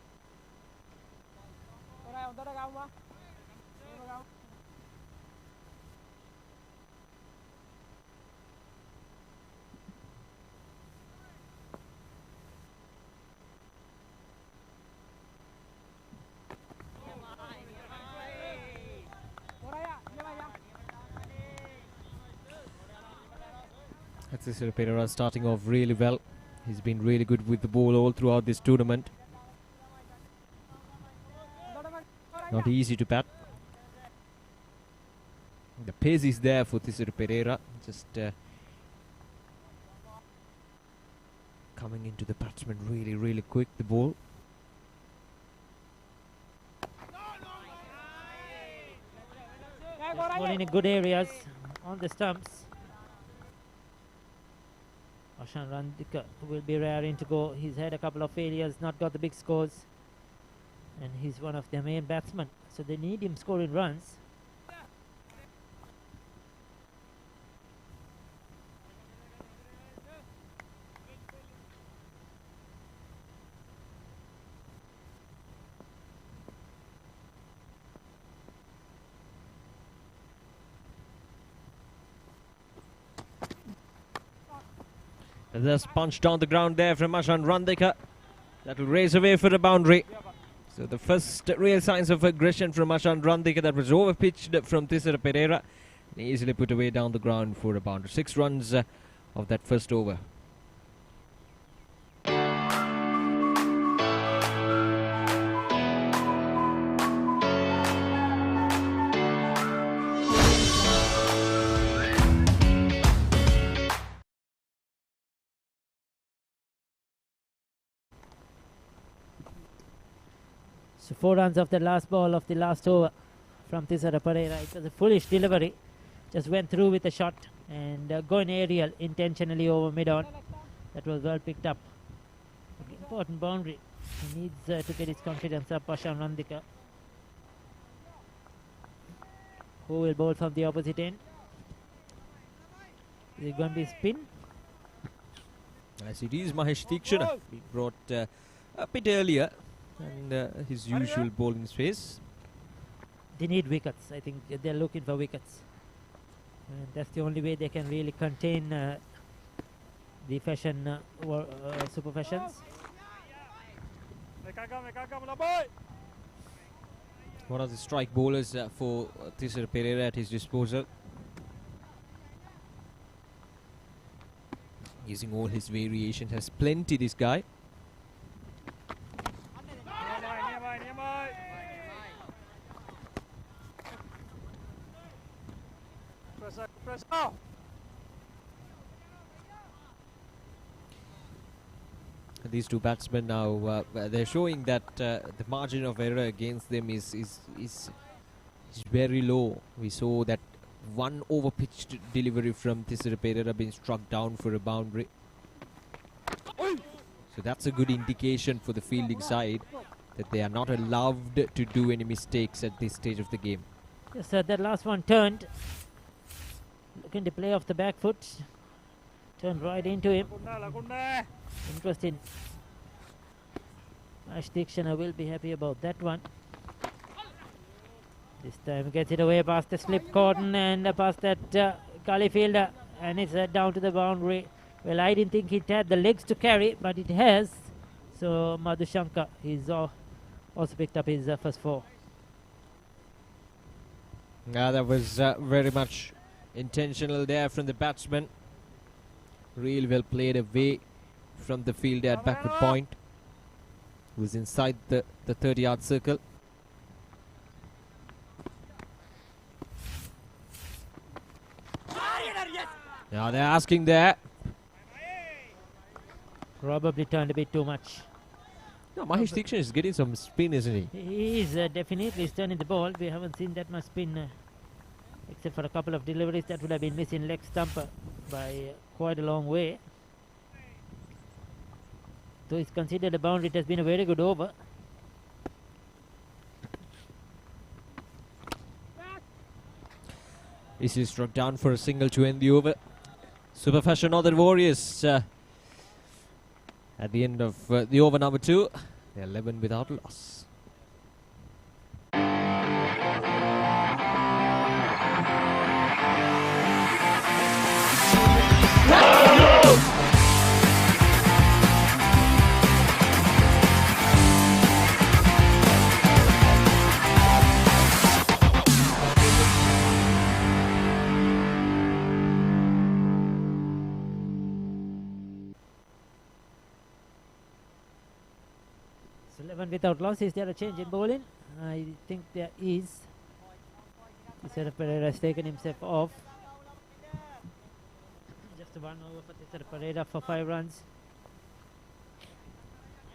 Cesar Pereira starting off really well. He's been really good with the ball all throughout this tournament. Not easy to bat. The pace is there for Cesar Pereira. Just coming into the batsman really quick, the ball. Ball in good areas on the stumps. Ashan Randika will be raring to go. He's had a couple of failures, not got the big scores, and he's one of their main batsmen, so they need him scoring runs. And there's punch down the ground there from Ashan Randika. That will raise away for the boundary. So the first real signs of aggression from Ashan Randika, that was overpitched from Cesar Pereira. And easily put away down the ground for a boundary. 6 runs of that first over. So 4 runs of the last ball of the last over from Cesar Pereira. It was a foolish delivery. Just went through with a shot and going aerial intentionally over mid-on. That was well picked up. Important boundary. He needs to get his confidence up, Ashan Randika. Who will bowl from the opposite end? Is it going to be spin? As it is, Mahesh Tikshana. He brought a bit earlier. And his usual bowling space. They need wickets. I think they're looking for wickets. And that's the only way they can really contain the fashion super fashions. One of the strike bowlers for Cesar Pereira at his disposal. Using all his variations, has plenty, this guy. These two batsmen now, they're showing that the margin of error against them is very low. We saw that one over-pitched delivery from Cesar Pereira being struck down for a boundary. So that's a good indication for the fielding side that they are not allowed to do any mistakes at this stage of the game. Yes, sir, that last one turned. Looking to play off the back foot. Turned right into him. Interesting. Ash Dikshana will be happy about that one. This time gets it away past the slip cordon and past that gully fielder, and it's down to the boundary. Well, I didn't think it had the legs to carry, but it has. So Madhushankar, he's also picked up his first 4. That was very much intentional there from the batsman. Real well played away from the fielder at backward point. who's inside the 30-yard circle. Now they're asking there. Probably turned a bit too much. No, Mahesh Dikshan is getting some spin, isn't he? He is definitely turning the ball. We haven't seen that much spin, except for a couple of deliveries that would have been missing leg stumper by quite a long way. Though it's considered a boundary, it has been a very good over. This is struck down for a single to end the over. Super Fashion Northern Warriors at the end of the over number 2. They're 11 without a loss. So 11 without loss. Is there a change in bowling? I think there is. Tisara Pereira has taken himself off. Just one over for Tisara Pereira for 5 runs.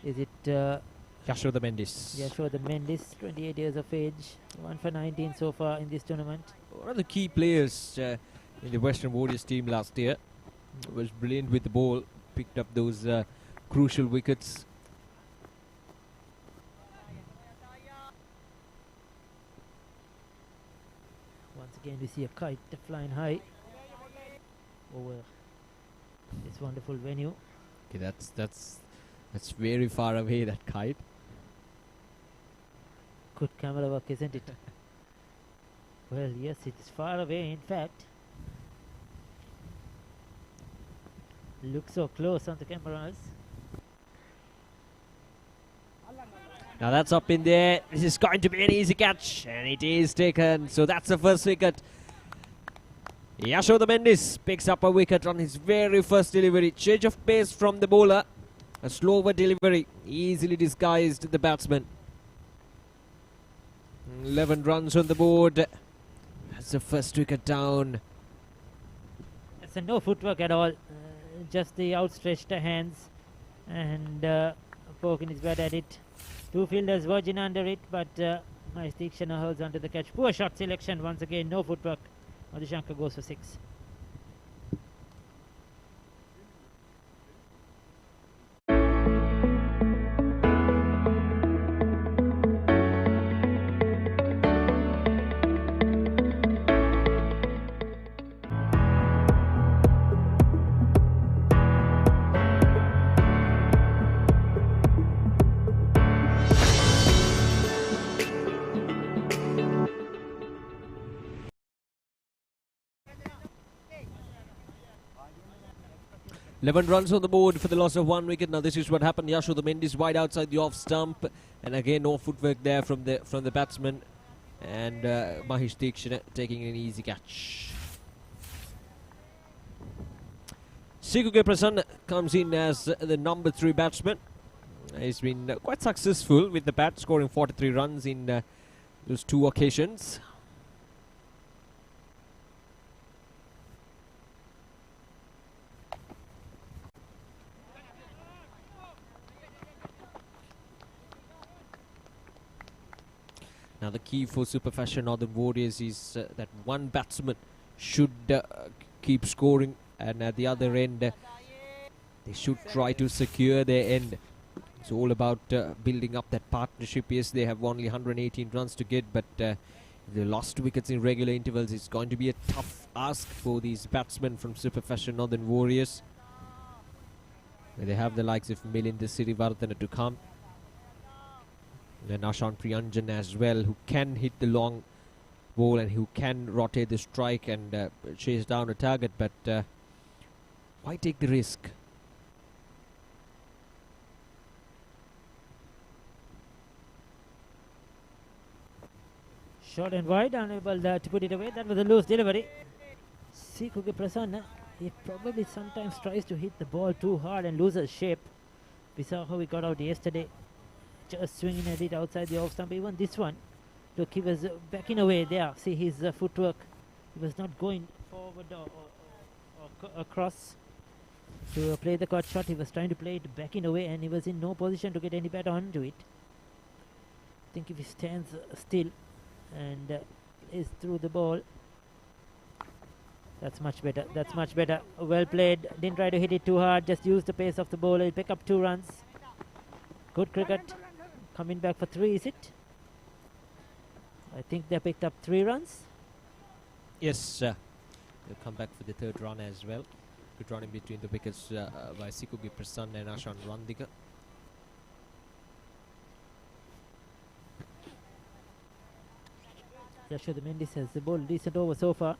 Is it Yashoda Mendis. Yashoda Mendis, 28 years of age, 1 for 19 so far in this tournament. One of the key players in the Western Warriors team last year. Was brilliant with the ball, picked up those crucial wickets. Once again we see a kite flying high over this wonderful venue. Okay, that's very far away, that kite. Good camera work, isn't it? Well, yes, it is far away, in fact. Looks so close on the cameras. Now that's up in there. This is going to be an easy catch, and it is taken. So that's the first wicket. Yashoda Mendis picks up a wicket on his very first delivery. Change of pace from the bowler. A slower delivery, easily disguised the batsman. 11 runs on the board. That's the first wicket down. That's a no footwork at all. Just the outstretched hands and poking his bat at it. 2 fielders verging under it, but Mahesh Dikshan holds onto the catch. Poor shot selection once again, no footwork. Madhushankar goes for 6. Eleven runs on the board for the loss of 1 wicket. Now this is what happened. Yashoda Mendis wide outside the off stump, and again no footwork there from the batsman, and Mahesh Dikshan taking an easy catch. Sikuke Prasanna comes in as the number 3 batsman. He's been quite successful with the bat, scoring 43 runs in those 2 occasions. Now the key for Super Fashion Northern Warriors is that one batsman should keep scoring, and at the other end they should try to secure their end. It's all about building up that partnership. Yes, they have only 118 runs to get, but they lost wickets in regular intervals. It's going to be a tough ask for these batsmen from Super Fashion Northern Warriors. They have the likes of Milinda Sirivardhana to come. And Ashan Priyanjan as well, who can hit the long ball and who can rotate the strike and chase down a target, but why take the risk? Short and wide, unable to put it away. That was a loose delivery. Sikuke Prasanna, he probably sometimes tries to hit the ball too hard and loses shape. We saw how he got out yesterday. just swinging at it outside the off stump. Even this one, look, he was backing away there. See his footwork. He was not going forward or across to play the cut shot. He was trying to play it backing away, and he was in no position to get any bat onto it. I think if he stands still and is through the ball, that's much better. That's much better. Well played. Didn't try to hit it too hard. Just use the pace of the bowler. He'll pick up 2 runs. Good cricket. Coming back for 3, is it? I think they picked up 3 runs. Yes, they'll come back for the 3rd run as well. Good run in between the wickets by Sikugi Prasanna and Ashan Randika. Yashoda Mendis has the ball. Decent over so far.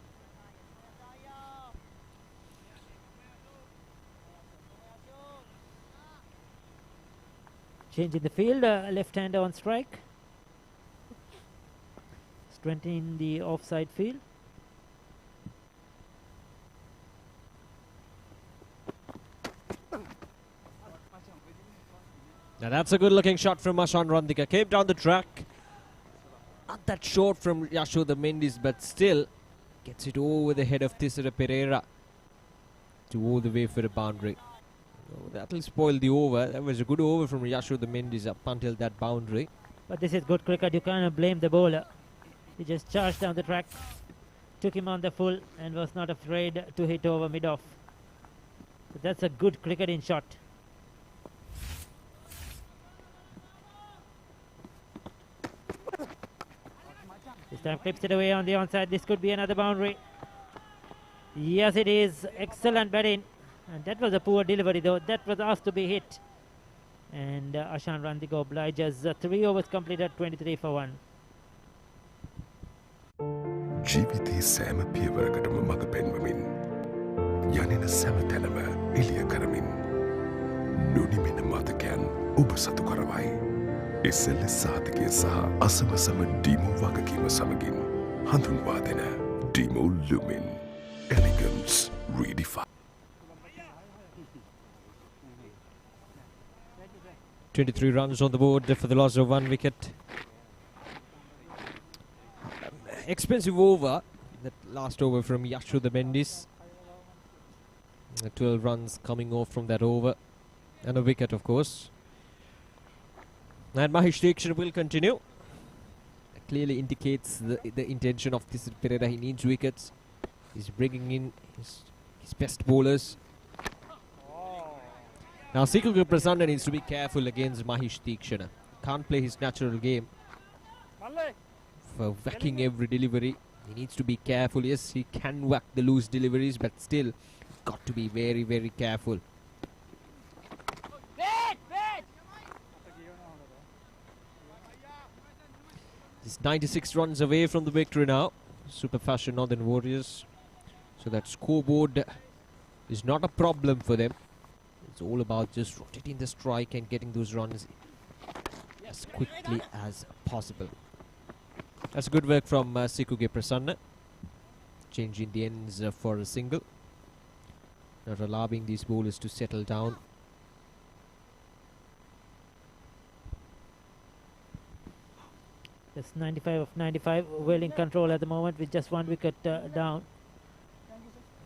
Change in the field. Left-hander on strike. Strengthening the offside field. Now that's a good looking shot from Ashan Randika. Came down the track. Not that short from Yashoda Mendis, but still gets it over the head of Thisara Pereira to all the way for the boundary. Oh, that'll spoil the over. That was a good over from Yashoda Mendis up until that boundary. But this is good cricket. You cannot blame the bowler. He just charged down the track, took him on the full, and was not afraid to hit over mid-off. So that's a good cricketing shot. This time clips it away on the onside. This could be another boundary. Yes, it is. Excellent batting. And that was a poor delivery, though. That was asked to be hit. And Ashan Randika obliges. 3 overs completed, 23 for 1. ජීවිතයේ සෑම පියවරකටම මඟ පෙන්වමින් යනින සෑම තැනම එළිය කරමින් නොනිමෙන මතකයන් ඔබ සතු කරවයි. SLS සාධකය සහ අසමසම ඩීමෝ වගකීම සමගින් හඳුන්වා දෙන ඩීමෝ ලුමින් එලිගන්ස් රීඩිෆයින්ඩ්. 23 runs on the board for the loss of 1 wicket. Expensive over, that last over from Yashoda Mendis. 12 runs coming off from that over. And a wicket, of course. And Mahesh Dikshit will continue. That clearly indicates the intention of this Pereira. He needs wickets. He's bringing in his best bowlers. Now Sikugi Prasanna needs to be careful against Mahesh Dikshit. Can't play his natural game for whacking every delivery. He needs to be careful. Yes, he can whack the loose deliveries, but still got to be very, very careful. He's 96 runs away from the victory now. Super Fashion Northern Warriors. So that scoreboard is not a problem for them. It's all about just rotating the strike and getting those runs as quickly as possible. That's good work from Sikugi Prasanna. Changing the ends for a single. Not allowing these bowlers to settle down. That's 95 of 95. Well in control at the moment with just 1 wicket down.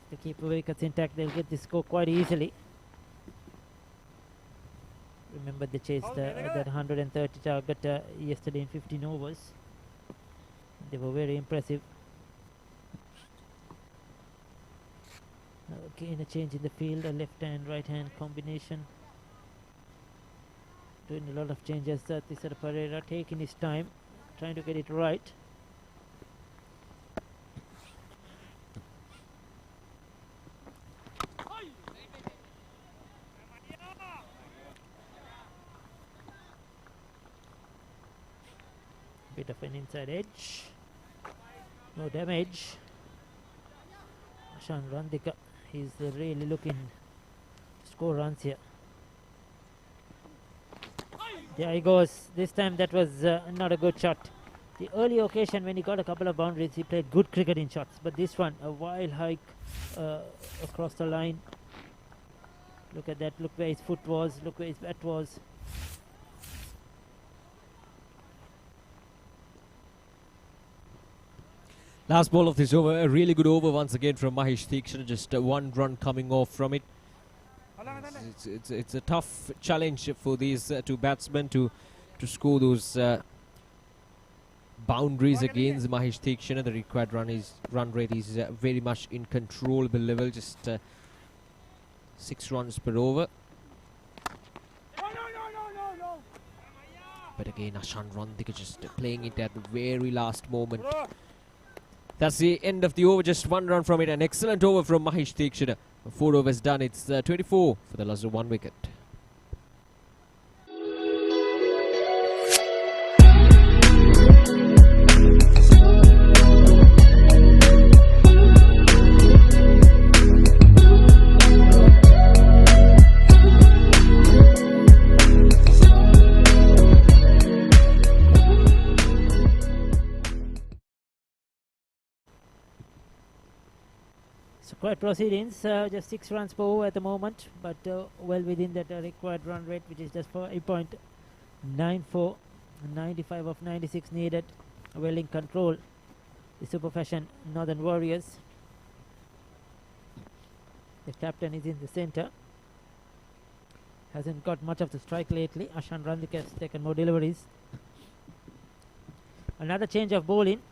If they keep the wickets intact, they'll get this score quite easily. Remember they chased that 130 target yesterday in 15 overs. They were very impressive. Again a change in the field, a left hand, right hand combination. Doing a lot of changes. Thisara Pereira taking his time, trying to get it right. Bit of an inside edge. No damage. Ashan Randika, he's really looking to score runs here. There he goes. This time that was not a good shot. The earlier occasion when he got a couple of boundaries, he played good cricketing shots. But this one, a wild hike across the line. Look at that. Look where his foot was. Look where his bat was. Last ball of this over, a really good over once again from Mahesh Theekshana, just one run coming off from it. It's a tough challenge for these two batsmen to score those boundaries against Mahesh Theekshana. The required run rate is very much in controllable level, just 6 runs per over. But again, Ashan Randika just playing it at the very last moment. That's the end of the over, just 1 run from it. An excellent over from Mahesh Theekshana. 4 overs done, it's 24 for the loss of 1 wicket. Quite proceedings, just 6 runs per over at the moment, but well within that required run rate, which is just for 8.94, 95 of 96 needed. Well in control, the super fashion Northern Warriors. The captain is in the centre. Hasn't got much of the strike lately. Ashan Randika has taken more deliveries. Another change of bowling.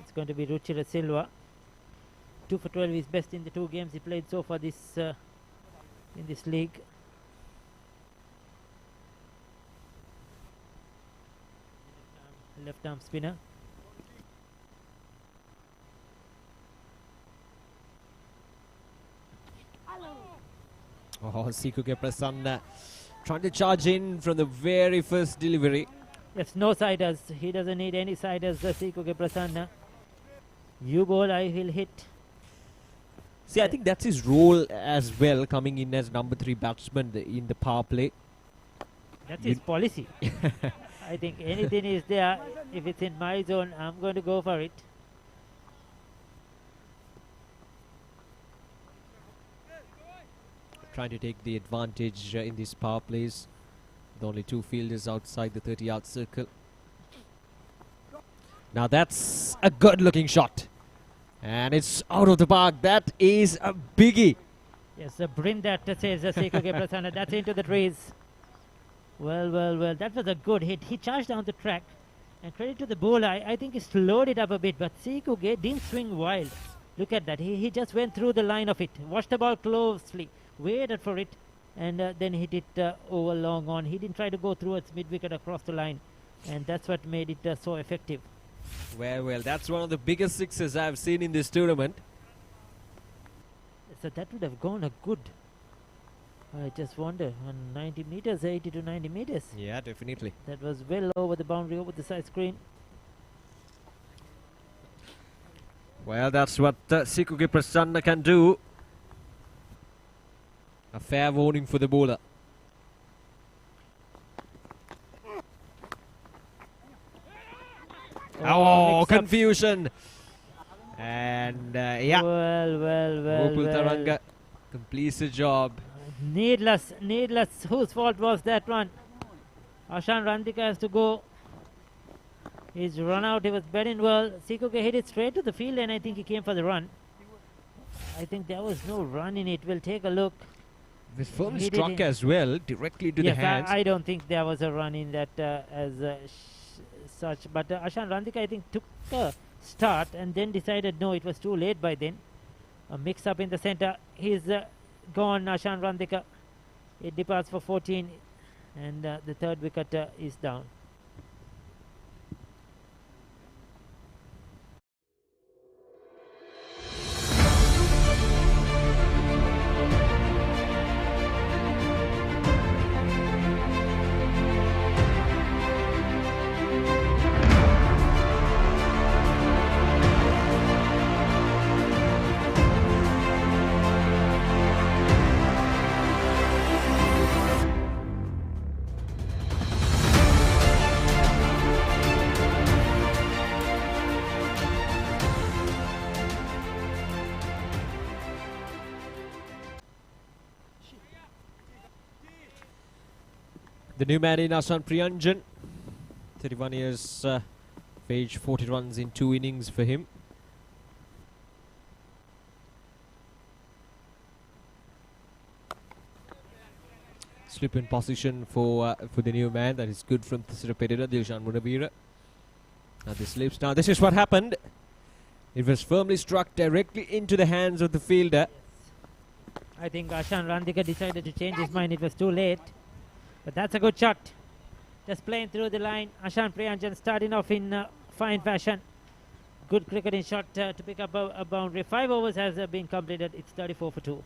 It's going to be Ruchira Silva. 2 for 12 is best in the 2 games he played so far this in this league. Left arm spinner. Oh, Sikuke Prasanna trying to charge in from the very first delivery. Yes, no siders. He doesn't need any siders, Sikuke Prasanna. You bowl, I will hit. See, I think that's his role as well, coming in as number 3 batsman in the power play. That's his policy. I think anything is there. If it's in my zone, I'm going to go for it. Trying to take the advantage in these power plays. The only 2 fielders outside the 30-yard circle. Now that's a good looking shot. And it's out of the park. That is a biggie. Yes, bring that, says Sekuke Prasanna. That's into the trees. Well. That was a good hit. He charged down the track. And credit to the bowler. I think he slowed it up a bit. But Sekuke didn't swing wild. Look at that. He just went through the line of it. Watched the ball closely. Waited for it. And then hit it over long on. He didn't try to go through its mid-wicket across the line. And that's what made it so effective. Well, that's one of the biggest sixes I've seen in this tournament. So that would have gone a good, I just wonder, on 90 meters, 80 to 90 meters. Yeah, definitely. That was well over the boundary, over the side screen. Well, that's what Sikuke Prasanna can do. A fair warning for the bowler. Oh, confusion. And yeah. Well. Gopal Taranga completes the job. Needless. Whose fault was that one? Ashan Randika has to go. He's run out. He was batting well. Sikuke hit it straight to the field, and I think he came for the run. I think there was no run in it. We'll take a look. With firm struck as well, directly to the hands. I don't think there was a run in that as such. But Ashan Randika, I think, took a start and then decided no, it was too late by then. A mix up in the center. He's gone, Ashan Randika. It departs for 14, and the 3rd wicket is down. The new man in Ashan Priyanjan, 31 years of age, 40 runs in 2 innings for him. Slip in position for the new man. That is good from Thisara Perera, Dilshan Munavira. Now this slips. Now this is what happened. It was firmly struck directly into the hands of the fielder. I think Ashan Randika decided to change his mind. It was too late. But that's a good shot. Just playing through the line. Ashan Priyanjan starting off in fine fashion. Good cricketing shot to pick up a boundary. 5 overs has been completed. It's 34 for 2.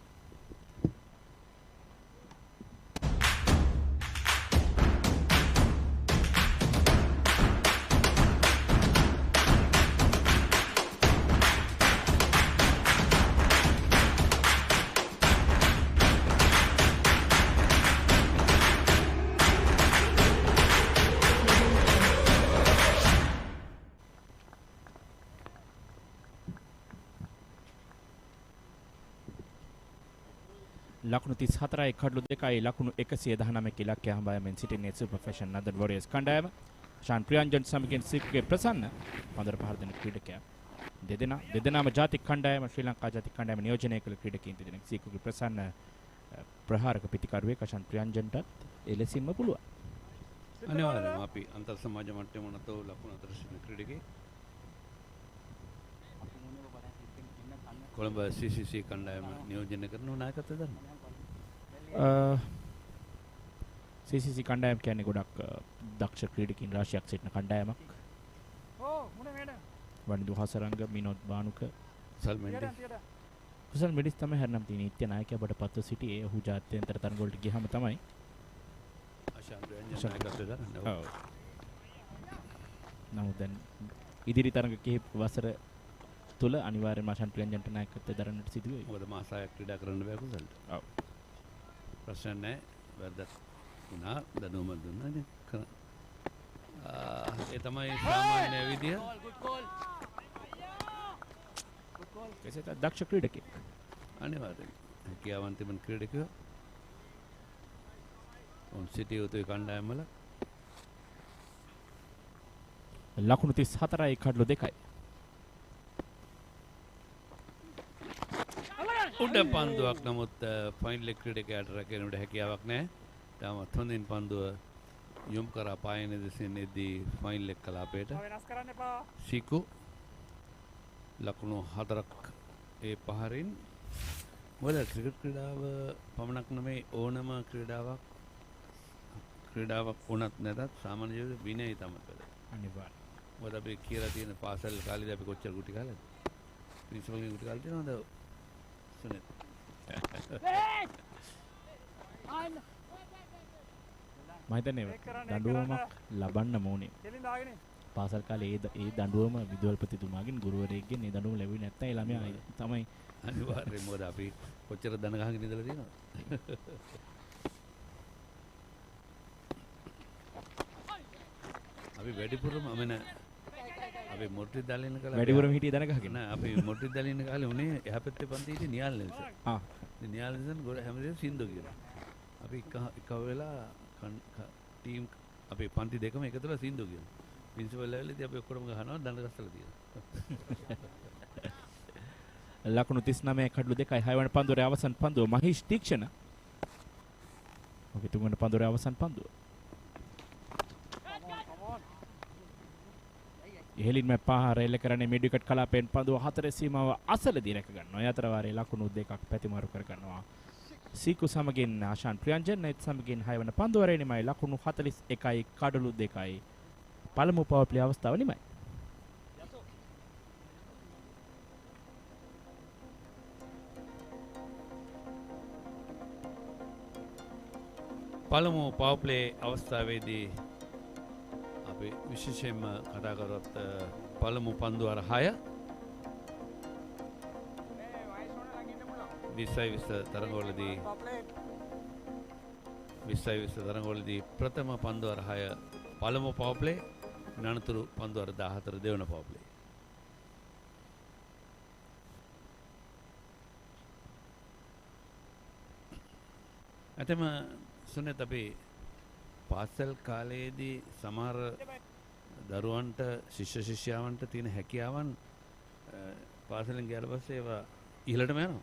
ලකුණු 34යි කඩලු 2යි ලකුණු 119 ඉලක්කය හඹායමින් සිටින්නේ super fashion නදන් වොරියර්ස් කණ්ඩායම. ශාන් ප්‍රියංජන් සමගින් සික්ගේ ප්‍රසන්න පන්දර පහර දෙන ක්‍රීඩකයා. දෙදෙනාම ජාතික කණ්ඩායම ශ්‍රී ලංකා ජාතික කණ්ඩායම නියෝජනය කළ ක්‍රීඩකයින් දෙදෙනෙක්. සික්ගේ ප්‍රසන්න ප්‍රහාරක පිටිකරුවෙක්. ශාන් ප්‍රියංජන්ටත් එලෙසින්ම පුළුවන්. අනිවාර්යයෙන්ම අපි අන්තර් සමාජ මට්ටමේ මොනතෝ ලකුණු අතර සිටින ක්‍රීඩකයෙක්. කොළඹ CCC කණ්ඩායම නියෝජනය කරන නායකත්වය දරනවා. CCC කණ්ඩායම කියන්නේ ගොඩක් දක්ෂ ක්‍රීඩකින් රාශියක් සිටින කණ්ඩායමක්. වනිදු හසරංග, මිනෝද් බානුක, කුසල් මෙඩිස් තමයි හැරනම් තියෙන නිත්‍ය නායකයා බඩ පත්ව සිටියේ. ඔහු ජාත්‍යන්තර තරඟ වලට ගියාම තමයි නායකත්වය දරන්නේ. ඔව්. නමුත් දැන් ඉදිරි තරඟ කිහිප වසර තුල අනිවාර්යයෙන්ම ආශාන් ප්‍රියංජන්ට නායකත්වය දරන්නට සිදු වෙයි. මොකද මාස 6ක් ක්‍රීඩා කරන්න බෑ කුසල්ට. ඔව්. ප්‍රශ්න නැහැ. වැරද්දක් වුණා දනුවම දුන්නා ඉතින් ඒ තමයි සාමාන්‍ය විදිය. කෙසේත් දක්ෂ ක්‍රීඩකෙක්. අනිවාර්යයෙන් හැකියාවන්ත තිබෙන ක්‍රීඩකයෝ ඔන් සිටිය යුතුයි කණ්ඩායම් වල. ලකුණු 34යි කඩලු 2යි. උඩ පන්දුවක් නමුත් ෆයිනල් ක්‍රීඩකයාට රැකෙන්නට හැකියාවක් නැහැ. තාමත් හොඳින් පන්දුව යොමු කරා පායන දෙසින්ෙදී ෆයිනල් එක කලාපයට. සීකු ලකුණු 4ක් ඒ පහරින් මොකද ක්‍රිකට් ක්‍රීඩාව පමණක් නෙමෙයි ඕනම ක්‍රීඩාවක් වුණත් නැතත් සාමාන්‍ය ජීවිතේ විනය තමයි වැදගත්. අනිවාර්යයෙන්. මොකද අපි කියලා තියෙන පාසල් කාලේදී අපි කොච්චර ගුටි කාලේද? ප්‍රින්සිපල් ගෙන් ගුටි කාලේ තියෙනවද? සුනිල්. මම හිතන්නේ දඬුවමක් ලබන්න ඕනේ. පාසල් කාලේ ඒ දඬුවම විදුහල්පතිතුමාගෙන් ගුරුවරයෙක්ගෙන් ඒ දඬුවම ලැබුවේ නැත්නම් ඒ ළමයා තමයි අනිවාර්යයෙන්ම මොකද අපි කොච්චර දන ගහගෙන ඉඳලා තියෙනවද? අපි වැඩිපුරම අපි මොට්ටි දාලින කලා වැඩිපුරම හිටියේ දන ගහගෙන නෑ අපි මොට්ටි දාලින කාලේ උනේ එහා පැත්තේ පන්ති හිටියේ නියාල් නෙල්සන්. ඉතින් නියාල් නෙල්සන් ගොඩ හැමදේම සින්දු කියලා. අපි එක වෙලා ටීම් අපේ පන්ති දෙකම එකතුලා සින්දු කියලා. ප්‍රින්සිපල් ලෙවල්දී අපි ඔක්කොම ගහනවා දඬ ගස්සලා තියෙනවා. ලකුණු 39 කඩලු 2යි 6 වන පන්දුවේ අවසන් පන්දුව මහේෂ් තීක්ෂණ. ඔකේ තුන්වන පන්දුවේ අවසන් පන්දුව. ඉහළින්ම පහර එල්ල කරන්නේ මිඩ් විකට් කලාපයෙන් පන්දුව 4 සීමාව අසලදී රැක ගන්නවා. ඒ අතර වාරයේ ලකුණු 2ක් පැතිමාරු කර ගන්නවා. සීකු සමගින් ආශාන් ප්‍රියංජන් නෙත් සමගින් 6 වන පන්දුව රැණිමයි ලකුණු 41යි කඩලු 2යි. පළමු පවර් ප්ලේ අවස්ථාව නිමයි. පළමු පවර් ප්ලේ අවස්ථාවේදී අපි විශේෂයෙන්ම කතා කරොත් පළමු පන්දුව අර 6 20 තරඟවලදී ප්‍රථම පන්දුව අර 6 පළමු පවර් ප්ලේ නනතුරු පන්දුව අර 14 දෙවන පවර් ප්ලේ. අතම සුනෙත් අපි පාසල් කාලයේදී සමහර දරුවන්ට ශිෂ්‍ය ශිෂ්‍යාවන්ට තියෙන හැකියාවන් පාසලෙන් ගියාට පස්සේ ඒවා ඉහළටම යනවා.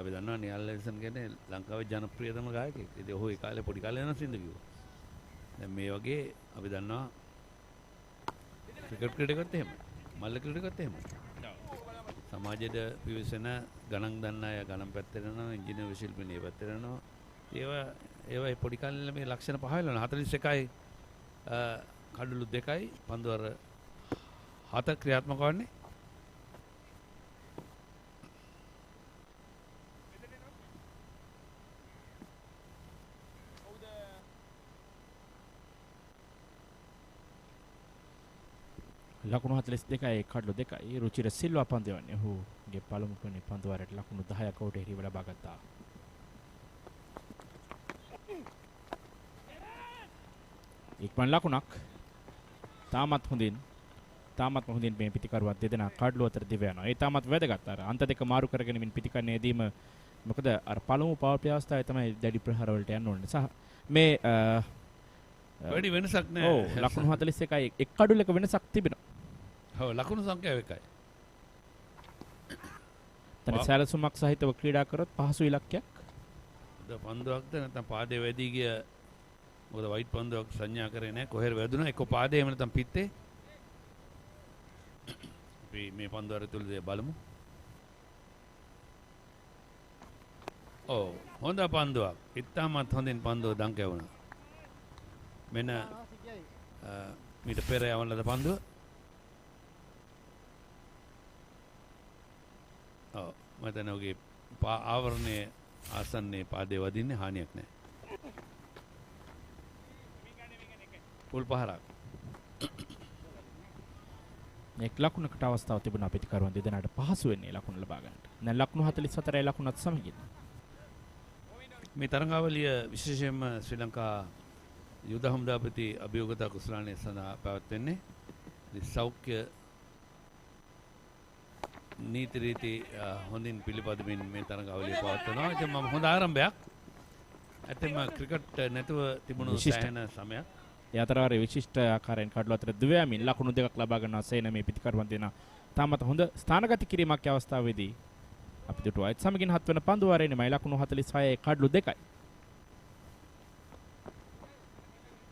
අපි දන්නවා නියල් ලෙසන් කියන්නේ ලංකාවේ ජනප්‍රියතම ගායකයෙක්. ඉතින් ඔහු ඒ කාලේ පොඩි කාලේ වෙනස් සින්දු කිව්වා. දැන් මේ වගේ අපි දන්නවා ක්‍රිකට් ක්‍රීඩකත් එහෙම. මල්ල ක්‍රීඩකත් එහෙම. සමාජයට පිවිසෙන ගණන් දන්න අය ගණන් පැත්තට යනවා, ඉංජිනේරු ශිල්පිනේ ඒ පැත්තට යනවා. ඒවා පොඩි කාලේ මේ ලක්ෂණ පහ වෙනවා. 41යි කඩලු 2යි පන්දුවර 7 ක්‍රියාත්මක වන්නේ. ලකුණු 42යි කඩලු 2යි රුචිර සිල්වා පන්දුවන්නේ. ඔහුගේ පළමු පනේ පන්දුවරට ලකුණු 10ක් කොට හිරිව ලබා ගත්තා. ඉක්මන් ලකුණක්. තාමත් හොඳින් මේ පිටිකරුවන් දෙදෙනා කඩලු අතර දිව යනවා. ඒ තාමත් වැදගත්. අර අන්ත දෙක මාරු කරගෙන මින් පිටිකන්නේදීම මොකද අර පළමු පවර් ප්ලේ අවස්ථාවේ තමයි දැඩි ප්‍රහාර වලට යන්න ඕනේ. සහ මේ වැඩි වෙනසක් නෑ. ඔව් ලකුණු 41යි එක් කඩුලක වෙනසක් තිබෙනවා. ඔව් ලකුණු සංඛ්‍යාව එකයි. තන සැලසුමක් සහිතව ක්‍රීඩා කරොත් පහසු ඉලක්කයක්. පන්දුවක්ද නැත්නම් පාදේ වැදී ගිය මොකද වයිට් පන්දුවක් සංඥා කරේ නැහැ. කොහෙර වැදුනා එක්ක පාදේ එහෙම නැත්නම් පිත්තේ. අපි මේ පන්දුවර තුලදී බලමු. ඔව් හොඳ පන්දුවක්. ඉතාමත් හොඳින් පන්දුව දන් කැවුණා. මෙන්න මීට පෙර යවන ලද පන්දුව. ඔව් මතන ඔගේ ආවරණයේ ආසන්නයේ පාදේ වදින්නේ හානියක් නැහැ. පුල් පහරක්. එක් ලකුණකට අවස්ථාවක් තිබුණා පිටිකරුවන් දෙදෙනාට පහසු වෙන්නේ ලකුණ ලබා ගන්නට. දැන් ලකුණු 44යි ලකුණත් සමගින්. මේ තරඟාවලිය විශේෂයෙන්ම ශ්‍රී ලංකා යුද හමුදාපති අභියෝගතා කුසලානය සඳහා පැවැත්වෙන්නේ. සෞඛ්‍ය නීති රීති හොඳින් පිළිපදමින් මේ තරඟාවලිය පවත්වනවා. ඉතින් මම හොඳ ආරම්භයක්. ඇත්තම ක්‍රිකට් නැතුව තිබුණු සෑහෙන සමයක්. ඒ අතරවාරේ විශිෂ්ට ආකාරයෙන් කඩලු අතර දිවයමින් ලකුණු දෙකක් ලබා ගන්නවා සේන මේ පිටිකරුවන් දෙන තාමත් හොඳ ස්ථානගත කිරීමක් අවස්ථාවේදී අපි දුටුවා. ඒත් සමගින් 7 වෙනි පන්දුවාරේනේ මයි ලකුණු 46යි කඩලු 2යි.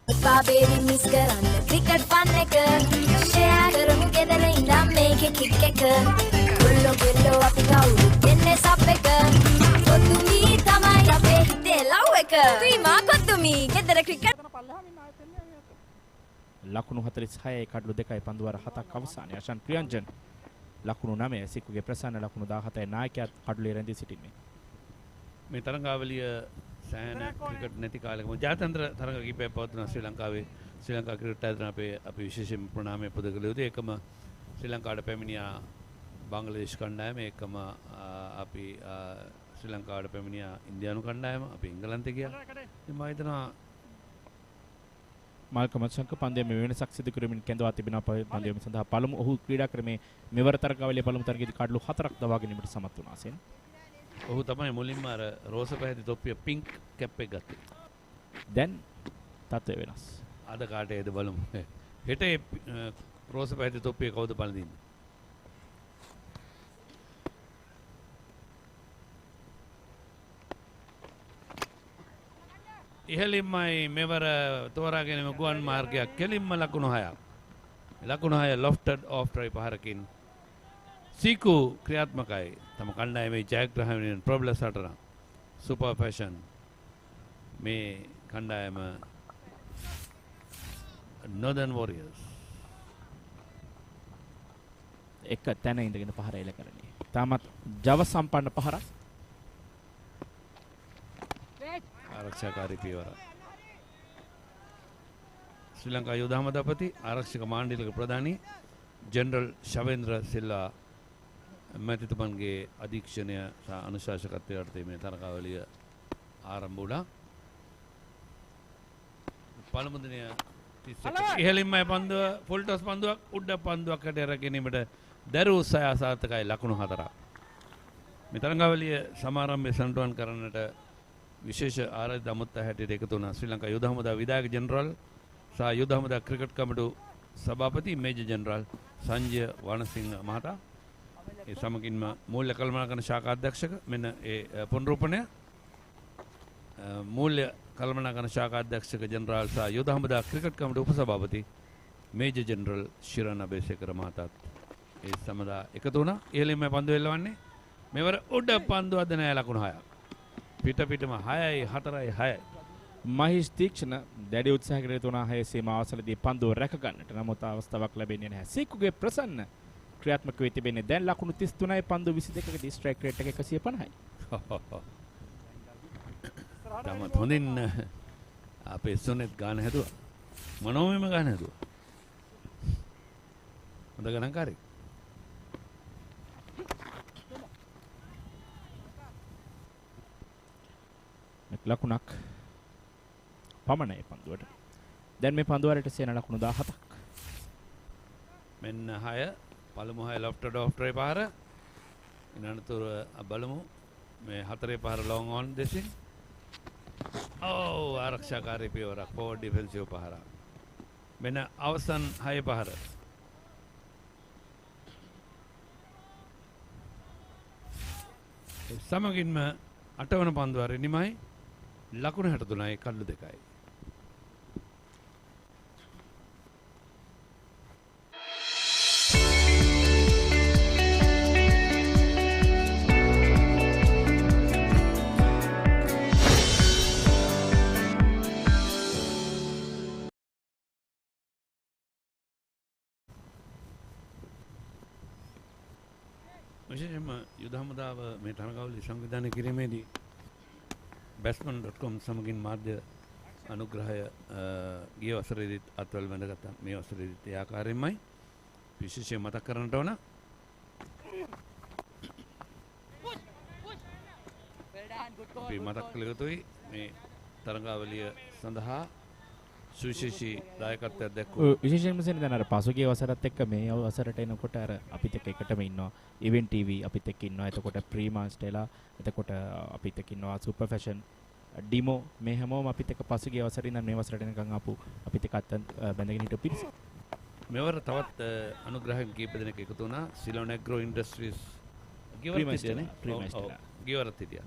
පාබේරි මිස් කරන්න ක්‍රිකට් ෆන් එක ෂෙයා කරමු ගෙදර ඉඳන් මේකේ කික් එක ගොල්ලෝ ගෙල්ලෝ අපි කවුරු දෙන්නේ සබ් එක කොතුමි තමයි අපේ හිතේ ලව් එක ත්‍රිමා කොතුමි ගෙදර ක්‍රිකට් ලකුණු 46යි කඩලු 2යි පන්දුවාර 7ක් අවසානයේ අෂන් ප්‍රියංජන් ලකුණු 9 සිකුගේ ප්‍රසන්න ලකුණු 17යි නායකයා කඩලුවේ රැඳී සිටින්නේ. මේ තරඟාවලිය සෑහෙන ක්‍රිකට් නැති කාලෙකම ජාත්‍යන්තර තරඟ කිහිපයක් පවත්වන ශ්‍රී ලංකාවේ ශ්‍රී ලංකා ක්‍රිකට් ආයතන අපි විශේෂයෙන් ප්‍රණාමය පුද කළ යුතුයි. ඒකම ශ්‍රී ලංකාවට පැමිණියා බංග්ලාදේශ කණ්ඩායම, ඒකම අපි ශ්‍රී ලංකාවට පැමිණියා ඉන්දියානු කණ්ඩායම, අපි එංගලන්තේ ගියා. ඉතින් මම හිතනවා මාල්කම් සංක පන්දයේම වෙනසක් සිදු කරමින් කැඳවා තිබෙනවා. පන්දයේම සඳහා පළමු ඔහු ක්‍රීඩා ක්‍රමේ මෙවර තරඟාවලියේ පළමු තරගයේදී කඩලු 4ක් දවා ගැනීමට සමත් වුණා සෙන්. ඔහු තමයි මුලින්ම අර රෝස පැහැති තොප්පිය පින්ක් කැප් එක ගත්තේ. දැන් තත්ත්වය වෙනස්. අද කාටේද බලමු. හෙට රෝස පැහැති තොප්පිය කවුද පළඳින්නේ? ඉහළින්මයි මෙවර තෝරාගෙන ගුවන් මාර්ගයක් කෙලින්ම ලකුණු 6ක්. ලකුණු 6 ලොෆ්ටඩ් ඔෆ් ට්‍රයි පහරකින් සීකු ක්‍රියාත්මකයි. තම කණ්ඩායමේ ජයග්‍රහණය වෙන ප්‍රබල සටන සුපර් ෆැෂන් මේ කණ්ඩායම නොදර්න් වොරියර්ස් එක තැන ඉඳගෙන පහර එල කරන්නේ. තාමත් ජව සම්පන්න පහරක්. ආරක්ෂාකාරී පියවර. ශ්‍රී ලංකා යුද හමුදාපති ආරක්ෂක මාණ්ඩලික ප්‍රධානී ජෙනරල් ශවේන්ද්‍ර සිල්වා මැතිතුමන්ගේ අධීක්ෂණය සහ අනුශාසකත්වයට යටතේ මේ තරඟාවලිය ආරම්භ වුණා. පළමු දිනය 31 ඉහළින්මයි පන්දුව ෆුල් ටොස් පන්දුවක් උඩ පන්දුවකට රැගෙනීමට දරූ සය අසාර්ථකයි ලකුණු 4ක්. මේ තරඟාවලිය සමාරම්භය සම්පූර්ණ කරන්නට විශේෂ ආරාධිත අමුත්තා හැටියට එකතු වුණා ශ්‍රී ලංකා යුද හමුදා විධායක ජෙනරාල් සහ යුද හමුදා ක්‍රිකට් කමිටු සභාපති මේජර් ජෙනරාල් සංජය වනසිංහ මහතා. ඒ සමගින්ම මූල්‍ය කළමනාකරණ ශාඛා අධ්‍යක්ෂක මෙන්න ඒ පුනරූපණය මූල්‍ය කළමනාකරණ ශාඛා අධ්‍යක්ෂක ජෙනරාල් සහ යුද හමුදා ක්‍රිකට් කමිටු උපසභාපති මේජර් ජෙනරල් ශිරණ අබේසේකර මහතාත් ඒ සමදා එකතු වුණා. ඉහළින්ම පන්දු එල්ලවන්නේ මෙවර උඩ පන්දු අද නෑ ලකුණු 6ක්. පිටම 6යි 4යි 6යි. මහිෂ් තීක්ෂණ දැඩි උත්සාහයකට තුනා 6 සීමාව අසලදී පන්දුව රැක ගන්නට නමුත් අවස්ථාවක් ලැබෙන්නේ නැහැ. සීකුගේ ප්‍රසන්න ක්‍රියාත්මක වෙ තිබෙන්නේ දැන් ලකුණු 33යි පන්දු 22කදී ස්ට්‍රයික් රේට් එක 150යි. තමත් හොඳින් අපේ සුනෙත් ගාන හැදුවා. මනෝමයම ගාන හැදුවා. හොඳ ගණන්කාරයෙක්. ලකුණක් පමණයි පන්දුවට. දැන් මේ පන්දුවරට සේන ලකුණු 17ක්. මෙන්න 6 පළමු 6 ලොෆ්ටඩ් ඔෆ් ට්‍රේ පහර. ඊනනතුර බලමු මේ 4 පහර ලොන් ඔන් දෙසින්. ඔව් ආරක්ෂාකාරී පියවරක් ෆෝවර්ඩ් ඩිෆෙන්සිව් පහර. මෙන්න අවසන් 6 පහර. සමගින්ම 8 වන පන්දුවරේ නිමයි ලකුණු 63යි කඩලු 2යි. විශේෂයෙන්ම යුද හමුදාව මේ තරගාවලිය සංවිධානය කිරීමේදී batsman.com සමගින් මාධ්‍ය අනුග්‍රහය ගිය වසරේදීත් අත්වල වැඳගත්තා. මේ වසරේදීත් ඒ ආකාරයෙන්මයි විශේෂයෙන් මතක් කරන්නට ඕන. අපි මතක් කළ යුතුයි මේ තරගාවලිය සඳහා සුවිශේෂී දායකත්වයක් දැක්වූ විශේෂයෙන්ම සෙන් දැන් අර පසුගිය වසරත් එක්ක මේ වසරට එනකොට අර අපිත් එක්ක එකටම ඉන්නවා ඉවෙන්ට් ටීවී අපිත් එක්ක ඉන්නවා එතකොට ප්‍රීමාස්ටේලා එතකොට අපිත් එක්ක ඉන්නවා සුපර් ෆැෂන් ඩිමෝ මේ හැමෝම අපිත් එක්ක පසුගිය වසරේ ඉඳන් මේ වසරට එනකන් ආපු අපිත් එක්ක බැඳගෙන හිටපු පිරිස. මෙවර තවත් අනුග්‍රහක කීප දෙනෙක් එකතු වුණා. සිලෝන් ඇග්‍රෝ ඉන්ඩස්ට්‍රීස් ගියවරත් හිටියා.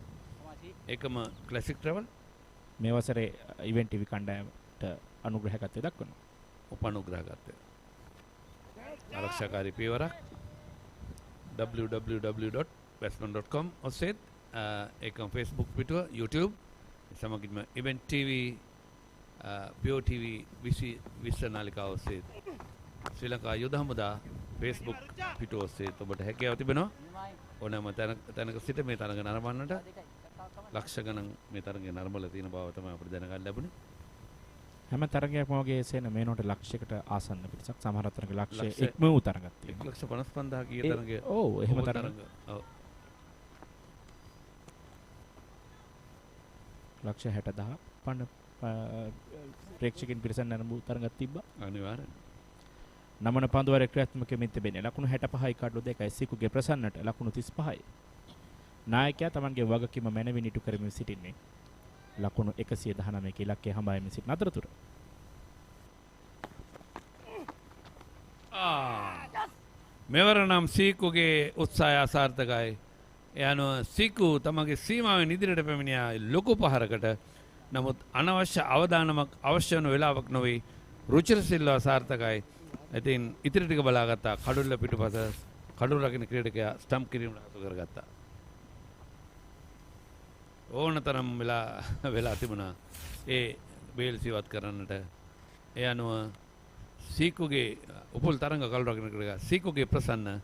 ඒකම ක්ලාසික් ට්‍රැවල් මේ වසරේ ඉවෙන්ට් ටීවී කණ්ඩායමට අනුග්‍රහකත්වය දක්වනවා. උපනුග්‍රහකත්වය. ආරක්ෂාකාරී පියවරක් www.batsman.com ඔස්සේ ඒකම Facebook පිටුව YouTube සමගින්ම event TV Pure TV 20 නාලිකාව ඔස්සේ ශ්‍රී ලංකා යුද හමුදා Facebook පිටුව ඔස්සේ ඔබට හැකියාව තිබෙනවා ඕනෑම තැනක සිට මේ තරඟ නරඹන්නට. ලක්ෂ ගණන් මේ තරඟය නරඹලා තියෙන බව තමයි අපිට දැනගන්න ලැබුණේ. හැම තරගයක්ම වගේ සේන මේනොට ලක්ෂයකට ආසන්න පිරිසක් සමහර තරග ලක්ෂය ඉක්ම වූ තරගක් තියෙනවා. 1,55,000 කීය තරගය. ඔව් එහෙම තරග. ඔව්. ලක්ෂ 60,000 පන්න ප්‍රේක්ෂකින් පිරිසක් නරඹු තරගක් තිබ්බා. අනිවාර්යයෙන්. නමන පන්දුවර ක්‍රියාත්මක මෙන්න තිබෙන්නේ ලකුණු 65යි කඩලු 2යි සිකුගේ ප්‍රසන්නට ලකුණු 35යි. නායකයා තමන්ගේ වගකීම මැනවින් ඉටු කරමින් සිටින්නේ. ලකුණු 119 ක ඉලක්කය හඹායමින් සිටින අතරතුර මෙවර නම් සීකුගේ උත්සාහය අසාර්ථකයි. එයනුව සීකු තමගේ සීමාවෙන් ඉදිරියට පැමිණියා ලොකු පහරකට. නමුත් අනවශ්‍ය අවදානමක් අවශ්‍ය වන වෙලාවක් නොවේ. රුචිර සිල්වා අසාර්ථකයි. ඉතින් ඉතිරි ටික බලාගත්තා. කඩුල්ල පිටුපස කඩුල් රකින්න ක්‍රීඩකයා ස්ටම්ප් කිරීමට හසු කරගත්තා. ඕනතරම් වෙලා තිබුණා ඒ බේල් සිවත් කරන්නට. ඒ අනුව සීකුගේ උපුල් තරංග කළු රකින්න ක්‍රීඩකයා සීකුගේ ප්‍රසන්න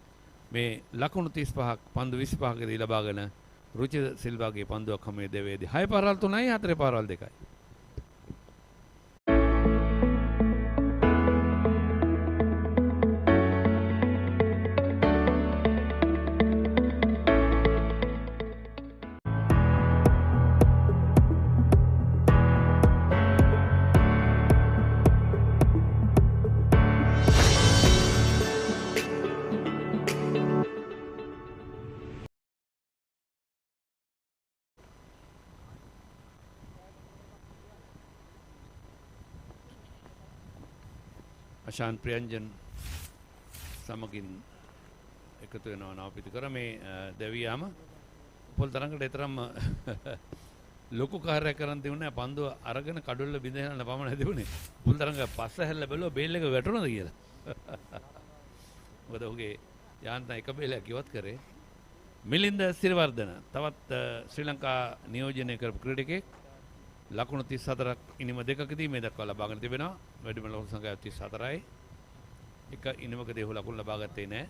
මේ ලකුණු 35ක් පන්දු 25කදී ලබාගෙන රුචිර සිල්වාගේ පන්දුවක් හැමේ දෙවේදී 6 පාරවල් 3යි 4 පාරවල් 2යි. අශාන් ප්‍රියංජන් සමගින් එකතු වෙනවා නවපිටිකර මේ දෙවියාම උපුල් තරඟට එතරම් ලොකු කාර්යයක් කරන් තිබුණේ පන්දුව අරගෙන කඩොල්ල බිඳගෙන පමණ තිබුණේ. උපුල් තරඟ පස්ස හැල්ල බැලුවා බේල් එක වැටුණාද කියලා. මොකද ඔහුගේ යාන්තම් එක බේලයක් ඉවත් කරේ. මිලින්ද සිරිවර්ධන තවත් ශ්‍රී ලංකා නියෝජනය කරපු ක්‍රීඩකයෙක්. ලකුණු 34ක් ඉනිම දෙකකදී මේ දක්වා ලබාගෙන තිබෙනවා. වැඩිම ලකුණු සංඛ්‍යාව 34යි. එක ඉනිමකදී ඔහු ලකුණු ලබා ගත්තේ නැහැ.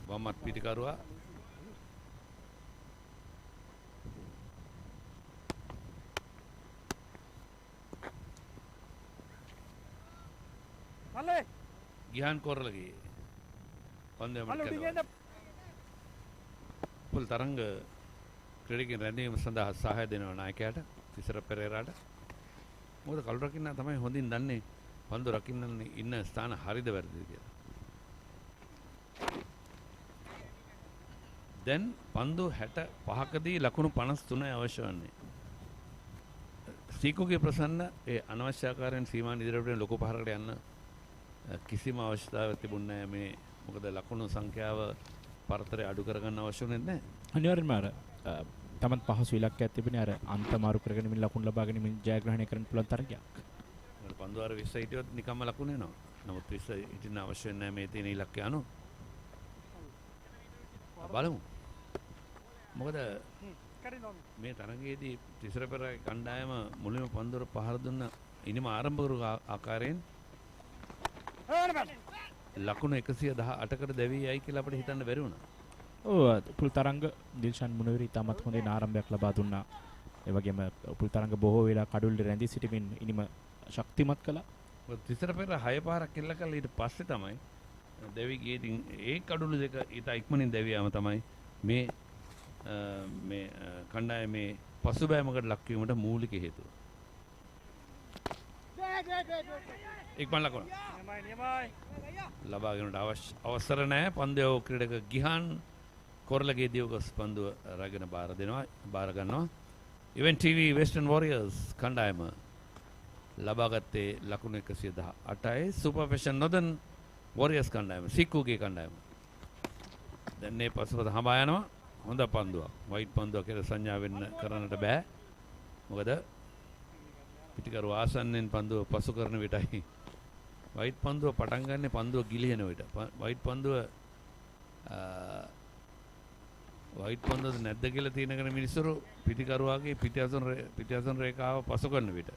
වම්මත් පිටිකරුවා ගිහාන් කොරලගේ පන්දු පුල් තරංග ක්‍රීඩකයන් රැඳවීම සඳහා සහාය දෙනවා නායකයාට තිසර පෙරේරාට. මොකද කළු රකින්න තමයි හොඳින් දන්නේ පන්දු රකින්න ඉන්න ස්ථාන හරිද වැරදිද කියලා. දැන් පන්දු 65කදී ලකුණු 53යි අවශ්‍ය වන්නේ. සීකුගේ ප්‍රසන්න ඒ අනවශ්‍ය ආකාරයෙන් සීමාන ඉදිරියට ලොකු පහරකට යන්න කිසිම අවශ්‍යතාවයක් තිබුණේ නැහැ මේ. මොකද ලකුණු සංඛ්‍යාව පරතරය අඩු කරගන්න අවශ්‍ය නැහැ. අනිවාර්යෙන්ම අර තමන් පහසු ඉලක්කයක් තිබුණේ අර අන්ත මාරු කරගෙන මින් ලකුණු ලබා ගැනීම ජයග්‍රහණය කරන්න පුළුවන් තරගයක්. පන්දු අර 20 හිටියොත් නිකම්ම ලකුණු එනවා. නමුත් 20 හිටින්න අවශ්‍ය නැහැ මේ තියෙන ඉලක්කය අනුව. බලමු. මොකද මේ තරගයේදී තිසර පෙර කණ්ඩායම මුලින්ම පන්දුර පහර දුන්න ඉනිම ආරම්භ කරු ආකාරයෙන් ලකුණු 118කට දැවී යයි කියලා අපිට හිතන්න බැරි වුණා. ඔව් පුල් තරංග දිල්ෂාන් මුනවිරි තාමත් හොඳින් ආරම්භයක් ලබා දුන්නා. ඒ වගේම පුල් තරංග බොහෝ වෙලා කඩුල්ලේ රැඳී සිටමින් ඉනිම ශක්තිමත් කළා. තිසර පෙර 6 පාරක් කෙල්ල කළා ඊට පස්සේ තමයි දැවි ගියේ. ඉතින් ඒ කඩුළු දෙක ඊට ඉක්මනින් දැවියාම තමයි මේ කණ්ඩායමේ පසුබෑමකට ලක්වීමට මූලික හේතුව. ඉක්මන් ලකුණ ලබාගෙනට අවසර නැහැ. පන්දු ක්‍රීඩක ගිහාන් කොරලගේ දියුගස් පන්දුව රැගෙන බාර ගන්නවා. ඉවෙන්ට් ටීවී වෙස්ටර්න් වොරියර්ස් කණ්ඩායම ලබාගත්තේ ලකුණු 118යි. සුපර් ෆැෂන් නොදන් වොරියර්ස් කණ්ඩායම සික්කුගේ කණ්ඩායම දැන් මේ පසුපස හඹා යනවා. හොඳ පන්දුවක් වයිට් පන්දුවක් කියලා සංඥා වෙන්න කරන්නට බෑ. මොකද පිටිකරු ආසන්නෙන් පන්දුව පසු කරන විටයි වයිට් පන්දුව පටන් ගන්න පන්දුව ගිලිහෙන විට වයිට් පන්දුව නැද්ද කියලා තියෙනකන මිනිස්සුරු පිටිකරුවාගේ පිටිඅසුන් රේඛාව පසු කරන විට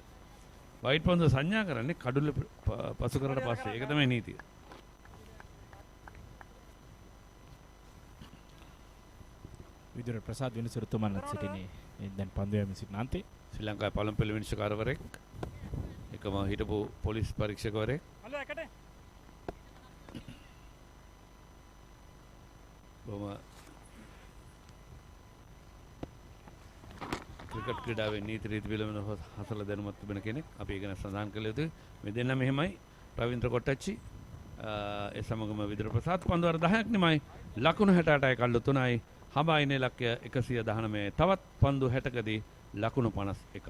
වයිට් පන්දුව සංඥා කරන්නේ කඩුල්ල පසු කරලා පස්සේ. ඒක තමයි නීතිය. විදුර ප්‍රසාද් විනිසුරුතුමන්වත් සිටිනේ දැන් පන්දුවේ සිටින අන්තේ. ශ්‍රී ලංකාවේ පළමු පෙළ විනිශ්චයකාරවරයෙක් එකම හිටපු පොලිස් පරීක්ෂකවරයෙක් බොහොම ක්‍රිකට් ක්‍රීඩාවේ නීති රීති පිළිබඳව හසල දැනුමක් තිබෙන කෙනෙක්. අපි ඒක ගැන සඳහන් කළ යුතුයි. මේ දෙන්න මෙහෙමයි රවීන්ද්‍ර කොට්ටච්චි ඒ සමගම විදුර ප්‍රසාද් පන්දුවර 10ක් නෙමයි ලකුණු 68යි කල්ලු 3යි. හබායිනේ ඉලක්කය 119. තවත් පන්දු 60කදී ලකුණු 51ක්.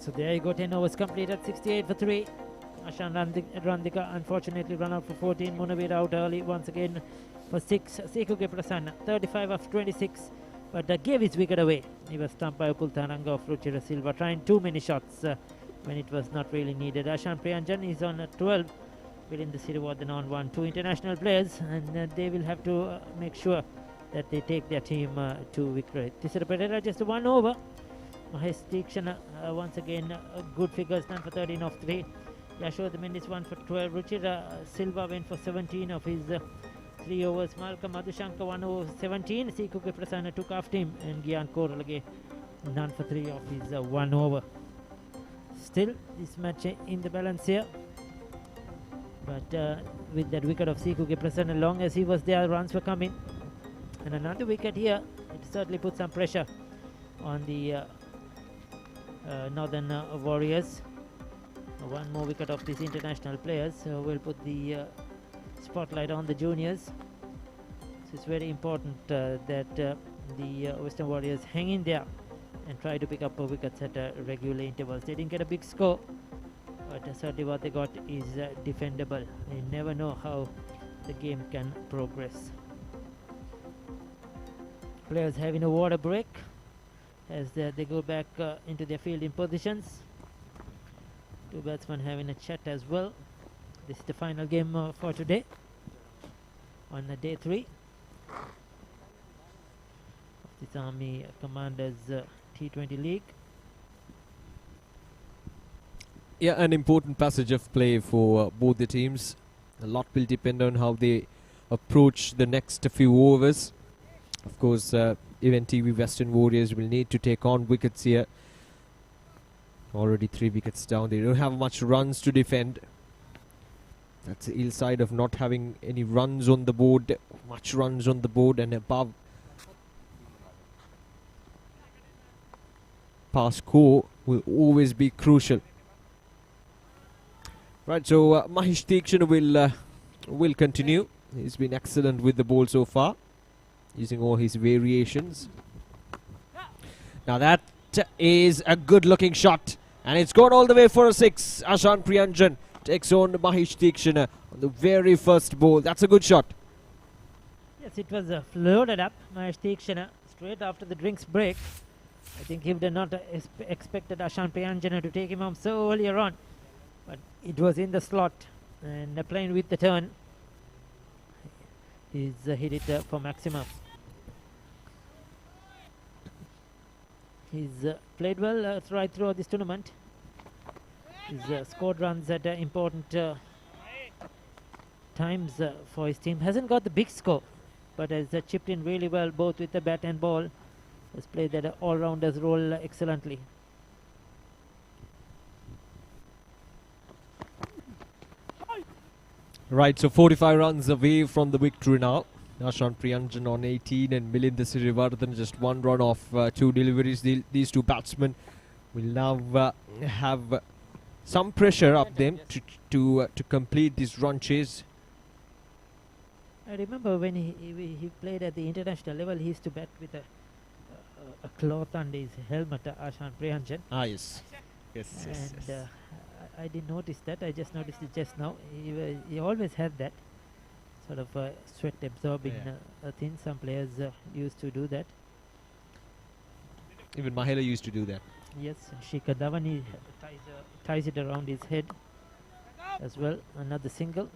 So there you go, 10 overs completed, 68 for 3. Ashan Randika unfortunately run out for 14. Munavir out early once again for 6. Sekuge Prasanna 35 of 26, but gave his wicket away. He was stumped by Upul Tharanga of Ruchira Silva, trying too many shots when it was not really needed. Ashan Priyanjan is on 12, Within the Sirivardhan on 1. Two international players, and they will have to make sure that they take their team to victory. Tisara Pereira just 1 over. Mahesh Tikshana once again good figures, none for 13 of 3. Yashoda Mendis 1 for 12. Ruchira Silva went for 17 of his 3 overs. Malcolm Madhushanka 1 over 17. Sikuke Prasanna took after him, and Gyan Koralage none for 3 of his 1 over. Still this match in the balance here, but with that wicket of Sikuke Prasanna, long as he was there, runs were coming, and another wicket here, it certainly put some pressure on the Northern Warriors. One more wicket of these international players will put the spotlight on the juniors. So it's very important that the Western Warriors hang in there and try to pick up wickets at regular intervals. They didn't get a big score, but certainly what they got is defendable. You never know how the game can progress. Players having a water break as they go back into their fielding positions. Two batsmen having a chat as well. This is the final game for today on day 3 of this Army Commanders T20 League. Yeah, an important passage of play for both the teams. A lot will depend on how they approach the next few overs. Of course, Event TV Western Warriors will need to take on wickets here. Already 3 wickets down. They don't have much runs to defend. That's the ill side of not having any runs on the board. Much runs on the board and above par score will always be crucial. Right, so Mahesh Tikshana will continue. He's been excellent with the ball so far, using all his variations. Now that is a good looking shot, and it's gone all the way for a 6. Ashan Priyanjan takes on Mahesh Tikshana on the very first ball. That's a good shot. Yes, it was loaded up. Mahesh Tikshana straight after the drinks break. I think he would have not expected Ashan Priyanjan to take him home so earlier on, but it was in the slot, and playing with the turn, he's hit it for maximum. He's played well right throughout this tournament. He's scored runs at important times for his team. Hasn't got the big score, but has chipped in really well both with the bat and ball. Has played that all-rounders role excellently. Right, so 45 runs away from the victory now. Ashan Priyanjan on 18 and Milinda Sirivardhan just 1 run off 2 deliveries. These 2 batsmen will now have some pressure up them to complete this run chase. I remember when he played at the international level, he used to bat with a cloth under his helmet, Ashan Priyanjan. Ah, yes. Yes, yes, And yes. I didn't notice that. I just noticed it just now. He always had that sort of sweat absorbing thing. Some players used to do that. Even Mahela used to do that. Yes, Shikhar Dhawan ties it around his head as well. Another single.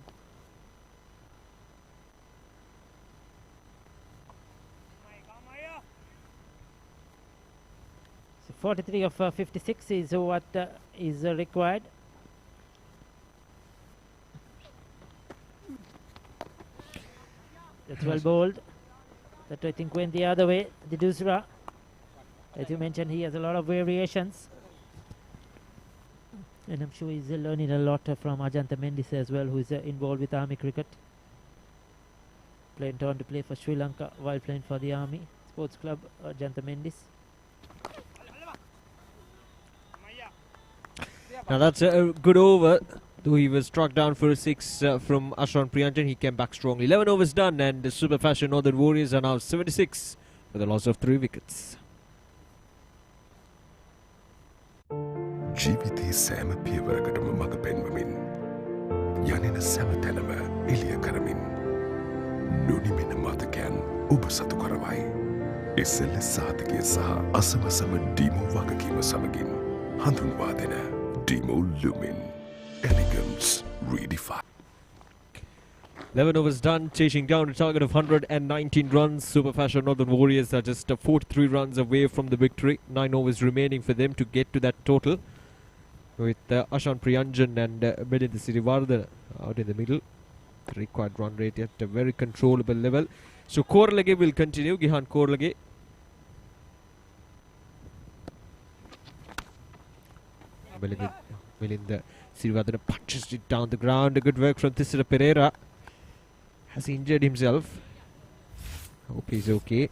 So 43 of 56 is what is required. That's well bowled. That I think went the other way. The Dusra, as you mentioned, he has a lot of variations, and I'm sure he's learning a lot from Ajantha Mendis as well, who is involved with Army cricket. Went on to play for Sri Lanka while playing for the Army Sports Club, Ajantha Mendis. Now that's a good over. Though he was struck down for a 6 from Ashan Priyanjan, he came back strongly. 11 overs done, and the super fashion Northern Warriors are now 76 with a loss of 3 wickets. ජීවිතයේ සෑම පියවරකටම මඟ පෙන්වමින් යනෙන සෑම තැනම එළිය කරමින් නොනිමෙන මතකයන් ඔබ සතු කරවයි. SLS සාධකය සහ අසවසම ඩීමෝ වගකීම සමගින් හඳුන්වා දෙන ඩීමෝ ලුමින්. Elegance redefined. 11 overs done, chasing down a target of 119 runs. Super Fashion Northern Warriors are just 43 runs away from the victory. 9 overs remaining for them to get to that total. With Ashan Priyanjan and Milind Sirivardhan out in the middle. The required run rate at a very controllable level. So Korlage will continue. Gihan Korlage. Milind Sirivardhan punches it down the ground. Good work from Thisara Pereira. Has injured himself. Hope he's okay.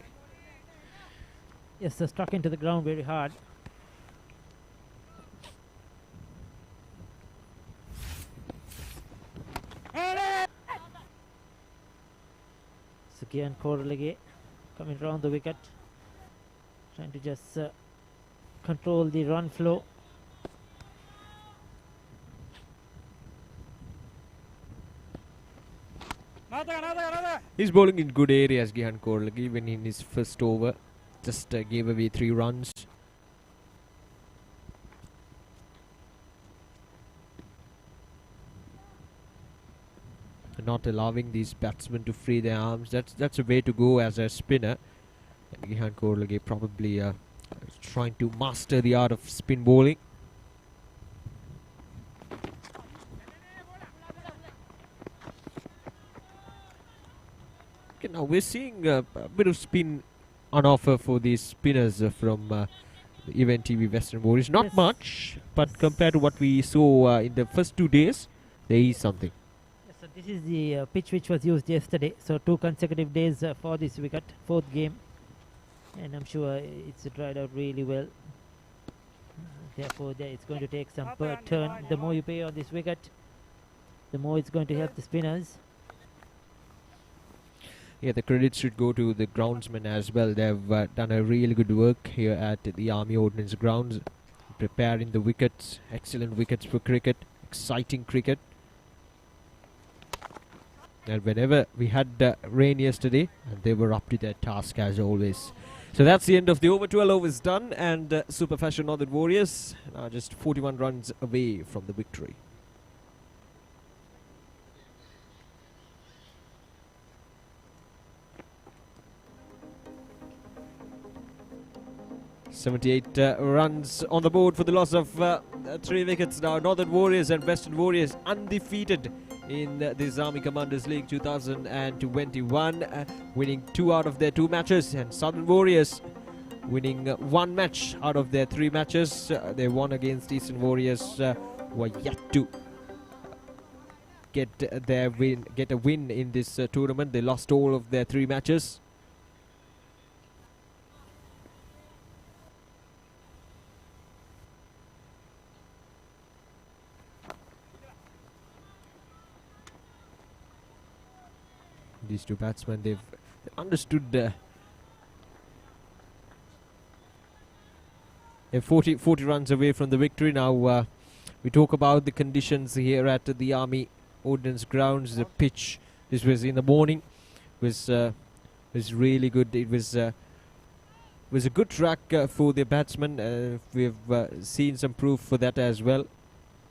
Yes, struck into the ground very hard. Suki and Korlege coming round the wicket, trying to just control the run flow. He's bowling in good areas, Gihan Korlage, even in his first over. Just gave away 3 runs. Not allowing these batsmen to free their arms. That's a way to go as a spinner. And Gihan Korlage probably trying to master the art of spin bowling. Okay, now we're seeing a bit of spin on offer for these spinners from the Event TV Western Warriors. Not much, but compared to what we saw in the first 2 days, there is something. Yes, so this is the pitch which was used yesterday. So 2 consecutive days for this wicket, 4th game. And I'm sure it's dried out really well. Therefore, it's going to take some turn. The more you pay on this wicket, the more it's going to help the spinners. Yeah, the credit should go to the groundsmen as well. They've done a really good work here at the Army Ordnance grounds, preparing the wickets. Excellent wickets for cricket, exciting cricket. And whenever we had rain yesterday, and they were up to their task as always. So that's the end of the over. 12 overs done, and Super Fashion Northern Warriors are just 41 runs away from the victory. .78 runs on the board for the loss of 3 wickets now. Northern Warriors and Western Warriors undefeated in this Army Commanders League 2021, winning 2 out of their 2 matches, and Southern Warriors winning 1 match out of their 3 matches. They won against Eastern Warriors, who are yet to get a win in this tournament. They lost all of their 3 matches. These 2 batsmen, they've understood. They're 40 runs away from the victory. Now we talk about the conditions here at the Army Ordnance grounds. The pitch, this was in the morning, was really good. It was a good track for the batsmen. We've seen some proof for that as well.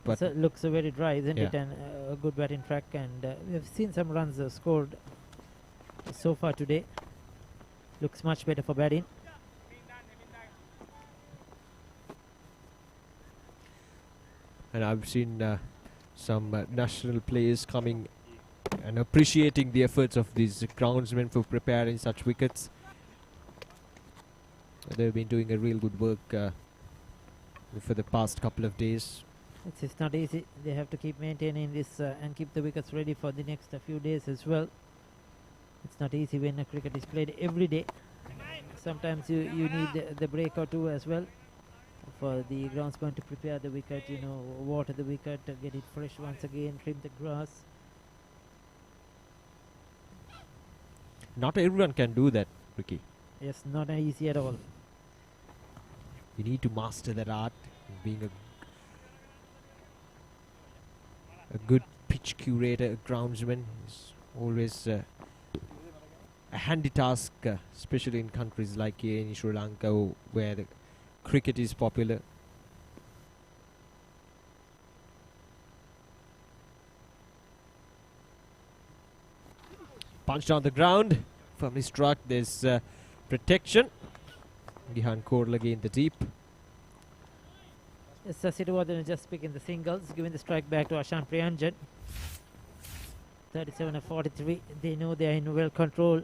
But it looks very dry, isn't yeah, it? And a good batting track, and we've seen some runs scored so far today. Looks much better for batting. And I've seen some national players coming and appreciating the efforts of these groundsmen for preparing such wickets. They've been doing a real good work for the past couple of days. It's not easy. They have to keep maintaining this and keep the wickets ready for the next few days as well. It's not easy when cricket is played every day. Sometimes you need the break or 2 as well for the groundsman to prepare the wicket, water the wicket, get it fresh once again, trim the grass. Not everyone can do that, Ricky. Yes, not easy at all. You need to master that art. Being a good pitch curator, a groundsman is always a handy task, especially in countries like here in Sri Lanka, where the cricket is popular. Punched on the ground. Firmly struck. There's protection. Gihan Korlage in the deep. Yes, Siddhavardhana just picking the singles, giving the strike back to Ashan Priyanjan. 37 of 43. They know they are in well control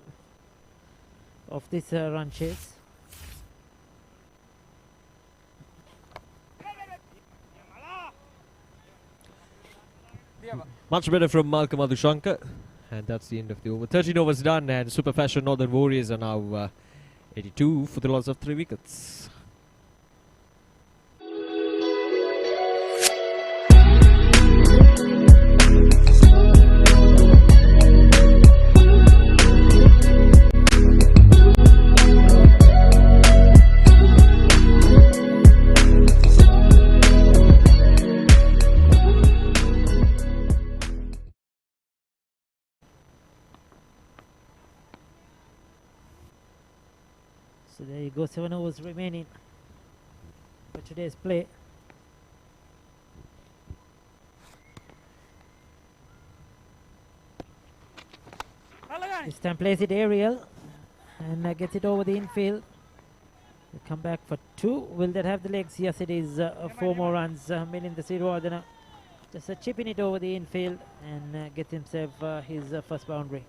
of this run chase. Much better from Malcolm Adushankar. And that's the end of the over. 13 overs done, and Super Fashion Northern Warriors are now 82 for the loss of 3 wickets. So there you go, 7 overs remaining for today's play. This time plays it aerial and gets it over the infield. They come back for 2. Will that have the legs? Yes, it is. 4 more runs. Milinda Siddhavardhana just chipping it over the infield and gets himself his first boundary.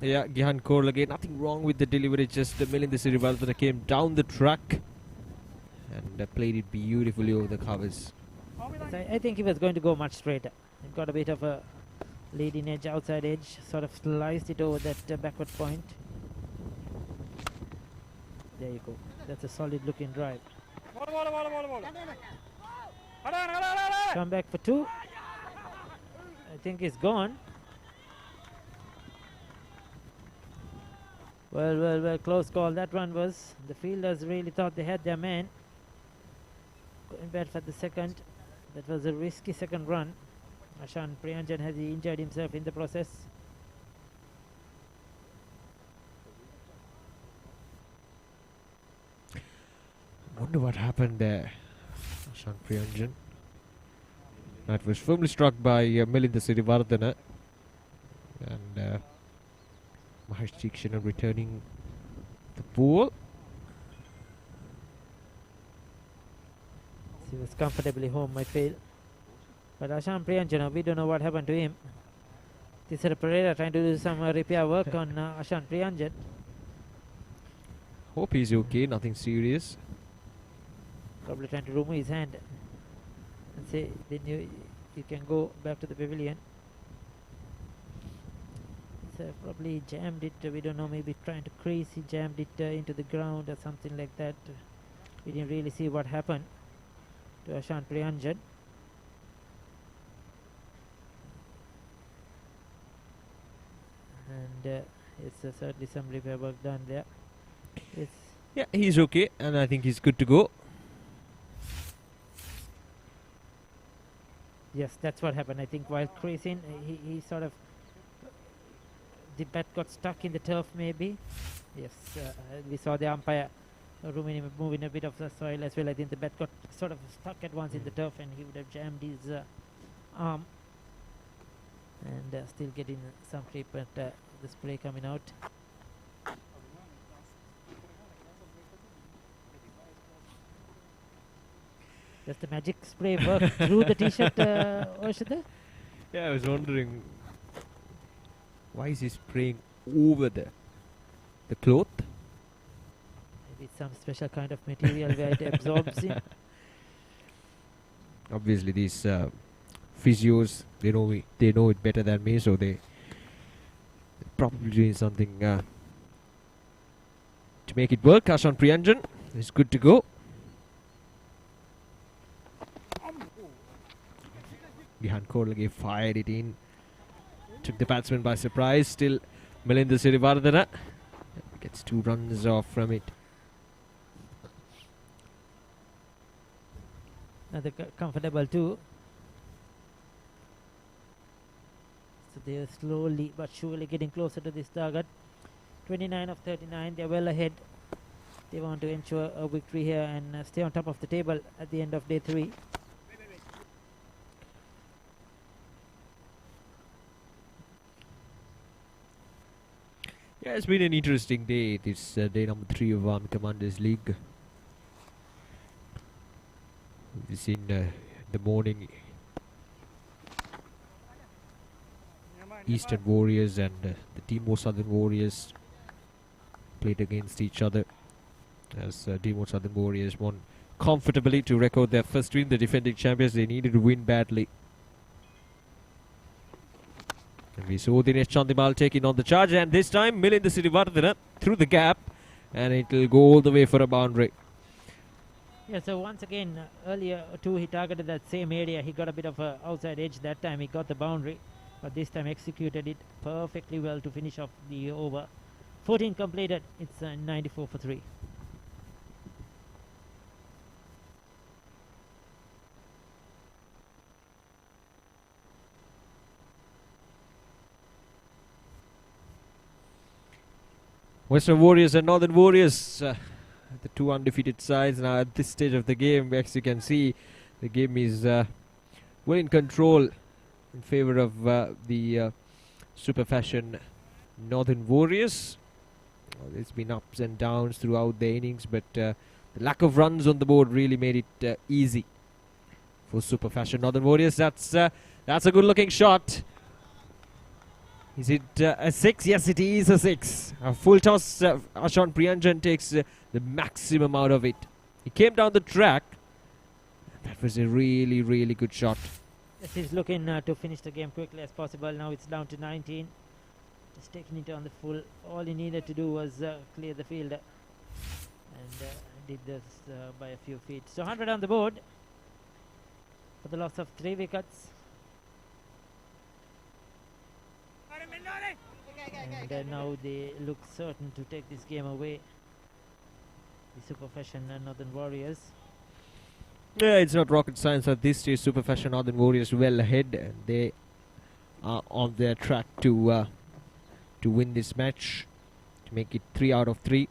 Yeah, Gihan Korlage, nothing wrong with the delivery, just Milinda Siddhavardhana came down the track and played it beautifully over the covers. Yes, I think he was going to go much straighter. He got a bit of a leading edge, outside edge, sort of sliced it over that backward point. There you go. That's a solid looking drive. Come back for 2. I think he's gone. Well, close call that one was. The fielders really thought they had their man. Going back for the second. That was a risky second run. Ashan Priyanjan has injured himself in the process. Wonder what happened there. Ashan Priyanjan. That was firmly struck by Milinda Siddhavardhana. And Mahesh Cheekshana returning the ball. He was comfortably home, I feel. But Ashan Priyanjan, we don't know what happened to him. Tisara Pereira trying to do some repair work on Ashan Priyanjan. Hope he's okay, nothing serious. Probably trying to remove his hand and say, then you can go back to the pavilion. So probably jammed it, we don't know, maybe trying to crease, he jammed it into the ground or something like that. We didn't really see what happened to Ashan Priyanjan. And it's certainly some repair work done there. It's Yeah, he's okay, and I think he's good to go. Yes, that's what happened. I think while creasing, he sort of, the bat got stuck in the turf maybe. Yes, we saw the umpire moving a bit of the soil as well. I think the bat got sort of stuck at once in the turf and he would have jammed his arm. And still getting some grip at the spray coming out. Does the magic spray work through the t-shirt, Oshada? Yeah, I was wondering why is he spraying over the cloth? Maybe it's some special kind of material where it absorbs in. Obviously, these physios, they know it better than me, so they probably doing something to make it work. Ashan Priyanjan is good to go. Gihan Korlage fired it in, took the batsman by surprise. Still Milinda Siddhavardhana gets 2 runs off from it. Another comfortable 2. So they are slowly but surely getting closer to this target. 29 of 39, they are well ahead. They want to ensure a victory here and stay on top of the table at the end of day 3. Yeah, it's been an interesting day. This day number 3 of Army Commanders League. We've seen the morning Eastern Warriors and the Timor Southern Warriors played against each other, as Timor Southern Warriors won comfortably to record their first win. The defending champions, they needed to win badly. And we saw Dinesh Chandimal taking on the charge, and this time Milinda Sirivardhana through the gap, and it will go all the way for a boundary. Yeah, so once again, earlier too he targeted that same area. He got a bit of a outside edge that time. He got the boundary, but this time executed it perfectly well to finish off the over. 14 completed. It's 94 for 3. Western Warriors and Northern Warriors, the two undefeated sides. Now at this stage of the game, as you can see, the game is well in control in favor of the super fashion Northern Warriors. There's been ups and downs throughout the innings, but the lack of runs on the board really made it easy for super fashion Northern Warriors. That's a good looking shot. Is it a 6? Yes, it is a 6. A full toss. Ashan Priyanjan takes the maximum out of it. He came down the track. That was a really, really good shot. Yes, he's looking to finish the game quickly as possible. Now it's down to 19. Just taking it on the full. All he needed to do was clear the field. And did this by a few feet. So 100 on the board for the loss of 3 wickets. And now they look certain to take this game away. The Super Fashion and Northern Warriors. Yeah, it's not rocket science at this stage. Super Fashion Northern Warriors well ahead, and they are on their track to win this match, to make it 3 out of 3.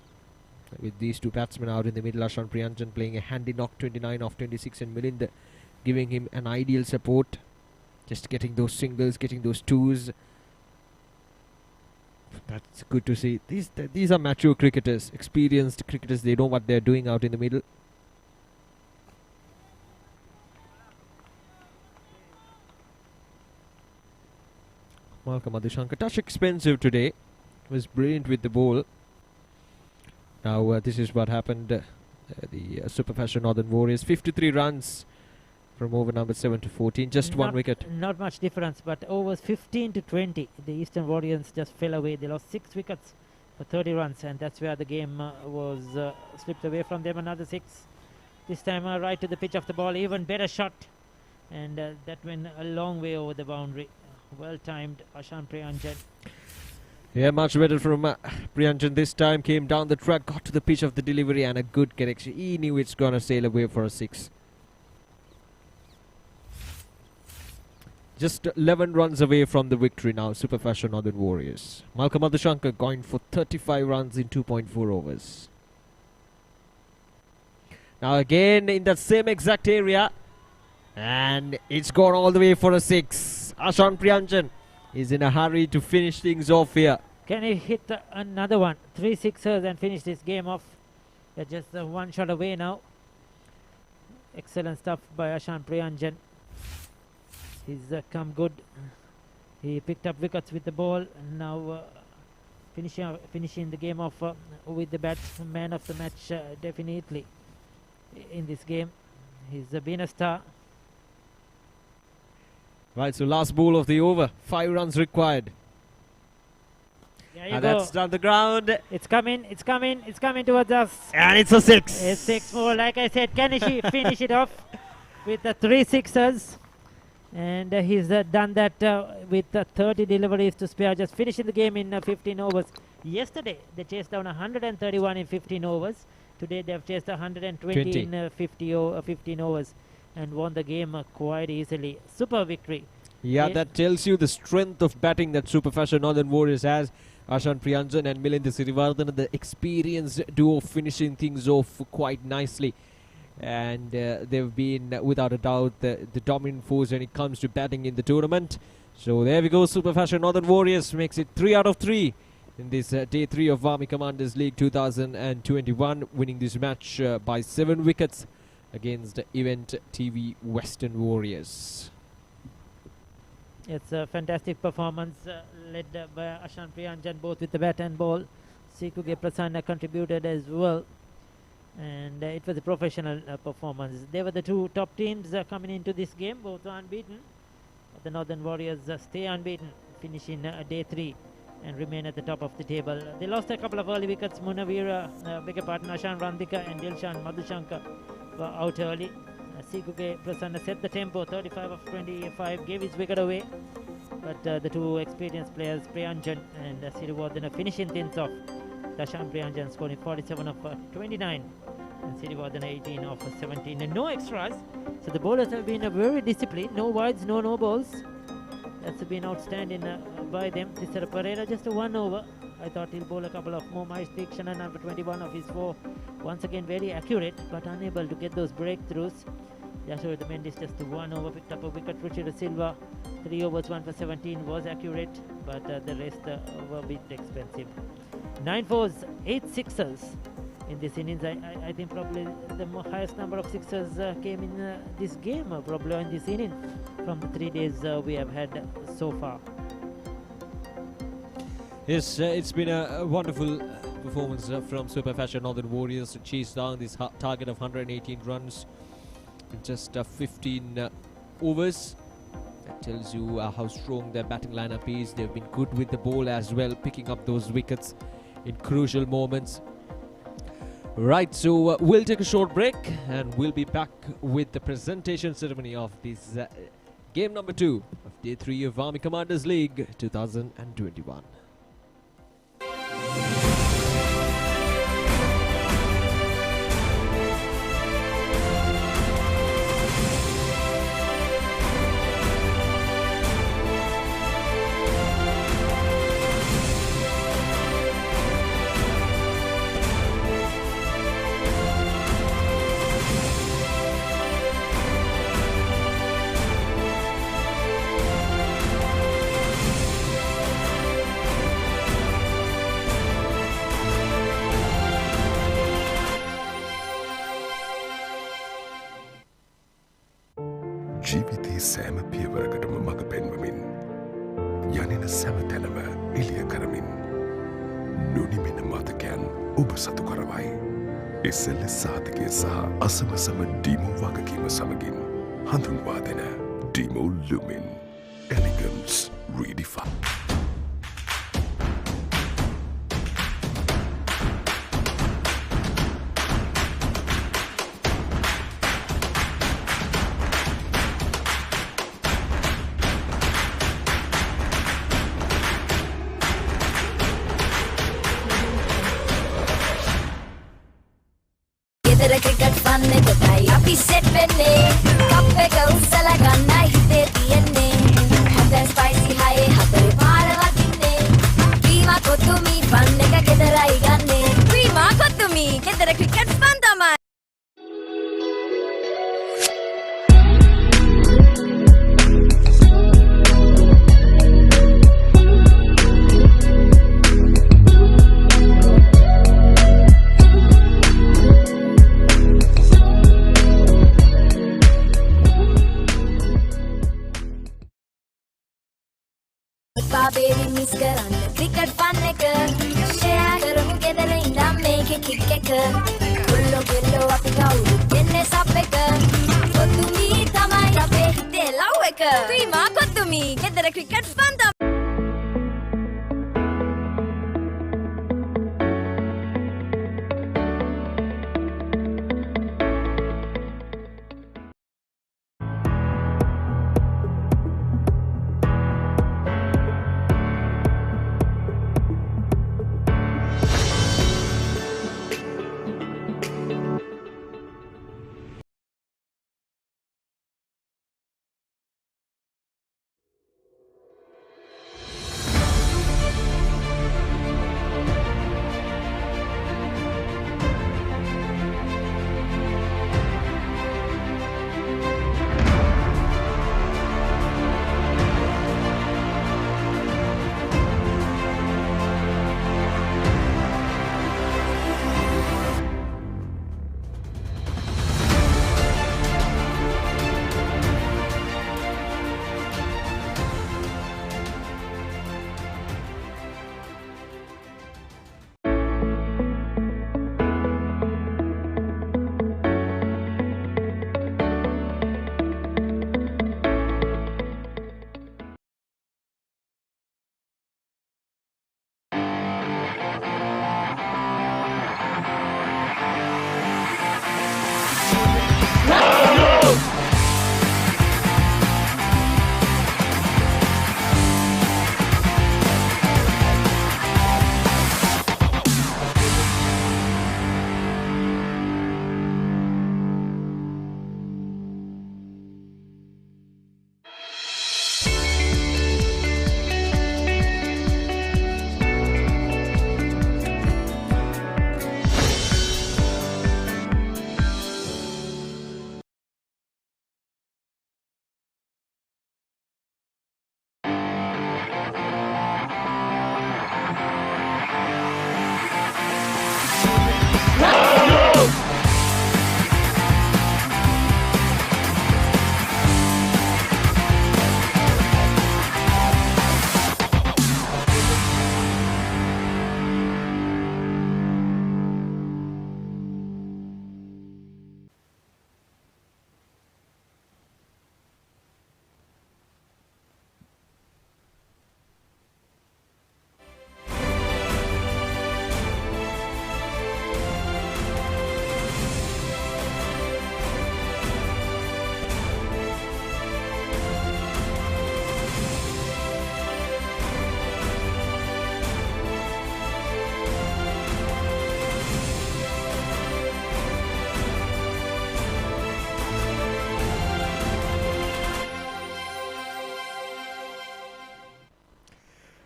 With these two batsmen out in the middle, Ashan Priyanjan playing a handy knock, 29 off 26, and Milinda giving him an ideal support, just getting those singles, getting those twos. That's good to see. These are mature cricketers, experienced cricketers. They know what they're doing out in the middle. Malcolm Adushanka, touch expensive today. Was brilliant with the ball. Now this is what happened. The Super Fashion Northern Warriors, 53 runs from over number 7 to 14, just one wicket. Not much difference, but overs 15 to 20. The Eastern Warriors just fell away. They lost 6 wickets for 30 runs, and that's where the game was slipped away from them. Another 6. This time right to the pitch of the ball, even better shot, and that went a long way over the boundary. Well timed, Ashan Priyanjan. Yeah, much better from Priyanjan this time. Came down the track, got to the pitch of the delivery, and a good connection. He knew it's gonna sail away for a 6. Just 11 runs away from the victory now, Super Fashion Northern Warriors. Malcolm Adushanka going for 35 runs in 2.4 overs. Now again in that same exact area, and it's gone all the way for a 6. Ashan Priyanjan is in a hurry to finish things off here. Can he hit another one? 3 sixers and finish this game off? They're just one shot away now. Excellent stuff by Ashan Priyanjan. He's come good. He picked up wickets with the ball. Now finishing the game off with the man of the match definitely in this game. He's been a star. Right, so last ball of the over. 5 runs required. And that's down the ground. It's coming towards us. And it's a 6. It's 6 more. Like I said, can he finish it off with the 3 sixers? And he's done that with 30 deliveries to spare, just finishing the game in 15 overs. Yesterday, they chased down 131 in 15 overs. Today, they've chased 120 in 15 overs and won the game quite easily. Super victory. Yeah, that tells you the strength of batting that Super Fashion Northern Warriors has. Ashan Priyanjan and Milinda Sirivardhana, the experienced duo, finishing things off quite nicely. And they've been, without a doubt, the dominant force when it comes to batting in the tournament. So there we go, Super Fashion Northern Warriors makes it 3 out of 3. in this day 3 of Army Commanders League 2021, winning this match by 7 wickets against Event TV Western Warriors. It's a fantastic performance led by Ashan Priyanjan both with the bat and ball. Sikuge Prasanna contributed as well, and it was a professional performance. They were the two top teams coming into this game, both unbeaten. The Northern Warriors stay unbeaten, finish in day 3 and remain at the top of the table. They lost a couple of early wickets. Munavira, beg your pardon, Ashan Randika and Dilshan Madhushankar were out early. Sikuge Prasanna set the tempo, 35 of 25, gave his wicket away. But the two experienced players, Priyanjan and Sirivardhana, finishing things off. Dashan Priyanjan scoring 47 of 29 and Sirivardhana 18 of 17. And no extras. So the bowlers have been very disciplined. No wides, no balls. That's been outstanding by them. Tisara Pereira just a 1 over. I thought he'll bowl a couple of more. Mahesh Deekshana, number 21 of his 4. Once again very accurate but unable to get those breakthroughs. Joshua the Mendes just a 1 over, picked up a wicket. Ruchira Silva, 3 overs, 1 for 17, was accurate, but the rest were a bit expensive. 9 fours, 8 sixers in this innings. I think probably the highest number of sixers came in this game, probably in this inning, from the 3 days we have had so far. Yes, it's been a wonderful performance from Super Fashion Northern Warriors to chase down this target of 118 runs in just 15 overs. That tells you how strong their batting lineup is. They've been good with the ball as well, picking up those wickets in crucial moments. Right, so we'll take a short break and we'll be back with the presentation ceremony of this game number 2 of day 3 of Army Commanders League 2021. ජීවිතයේ සෑම පියවරකටම මඟ පෙන්වමින් යනෙන සෑම තැනම එළිය කරමින් නොනිමෙන මතකයන් ඔබ සතු කරවයි. SLS සාධකය සහ අසමසම ඩීමෝ වගකීම සමගින් හඳුන්වා දෙන ඩීමෝ ලුමින් එලිගන්ස් රීඩිෆයින්ඩ්. cricket fun එකයි අපි සෙට් වෙන්නේ කප් එක උස්සලා ගන්නයි හිතේ තියෙන්නේ හැබැයි ස්පයිසි හයි හතරේ පාර වදින්නේ වීමා කොතුමි ෆන් එක ගෙදරයි ගන්නේ වීමා කොතුමි ගෙදර cricket fun තමයි. Baby miss කරන්න cricket fun එක share කරමු ගෙදර ඉඳන් මේකේ kick එක කොල්ලෝ ගෙල්ලෝ අපි කවුරු දෙන්නේ සබ් එක කොතුමි තමයි අපේ හිතේ ලව් එක වීමා කොතුමි ගෙදර cricket fun තමයි.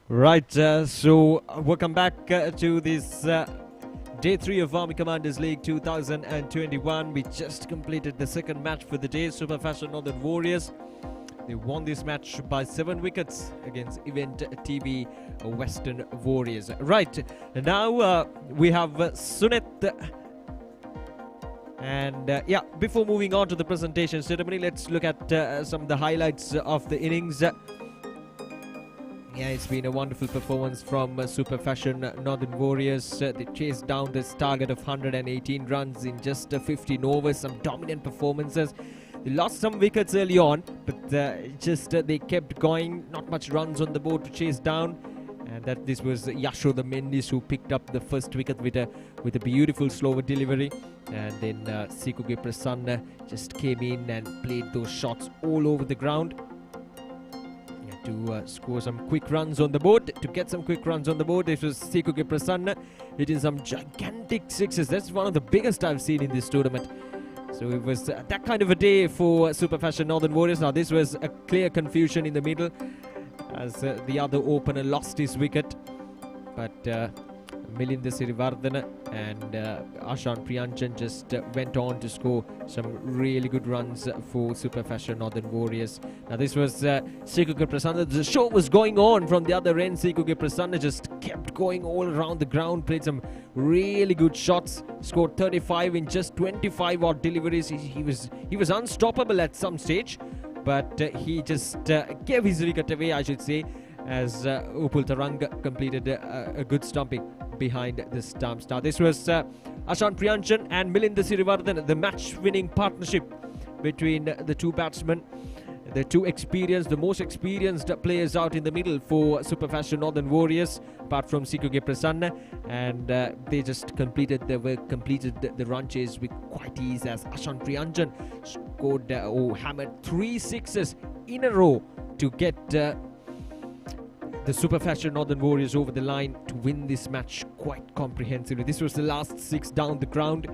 Right, welcome back to this Day 3 of Army Commanders League 2021. We just completed the second match for the day. Super Fashion Northern Warriors, they won this match by 7 wickets against Event TV Western Warriors. Right, now we have Sunit. And before moving on to the presentation ceremony, let's look at some of the highlights of the innings. Yeah, it's been a wonderful performance from Super Fashion Northern Warriors. They chased down this target of 118 runs in just 15 overs. Some dominant performances. They lost some wickets early on, but they kept going. Not much runs on the board to chase down. And this was Yashoda Mendis who picked up the first wicket with a beautiful slower delivery. And then Sikuge Prasanna just came in and played those shots all over the ground to score some quick runs on the board. To get some quick runs on the board, this was Sikuge Prasanna hitting some gigantic sixes. That's one of the biggest I've seen in this tournament. So it was that kind of a day for Super Fashion Northern Warriors. Now this was a clear confusion in the middle as the other opener lost his wicket. But Milinda Sirivardhana and Ashan Priyanchan just went on to score some really good runs for Super Fashion Northern Warriors. Now this was Sikuge Prasanna. The show was going on from the other end. Sikuge Prasanna just kept going all around the ground, played some really good shots, scored 35 in just 25 odd deliveries. He was unstoppable at some stage, but he just gave his wicket away, I should say, as Upul Taranga completed a good stumping behind the stumps. Now this was Ashan Priyanchan and Milinda Sirivardhana, the match-winning partnership between the two batsmen, the most experienced players out in the middle for Super Fashion Northern Warriors, apart from Sikuge Prasanna, and they just completed the run chase with quite ease as Ashan Priyanchan scored hammered 3 sixes in a row to get the Super Fashion Northern Warriors over the line to win this match quite comprehensively. This was the last 6 down the ground.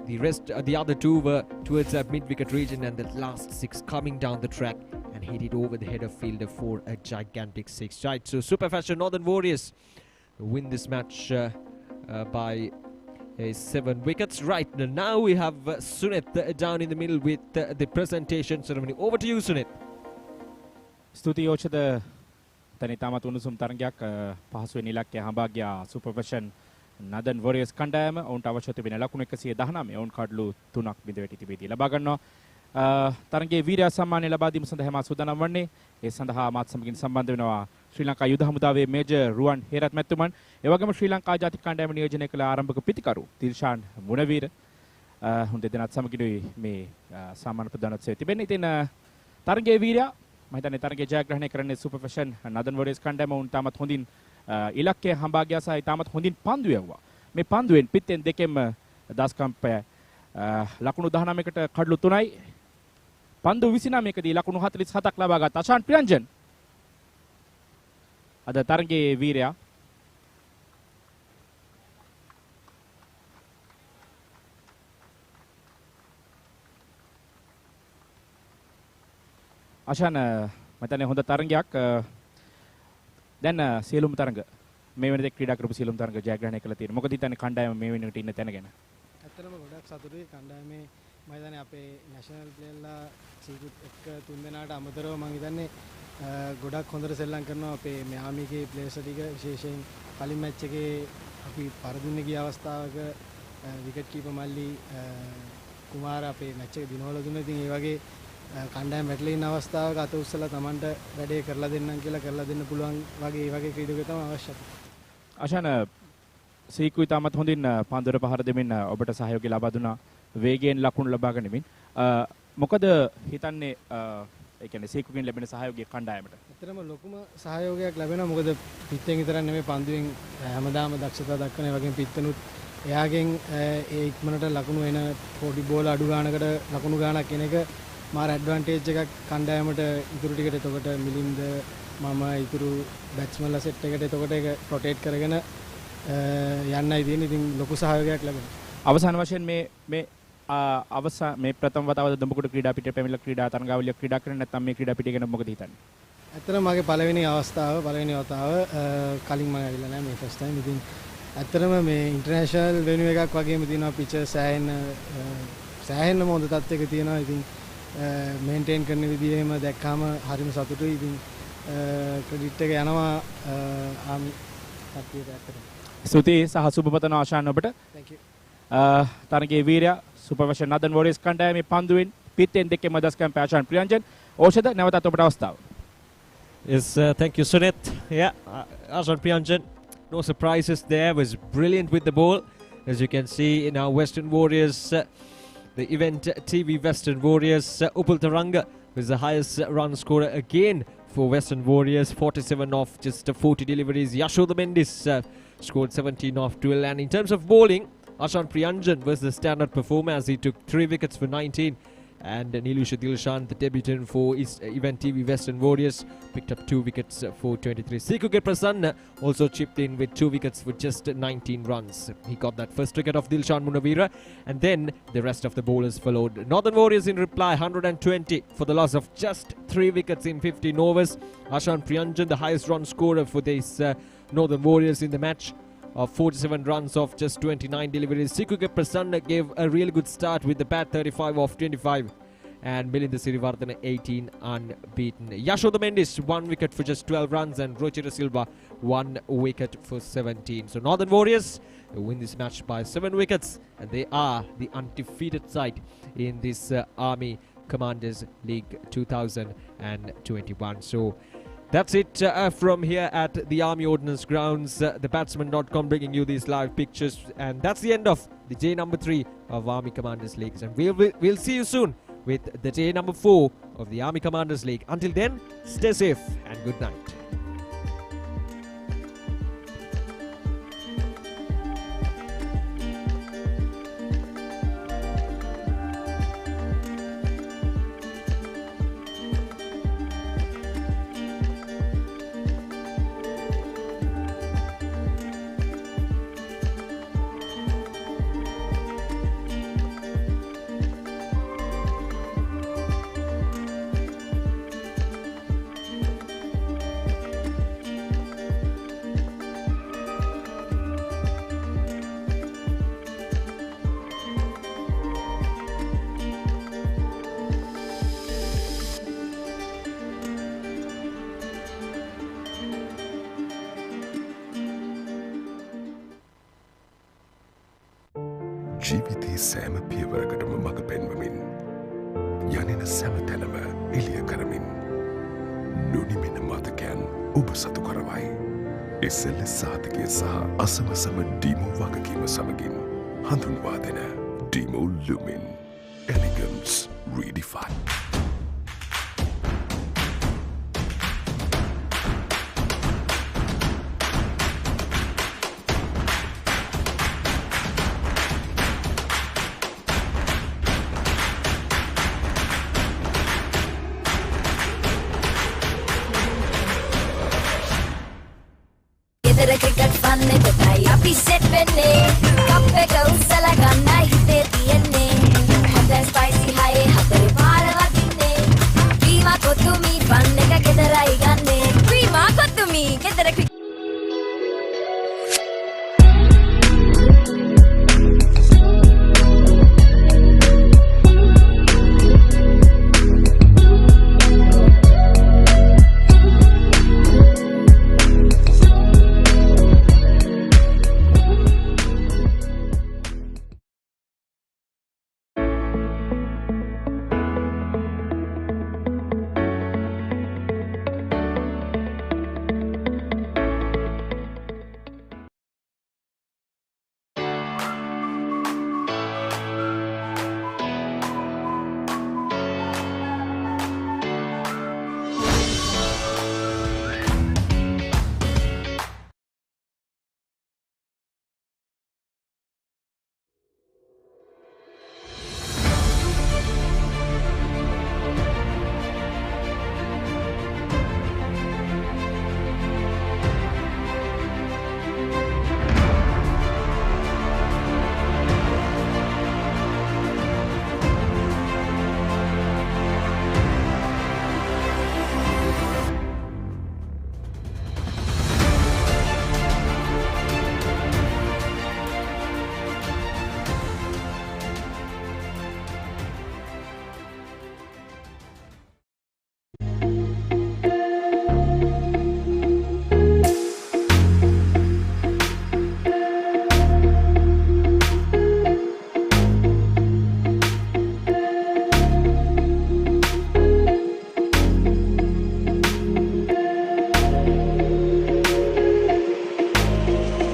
The rest, the other 2 were towards the mid-wicket region, and the last 6 coming down the track and hit it over the head of fielder for a gigantic 6. Right, so Super Fashion Northern Warriors win this match by 7 wickets. Right, now we have Sunit down in the middle with the presentation ceremony. Over to you, Sunit. ස්තුතියි යෝෂද තනි තාමත් උණුසුම් තරගයක් පහසුවෙන් ඉලක්කය හඹා ගියා super fashion නදන් වොරියර්ස් කණ්ඩායම ඔවුන්ට අවශ්‍ය තිබෙන ලකුණු 119 ඔවුන් කඩලු 3ක් බිඳවැටි තිබෙදී ලබා ගන්නවා තරගයේ වීරයා සම්මානය ලබා දීම සඳහා මා සූදානම් වන්නේ ඒ සඳහා මාත් සමගින් සම්බන්ධ වෙනවා ශ්‍රී ලංකා යුද හමුදාවේ මේජර් රුවන් හේරත් මැතිතුමන් ඒ වගේම ශ්‍රී ලංකා ජාතික කණ්ඩායම නියෝජනය කළ ආරම්භක පිතිකරු දිල්ෂාන් මුණවීර හුන් දෙදෙනාත් සමගිනුයි මේ සම්මාන ප්‍රදානෝත්සවය තිබෙන්නේ. ඉතින් තරගයේ වීරයා මම හිතන්නේ තරගයේ ජයග්‍රහණය කරන්නේ සුපර් ෆැෂන් නදන් වොරියර්ස් කණ්ඩායම උන් තාමත් හොඳින් ඉලක්කය හඹා ගියා සහ තාමත් හොඳින් පන්දු යවුවා. මේ පන්දුවෙන් පිටෙන් දෙකෙන්ම දස්කම්පය ලකුණු 19කට කඩලු 3යි පන්දු 29කදී ලකුණු 47ක් ලබා ගත් අෂාන් ප්‍රියංජන් අද තරගයේ වීරයා අෂාන් මතන්නේ හොඳ තරගයක් දැන් සියලුම තරග මේ වෙනදේ ක්‍රීඩා කරපු සියලුම තරග ජයග්‍රහණය කළා තියෙනවා. මොකද හිතන්නේ කණ්ඩායම මේ වෙනකොට ඉන්න තැන ගැන? ඇත්තටම ගොඩක් සතුටුයි කණ්ඩායමේ මම හිතන්නේ අපේ නැෂනල් ප්ලේයර්ලා සීකුත් එක්ක 3 දෙනාට අමතරව මම හිතන්නේ ගොඩක් හොඳට සෙල්ලම් කරනවා අපේ මෙයාමිගේ ප්ලේයර්ස් ටික විශේෂයෙන් කලින් මැච් එකේ අපි පරදින්න ගිය අවස්ථාවක විකට් කීපර් මල්ලි කුමාර අපේ මැච් එක දිනවල දුන්නා. ඉතින් ඒ වගේ කණ්ඩායම වැටලා ඉන්න අවස්ථාවක අත උස්සලා Tamanට වැඩේ කරලා දෙන්නම් කියලා කරලා දෙන්න පුළුවන් වගේ ඒ වගේ ක්‍රීඩකයෙක් තමයි අවශ්‍යයි. අෂාන සීකුයි තාමත් හොඳින් පන්දුර පහර දෙමින් ඔබට සහයෝගය ලබා දුනා වේගයෙන් ලකුණු ලබා ගනිමින්. මොකද හිතන්නේ ඒ කියන්නේ සීකුගෙන් ලැබෙන සහයෝගය කණ්ඩායමට? ඇත්තටම ලොකුම සහයෝගයක් ලැබෙනවා. මොකද පිටෙන් විතරක් නෙමෙයි පන්දුවෙන් හැමදාම දක්ෂතා දක්වන ඒ වගේම පිටතනුත් එයාගෙන් ඒ ඉක්මනට ලකුණු එන පොඩි බෝල අඩු ගානකට ලකුණු ගානක් එන එක මාර ඇඩ්වාන්ටේජ් එකක් කණ්ඩායමට ඉතුරු ටිකට. එතකොට මිලින්ද මම ඉතුරු බැට්ස්මන්ලා සෙට් එකට එතකොට ඒක රොටේට් කරගෙන යන්නයි තියෙන්නේ. ඉතින් ලොකු සහයෝගයක් ලැබෙනවා. අවසාන වශයෙන් මේ ප්‍රථම වතාවද දඹකොඩ ක්‍රීඩා පිටියේ පැමිණිලා ක්‍රීඩා තරඟාවලිය ක්‍රීඩා කරන්නේ නැත්නම් මේ ක්‍රීඩා පිටිය ගැන මොකද හිතන්නේ? ඇත්තටම මගේ පළවෙනි අවස්ථාව පළවෙනි වතාව කලින් මම ඇවිල්ලා නැහැ මේ ෆස්ට් ටයිම්. ඉතින් ඇත්තටම මේ ඉන්ටර්නැෂනල් වෙන්යු එකක් වගේම තියෙනවා පිචර් සෑහෙන්න හොඳ තත්ත්වයක තියෙනවා. ඉතින් මේන්ටේන් කරන විදිහ එහෙම දැක්කාම හරිම සතුටුයි. ඉතින් ක්‍රෙඩිට් එක යනවා ආමි කට්ටියට ඇත්තටම. ස්තුතියි සහ සුබපතන ආශාන් ඔබට. Thank you. තරගයේ වීරයා සුපර්වැෂන් නදන් වෝරියර්ස් කණ්ඩායමේ පන්දුවෙන් පිටෙන් දෙකේ මදස්කම් ආශාන් ප්‍රියංජන් ඕෂධ නැවතත් ඔබට අවස්ථාව. Yes, thank you, Sunit. Yeah, Ashan Priyanjan, no surprises there, was brilliant with the ball. As you can see in our Western Warriors, the event TV Western Warriors, Upul Taranga was the highest run scorer again for Western Warriors, 47 off just 40 deliveries. Yashoda Mendis scored 17 off 12. And in terms of bowling, Ashan Priyanjan was the standout performer as he took 3 wickets for 19. And Nilusha Dilshan, the debutant for Event TV Western Warriors, picked up 2 wickets for 23. Sikuke Prasanna also chipped in with 2 wickets for just 19 runs. He got that first wicket of Dilshan Munavira, and then the rest of the bowlers followed. Northern Warriors in reply, 120 for the loss of just 3 wickets in 15 overs. Ashan Priyanjan, the highest run scorer for these Northern Warriors in the match, of 47 runs off just 29 deliveries. Sikuke Prasanna gave a really good start with the bat, 35 off 25. And Milinda Sirivardhana 18 unbeaten. Yashoda Mendis 1 wicket for just 12 runs, and Rochira Silva 1 wicket for 17. So Northern Warriors win this match by 7 wickets, and they are the undefeated side in this Army Commanders League 2021. So that's it from here at the Army Ordnance Grounds. Thebatsman.com bringing you these live pictures, and that's the end of the day number 3 of Army Commanders League. And we'll see you soon with the day number 4 of the Army Commanders League. Until then, stay safe and good night. ජීවිතයේ සෑම පියවරකටම මඟ පෙන්වමින් යනින සෑම තැනම එළිය කරමින් නොනිමෙන මතකයන් ඔබ සතු කරවයි. SLS සාධකය සහ අසමසම ඩීමෝ වගකීම සමගින් හඳුන්වා දෙන ඩීමෝ ලුමින් එලිගන්ස් රීඩිෆයින්ඩ්. cricket fun එකටයි අපි සෙට් වෙන්නේ